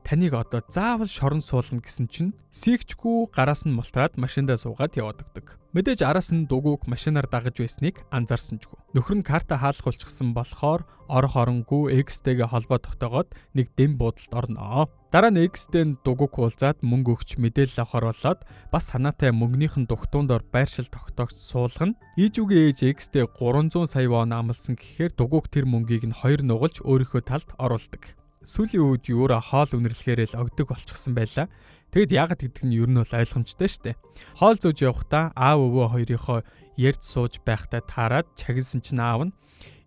Таныг одоо заавал шорон суулгана гэсэн чинь сэгчгүй гараас нь мултраад машиндаа суугаад яваад өгдөг. Мэдээж араас нь дугуйг машинаар дагаж байсныг анзаарсанчгүй. Нөхөр нь карта хаалгуулчихсан болохоор орох оронгүй X-тэйгээ холбоо тогтоогоод нэг дэм буудалд орноо. Дараа нь X-тэй дугуйг уулзаад мөнгө өгч мэдээлэл авахар болоод бас санаатай мөнгөнийх нь дугтуундор байршил тогтоогч суулгана. Ижүүгийн ээж X-тэй 300 сая вон амлсан гэхээр дугуйг тэр мөнгийг нь хоёр нугалж өөрийнхөө талд оруулдаг. Сүүлийн үед юура хоол үнэрлэхээр л огдөг болчихсон байлаа. Тэгэд яагаад гэдэг нь ер нь бол ойлгомжтой штэ. Хоол зөөж явахдаа аав өвөө хоёрынхоо ярьж сууж байхдаа таарад чагилсан чинь аав нь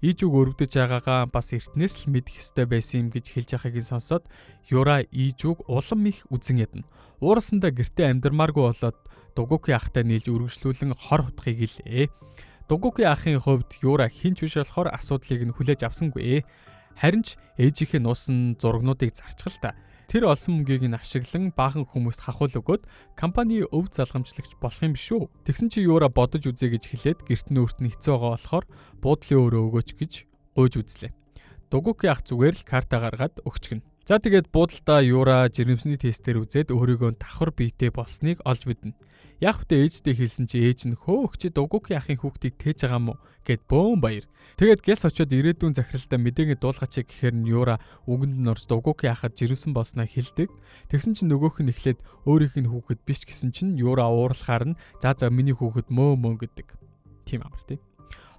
Ижүүг өргөдөж байгаагаа бас эртнээс л мэдэх ёстой байсан юм гэж хэлж байхыг нь сонсоод юура Ижүүг улам их үзэн ядна. Уурсандаа гэртээ амьдармааргүй болоод дугуйгийн ахтай нийлж үргэлжлүүлэн хор хутгыг илээ. Дугуйгийн ахын хувьд юура хинч биш болохоор асуудлыг нь хүлээж авсангүй. Харин ч ээжийнхээ нуусан зургнуудыг зарчгал та. Тэр олсон мөнгийг нь ашиглан баахан хүмүүст хахуул өгөөд компани өв залгамжлагч болох юм биш үү? Тэгсэн чи юура бодож үзье гэж хэлээд гэрт нь өөрт нь хэцүү байгаа болохоор буудлын өөрөө өгөөч гэж гуйж үзлээ. Дугуйгийн ах зүгээр л карта гаргаад өгчгөн. За тэгээд буудалдаа юура жирэмсний тестээр үзээд өөрийгөө давхар биетэй болсныг олж мэднэ. Яг хөтэ ээжтэй хэлсэн чи ээж нь хөөх чи дугуйгийн ахын хүүхдийг тээж байгаа мó гэд бөөн баяр. Тэгээд гяс очоод ирээдүйн захиралтай мэдээгээ дуулгаач гэхээр нь юура үгэнд нь орж дугуйгийн ахад жирэмсэн болсноо хэлдэг. Тэгсэн чинь нөгөөх нь эхлээд өөрийнх нь хүүхэд биш гэсэн чинь юура уурлахаар нь за миний хүүхэд мөө гэдэг. Тийм амар тий.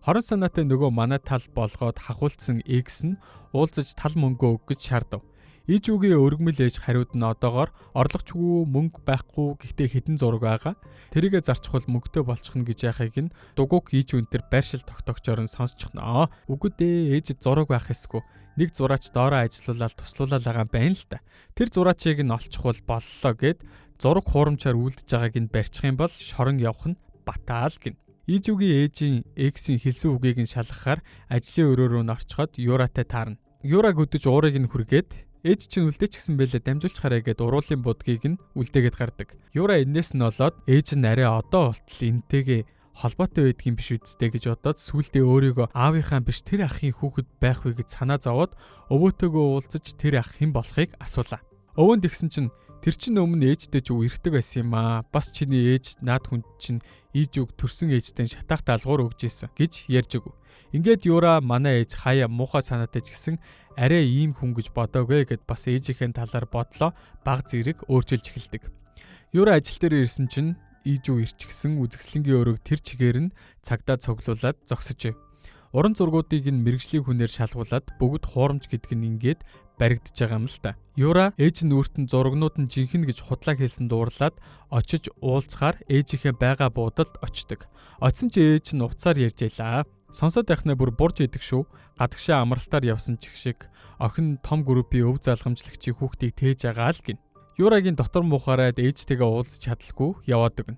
Хорон санаатай нөгөө манай тал болгоод хахуулсан X нь уулзаж тал мөнгөө өгөх гэж шаардав. Ижүүгийн өргөмөл ээж хариуд нь одоогоор орлогчгүй мөнгө байхгүй гэхдээ хідэн зураг байгаа. Тэрийгэ зарчихвал мөнгөтэй болчихно гэж яхахыг нь дугуйг ижүү энэ төр байршил тогтоогчоор нь сонсчихно. Үгүй дээ ээж зураг байх эсгүй. Нэг зураач доороо ажиллуулаад туслуулаад байгаа юм байна л да. Тэр зураачийг нь олчихвол боллоо гэд зураг хуурамчаар үлдэж байгааг нь барьчих юм бол шорон явах нь батаал гин. Ижүүгийн ээжийн X-ийн хэлсэн үгийг нь шалгахаар ажлын өрөө рүү н орчход Юратай таарна. Юраг өдөж уурыг нь хүргээд ээж чинь үлдээчихсэн байлээ дамжуулж хараа гэд уруулын будгийг нь үлдээгээд гардаг. Юра энэс нь болоод ээж нь арай одоо болтол энтэйгээ холбоотой байдгийн биш үсттэй гэж бодоод сүултээ өөрийгөө аавынхаа биш тэр ахын хүүхэд байх вэ гэж санаа зовоод өвөөтэйгөө уулзаж тэр ах хэн болохыг асуулаа. Өвөөнд тэгсэн чинь тэр чинь өмнө ээжтэй ч үерхдэг байсан юм аа. Бас чиний ээж наад хүн чинь ижүүг төрсөн ээжтэй шатаах даалгавар өгж ийсэн гэж ярьж өгөв. Ингээд Юра манай ээж хаяа муухай санаатай ч гэсэн арай ийм хүн гэж бодоагүй гэд бас ээжийнхээ талаар бодлоо баг зэрэг өөрчилж эхэлдэг. Юра ажил дээр ирсэн чинь ижүү ирчихсэн үзэсгэлэнгийн өрөөг тэр чигээр нь цагдаа цуглуулад зогсожээ. Уран зургуудыг нь мэрэгжлийн хүнээр шалгуулад бүгд хуурамч гэдэг нь ингээд баригдаж байгаа юм л та. Юра ээж нь өөртөө зурагнууд нь жинхэнэ гэж худлаа хэлсэн дуурлаад очиж уулзахаар ээжийнхээ байгаа буудалд очдог. Очсон чи ээж нь уцаар ярьж байлаа. Сонсоод байхнаа бүр бурж идэх шүү. Гадагшаа амралтаар явсан чих шиг охин том группийн өв залгамжлагчийн хүүхдийг тээж байгаа л гин. Юрагийн дотор муухаараад ээжтэйгээ уулзч чадалгүй яваад өгнө.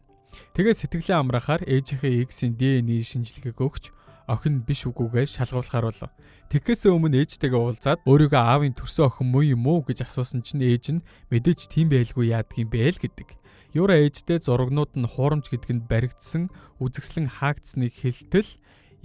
Тэгээ сэтгэлээ амраахаар ээжийнхээ X-ийн DNA шинжилгээг өгч охин биш үгүйгээр шалгуулахаар болов. Тэгэхээс өмнө ээжтэйгээ уулзаад өөрийгөө аавын төрсөн охин муу юм уу гэж асуусан чинь ээж нь мэдээж тийм байлгүй яадаг юм бэ л гэдэг. Юра ээжтэй зурагнууд нь хуурамч гэдгэнд баригдсан үзэсгэлэн хаагдсныг хэлтэл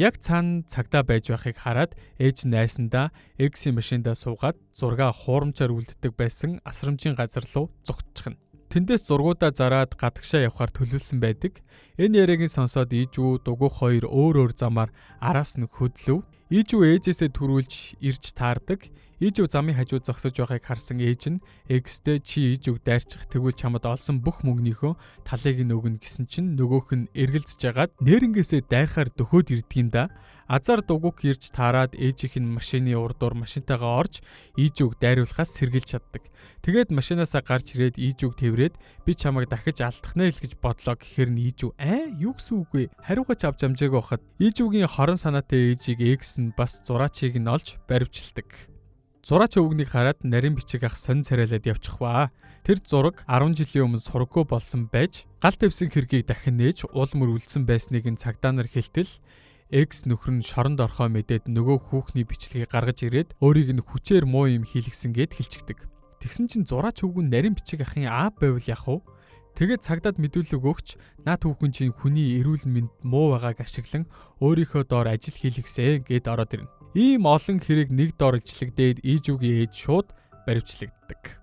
яг цаана цагдаа байж байхыг хараад ээж найсандаа X-ийн машиндаа суугаад зургаа хуурамчаар үлддэг байсан асрамжийн газар руу зугтчихна. Тэндээс зургуудаа зараад гадагшаа явхаар төлөвлөсөн байдаг. Энэ яриагийн сонсоод ижүү дугуйх хоёр өөр замаар араас нь хөдлөв. Ижүү ээжээсээ төрүүлж ирж таардаг. Ижүү замын хажууд зогсож байгааг харсан ээж нь X-тэй чи ижүүг дайрчих тэгвэл чамд олсон бүх мөнгөнийхөө талыг нь өгнө гэсэн чинь нөгөөх нь эргэлзэж агаад нээрнгээсээ дайрахаар дөхөөд ирдэг юм да. Азар дугуйг ирж таарад ээжийнх нь машины урдуур машинтайгаа орж ижүүг дайруулахаас сэргийлж чаддаг. Тэгээд машинаасаа гарч ирээд ижүүг тэврээд би чамайг дахиж алдах нэ л гэж бодлоо гэхээр нь ижүү юу гэсэн үг вэ? Хариугач авч амжаагүй хахад ижүүгийн хорон санаатай ээжийг X нь бас зураачийг нь олж баривчилдаг. Зураач өвгнийг хараад нарийн бичиг ах сонь царайлаад явчих ба. Тэр зураг 10 жилийн өмнө сургаггүй болсон байж гал тавьсан хэргийг дахин нээж уул мөр үлдсэн байсныг нь цагдаа нар хэлтэл X нөхөр нь шоронд орхоо мэдээд нөгөө хүүхний бичлэгийг гаргаж ирээд өөрийг нь хүчээр муу юм хийлгсэн гэд хэлчихдэг. Тэгсэн чинь зураач өвгөн нарийн бичиг ахын аав байвал яах вэ? Тэгээд цагдаад мэдүүлэг өгч наад хүүхэн чинь хүний эрүүл мэнд муу байгааг ашиглан өөрийнхөө доор ажил хийлгэсэн гэд ороод ирнэ. Ийм олон хэрэг нэг дор ичлэгдээд ижүүгийн ээж шууд баривчлагддаг.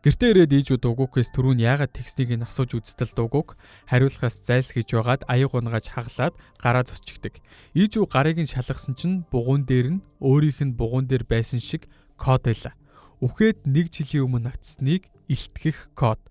Гэртээ ирээд ижүү дугуйгээс түрүүн яагаад текстийг нь асууж үзтэл дугуйг хариулахаас зайлсхийж байгаад аяг унгааж хаглаад гараа зусчигдаг. Ижүү гарыг нь шалгасан чинь бугуун дээр нь өөрийнх нь бугуун дээр байсан шиг код байлаа. Үхээд 1 жилийн өмнө очсныг илтгэх код.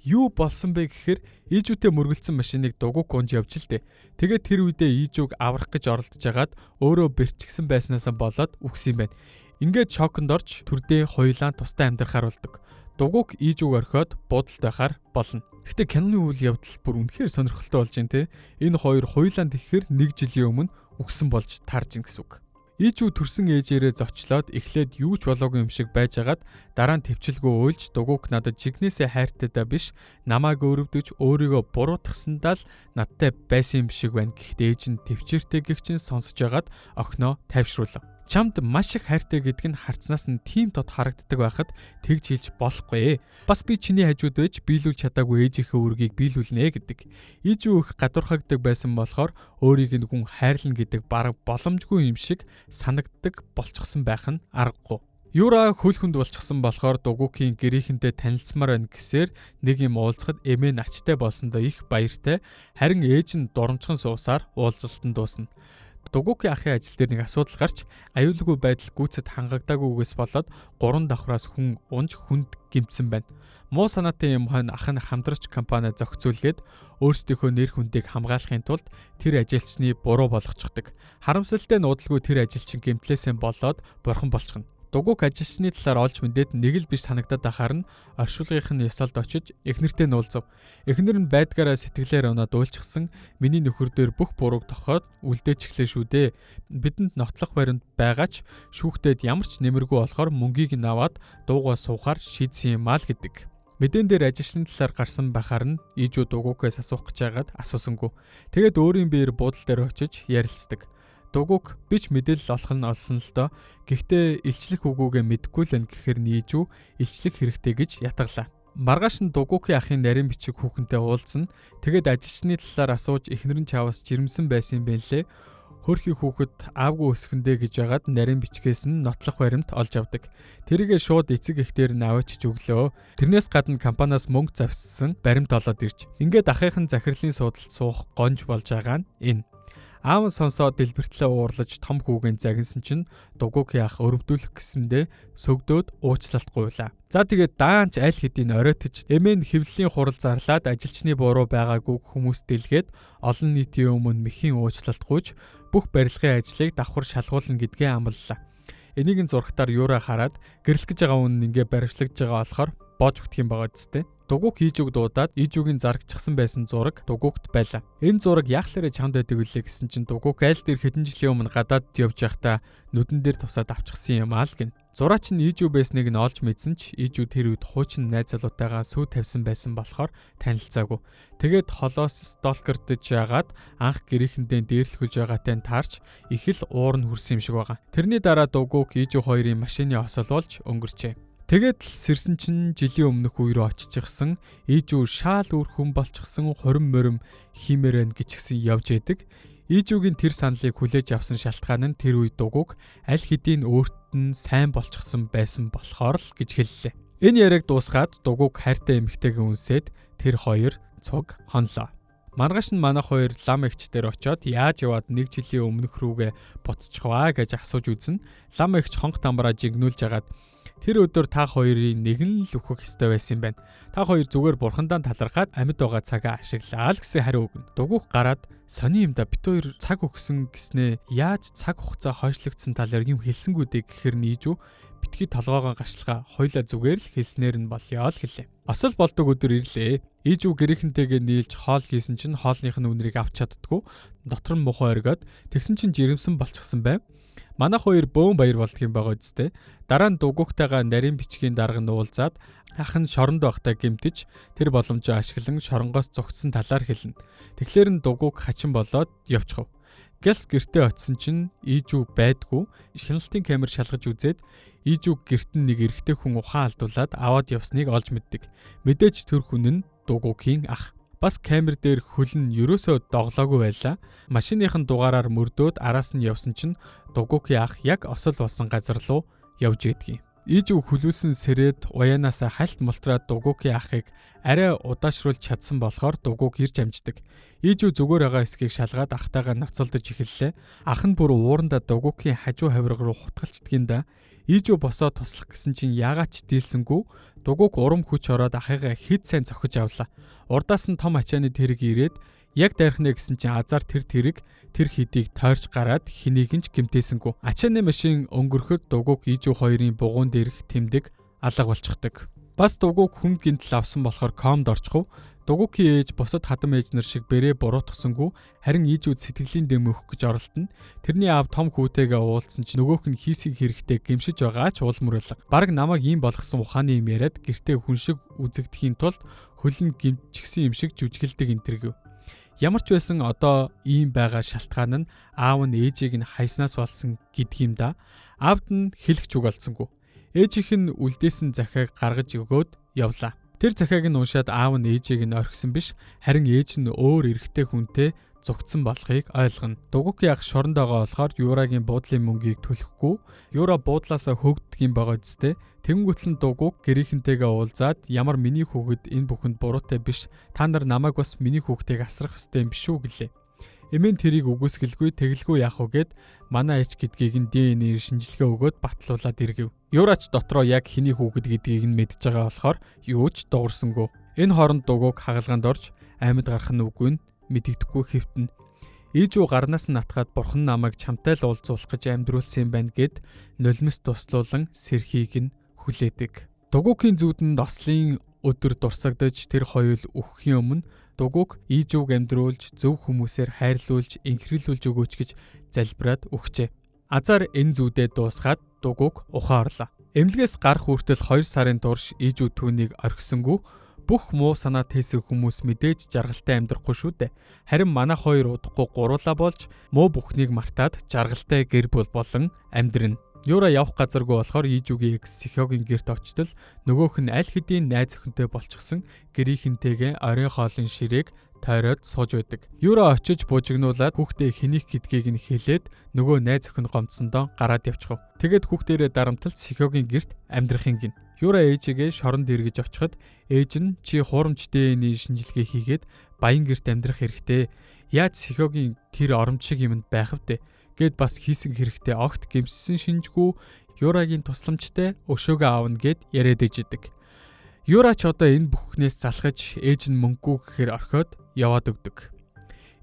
Юу болсон бэ гэхээр ижүүтэй мөргөлдсөн машиныг дугуйг гонж явж л дээ. Тэгээд тэр үедээ ижүүг аврах гэж оролдож агаад өөрөө бэрчгсэн байснаасаа болоод үхсэн юм байна. Ингээд шоконд орж төрдөө хоёулаа тустай амьдрахаар болдог. Дугуйг ижүүг орхиод буудалд байхаар болно. Гэхдээ киноны үйл явдал бүр үнэхээр сонирхолтой болж байна те. Энэ хоёр хоёулаа тэгэхээр 1 жилийн өмнө үхсэн болж таарж ин гэсэн үг. Ижүү төрсөн ээжээрээ зочлоод эхлээд юу ч болоогүй юм шиг байжгаад дараа нь төвчлгөө уйлж дугуйг надад жигнэсээ хайртайдаа биш намайг өрөвдөж өөрийгөө буруутгасандаа л надтай байсан юм шиг байна гэхдээ ээж нь төвчээртэй гихчин сонсож байгаад охиноо тайвшруулав. Чамд маш их хайртай гэдг нь харцнаас нь тийм тод харагддаг байхад тэгж хэлж болохгүй. Бас би чиний хажууд байж биелүүлж чадаагүй ээжийнхээ үргийг биелүүлнэ гэдэг. Ижүү их гадуурхагддаг байсан болохоор өөрийг нь хүн хайрлна гэдэг бараг боломжгүй юм шиг санагддаг болчихсон байх нь аргагүй. Юра хөлхөнд болчихсон болохоор дугуйгийн гэрийнхэнтэй танилцмаар байна гэсээр нэг юм уулзахад эмээ начтай болсондоо их баяртай. Харин ээж нь дурамчхан суусаар уулзалтанд дуусна. Дугуки ахын ажил дээр нэг асуудал гарч аюулгүй байдал гүйцэд хангагдаагүйгээс болоод 3 давхраас хүн унж хүнд гэмтсэн байна. Муу санаатай юм хойно ах нь хамтрагч компани зохицуулгээд өөрсдийнхөө нэр хүндийг хамгаалахын тулд тэр ажилчны буруу болгочихдаг. Харамсалтай нь удалгүй тэр ажилчин гэмтлээсээ болоод бурхан болчихно. Дугук ажилчны талаар олж мэдээд нэг л биш санагдаад ахаар нь оршуулгынх нь ясалд очиж эхнэртэй нуулзав. Эхнэр нь байдгаараа сэтгэлээр унаад уйлчихсан. Миний нөхөр дээр бүх бурууг тохиод үлдээч эхлэв шүү дээ. Бидэнд нотлох баримт байгаа ч шүүхтэд ямар ч нэмэргүй болохоор мөнгийг нь аваад дуугаа суухаар шийдсэн юм аа л гэдэг. Мэдэн дээр ажилчны талаар гарсан байхаар нь ижүү Дугукээс асуух гэж байгаад асуусангүй. Тэгээд өөрийн биеэр буудал дээр очиж ярилцдаг. Дугук бич мэдээлэл олох нь олсон л доо. Гэхдээ илчлэх үгүйгээ мэдэхгүй л энэ гэхээр нийжүү илчлэх хэрэгтэй гэж ятгалаа. Маргааш нь Дугукийн ахын нарийн бичиг хүүхэнтэй уулзсан. Тэгээд ажилчны талаар асууж эхнэр нь чаваас жирэмсэн байсан юм байлээ. Хөөрхий хүүхэд аавгүй өсгөндөө гэж яагаад нарийн бичгээс нь нотлох баримт олж авдаг. Тэрийгээ шууд эцэг эхтэр нь аваачиж өглөө. Тэрнээс гадна компаниас мөнгө завссан баримт олоод ирж. Ингээд ахыхын захирлын суудалд суух гонж болж байгаа нь энэ. Аав сонсоод дэлбэртлээ уурлаж том хүүгийн загинсан чинь Дугукийн ах өрөвдүүлэх гэсэндээ сөгдөөд уучлалт гуйлаа. За тэгээд даанч аль хэдийн оройтож эмээн хэвлэлийн хурал зарлаад ажилчны буруу байгаагүй хүмүүс дэлгээд олон нийтийн өмнө мэхийн уучлалт гуйж бүх барилгын ажлыг давхар шалгуулна гэдгээ амлалаа. Энийг нь зурагтаар юураа хараад гэрлэх гэж байгаа үнэн ингээ баривчлагдж байгаа болохоор боож өгөх юм байгаа зү. Дугук ижүүг дуудаад ижүүгийн зарагчсан байсан зураг Дугукт байлаа. Энэ зураг яахлаарэ чамд байдаг үлээ гэсэн чинь Дугук айл дээр хэдэн жилийн өмнө гадаад явж байхдаа нүдэн дээр тусаад авчихсан юм аа л гин. Зураач нь ижүү байсныг нь олж мэдсэн ч ижүү тэр үед хуучин найз залуутайгаа сүү тавьсан байсан болохоор танилцаагүй. Тэгээд холоос сталкердж яагаад анх гэрээхэндээ дээрлэхүүлж байгаатай таарч их л уур нь хүрсэн юм шиг байгаа. Тэрний дараа Дугук ижүү хоёрын машины осолволж өнгөрчээ. Тэгээд л сэрсэн чинь жилийн өмнөх үе рүү очижчихсан ижүү шаал үр хүн болчихсон хорин морим хиймээрэн гिचгсэн явж яадаг. Ижүүгийн тэр саналыг хүлээж авсан шалтгаан нь тэр үед Дугук аль хэдийн өөрт нь сайн болчихсон байсан болохоор л гэж хэллээ. Энэ яриаг дуусгаад Дугук хайртай эмэгтэйгээ үнсээд тэр хоёр цуг хонлоо. Маргааш нь манайх хоёр лам эгч дээр очиод яаж яваад 1 жилийн өмнөх рүүгээ буцчихваа гэж асууж үзэн лам эгч хонх тамбараа жигнүүлж агаад тэр өдөр та хоёрын нэг нь л өөхөх ёстой байсан юм байна. Та хоёр зүгээр бурхандаа талархаад амьд байгаа цагаа ашиглаа л гэсэн хариу өгнө. Дугуйх гараад сони юм да бит хоёр цаг өгсөн гэснээ яаж цаг хугацаа хойшлогдсон талаар юм хэлсэнгүү дээ гэхээр нийжүү битгий толгоогоо гашлага хоёлаа зүгээр л хэлснээр нь болёо л хэлээ. Осол болдог өдөр ирлээ. Ижүү гэрээхэнтэйгээ нийлж хоол хийсэн чинь хоолных нь үнэрийг авч чаддгүй. Дотор нь мухаа өргөд тэгсэн чинь жирэмсэн болчихсон байв. Манайх хоёр бөөн баяр болдго юм байгаа үсттэй. Дараа нь Дугуктайгаа нарийн бичгийн дарга нь уулзаад ах нь шоронд байхдаа гэмтэж тэр боломжоо ашиглан шоронгоос зогтсон талаар хэлнэ. Тэгэхээр нь Дугук хачин болоод явчихв. Гэс гэртээ очисон чинь ижүү байдгүй. Хяналтын камер шалгаж үзээд ижүү гэрт нь нэг эрэгтэй хүн ухаан алдуулаад аваад явсныг олж мэддэг. Мэдээж тэр хүн нь Дугукийн ах. Бас камер дээр хөл нь ерөөсөө доглоогүй байлаа. Машиныхын дугаараар мөрдөөд араас нь явсан чинь Дугукийн ах яг осол болсон газар руу явж идэгий. Ижүү хөлүүлсэн сэрээд уяанаасаа хальт мултраад Дугукийн ахыг арай удаашруулж чадсан болохоор Дугук ирж амждаг. Ижүү зүгээр байгаа эсгийг шалгаад ахтайгаа ноцолдож эхэллээ. Ах нь бүр уурандаа Дугукийн хажуу хавирга руу хутгалчдгийн да. Ижүү босоо туслах гэсэн чинь яагаад ч дийлсэнгүү Дугук урам хүч ороод ахыгаа хэд сайн зохиж авлаа. Урдаас нь том ачааны тэрэг ирээд яг дайрхнаа гэсэн чинь азар тэр хидийг тойрч гараад хэнийг нь ч гэмтээсэнгүү. Ачааны машин өнгөрөхөд Дугук ижүү хоёрын бугуун дээрх тэмдэг алга болчихдог. Бас Дугук хүнд гинтэл авсан болохоор комд орчихов. Дугукийн ээж бусад хадам ээж нар шиг бэрээ буруутгасангүй харин ижүүд сэтгэлийн дэм өгөх гэж оролдоно. Тэрний аав том хүүтэйгээ уулзсан ч нөгөөх нь хийсийг хэрэгтэй гэмшиж байгаа ч уулмөрлөг. Бараг намайг ийм болгосон ухааны юм яриад гэртээ хүн шиг үзэгдэхийн тулд хөлн гимчгсэн юм шиг жүжиглдэг энтергэв. Ямар ч байсан одоо ийм байгаа шалтгаан нь аав нь ээжийг нь хайснаас болсон гэдэг юм да. Аавд нь хэлэх үг олцсонгүй. Ээжийнх нь үлдээсэн захиаг гаргаж өгөөд явлаа. Тэр захиаг нь уншаад аав нь ээжийг нь орхисон биш харин ээж нь өөр эрэгтэй хүнтэй зугтсан болохыг ойлгоно. Дугукийн ах шоронд байгаа болохоор Юрагийн буудлын мөнгийг төлөхгүй. Юра буудлаасаа хөөгддөг юм байгаа зү. Тэнгүүтлэн Дугук гэрийнхэнтэйгээ уулзаад ямар миний хүүхэд энэ бүхэнд буруутай биш та нар намайг бас миний хүүхдийг асрах ёстой юм биш үү гэлээ. Эмэн тэрийг үгүйсгэлгүй тэгэлгүй яах вэ гэд манай эч гэдгийг нь ДНХ шинжилгээ өгөөд батлуулаад иргэв. Юрач дотроо яг хэний хүүхэд гэдгийг нь мэдж байгаа болохоор юу ч дуурсангүй. Энэ хооронд дугуйг хагалгаанд орж амьд гарах нь үгүй нь мэдэгдэхгүй хэвтэн. Ижүү гарнаас нь натгаад бурхан намайг чамтай л уулзуулах гэж амьдруулсан юм байна гэд нулимс туслуулан сэрхийг нь хүлээдэг. Дугуйгийн зүудэнд ослын өдөр дурсагдаж тэр хоёул өөххийн өмнө дугуйг Ижүүг амьдруулж зөв хүмүүсээр хайрлуулж инхрийлүүлж өгөөч гэж залбираад өгчээ. Азар энэ зүүдээ дуусгаад дугуйг ухаан орлоо. Эмнэлгээс гарах хүртэл 2 сарын турш Ижүү түүнийг орхисонгүй. Бүх муу санаа тэсэх хүмүүс мэдээж жаргалтай амьдрахгүй шүү дээ. Харин манайх хоёр удахгүй гуруула болж муу бүхнийг мартаад жаргалтай гэр бүл болон амьдрна. Юра явах газаргүй болохоор Ижүүгийн экс Сихёгийн гэрт очтол нөгөөх нь аль хэдийн найз охинтой болчихсон гэрийнхэнтэйгээ орой хоолын ширээг тойроод сууж байдаг. Юра очиж бужигнуулаад хүүхдээ хэнийх гэдгийг нь хэлээд нөгөө найз охин гомдсондоо гараад явчихв. Тэгээд хүүхдээрээ дарамталж Сихёгийн гэрт амьдрахын гин. Юра ээжигээ шоронд эргэж очиход ээж нь чи хуурамч ДНХ шинжилгээ хийгээд баян гэрт амьдрах хэрэгтэй. Яаж Сихёгийн тэр оромж шиг юмд байх вдэ гэд бас хийсэн хэрэгтэй огт гэмссэн шинжгүй Юрагийн тусламжтай өшөөгөө аавна гэд яриад ижидэг. Юра ч одоо энэ бүхнээс залхаж ээж нь мөнгөө гэхээр орхиод яваад өгдөг.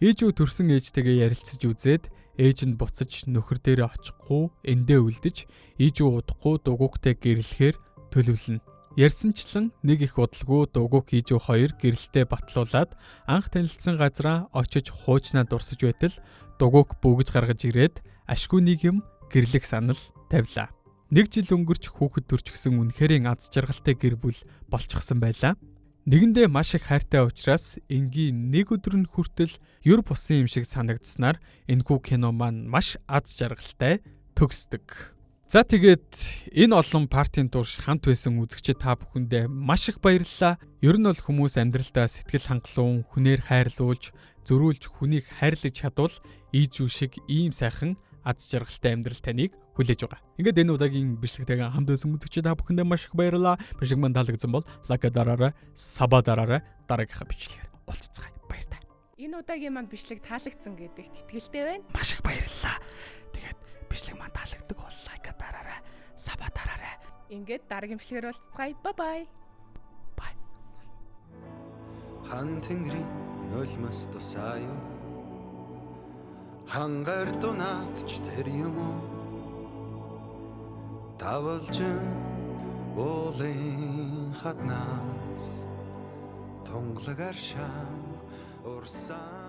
Ижүү төрсөн ээжтэйгээ ярилцаж үзээд ээж нь буцаж нөхөр дээрээ очихгүй эндээ үлдэж Ижүү удахгүй дугуйгтай гэрлэхээр төлөвлөнө. Ярьсанчлан нэг их удалгүй дугуйг Ижүү хоёр гэрэлтэй батлуулаад анх танилцсан газараа очиж хуучнаа дурсаж байтал дугуйг бөгж гаргаж ирээд ашгүй нэг юм гэрлэх санал тавилаа. 1 жил өнгөрч хүүхэд төрчихсөн үнэхэрийн аз жаргалтай гэр бүл болчихсон байлаа. Нэгэндээ маш их хайртай учраас энгийн нэг өдөр нь хүртэл юр бусан юм шиг санагдсанаар энэхүү кино маань маш аз жаргалтай төгсдөг. За тэгээд энэ олон партийн турш хамт байсан үзэгчид та бүхэндээ маш их баярлалаа. Ер нь бол хүмүүс амьдралдаа сэтгэл хангалуун, хүнээр хайрлуулж, зөрүүлж хүнийг хайрлаж чадвал Ижүү шиг ийм сайхан аз жаргалтай амьдрал таныг хүлээж байгаа. Ингээд энэ удаагийн бичлэгтэйгээ хамт байсан үзэгчид та бүхэндээ маш их баярлалаа. Бичлэг маань таалагдсан бол лайк дараарай, саба дараарай, дараагийнхаа бичлэгээр уулзцгаая. Баяр та. Энэ удаагийн маань бичлэг таалагдсан гэдэгт итгэлтэй байна. Маш их баярлалаа. Тэгээд бичлэг маань таалагддаг бол лайк дараарай, саба дараарай. Ингээд дараагийн бичлэгээр уулзцгаая. Бай. Хан тэнгэрийн нулимс тусааю хангаар дунаадч тэр юм уу тавалжин уулын хатнаас тунгалагар шам урсан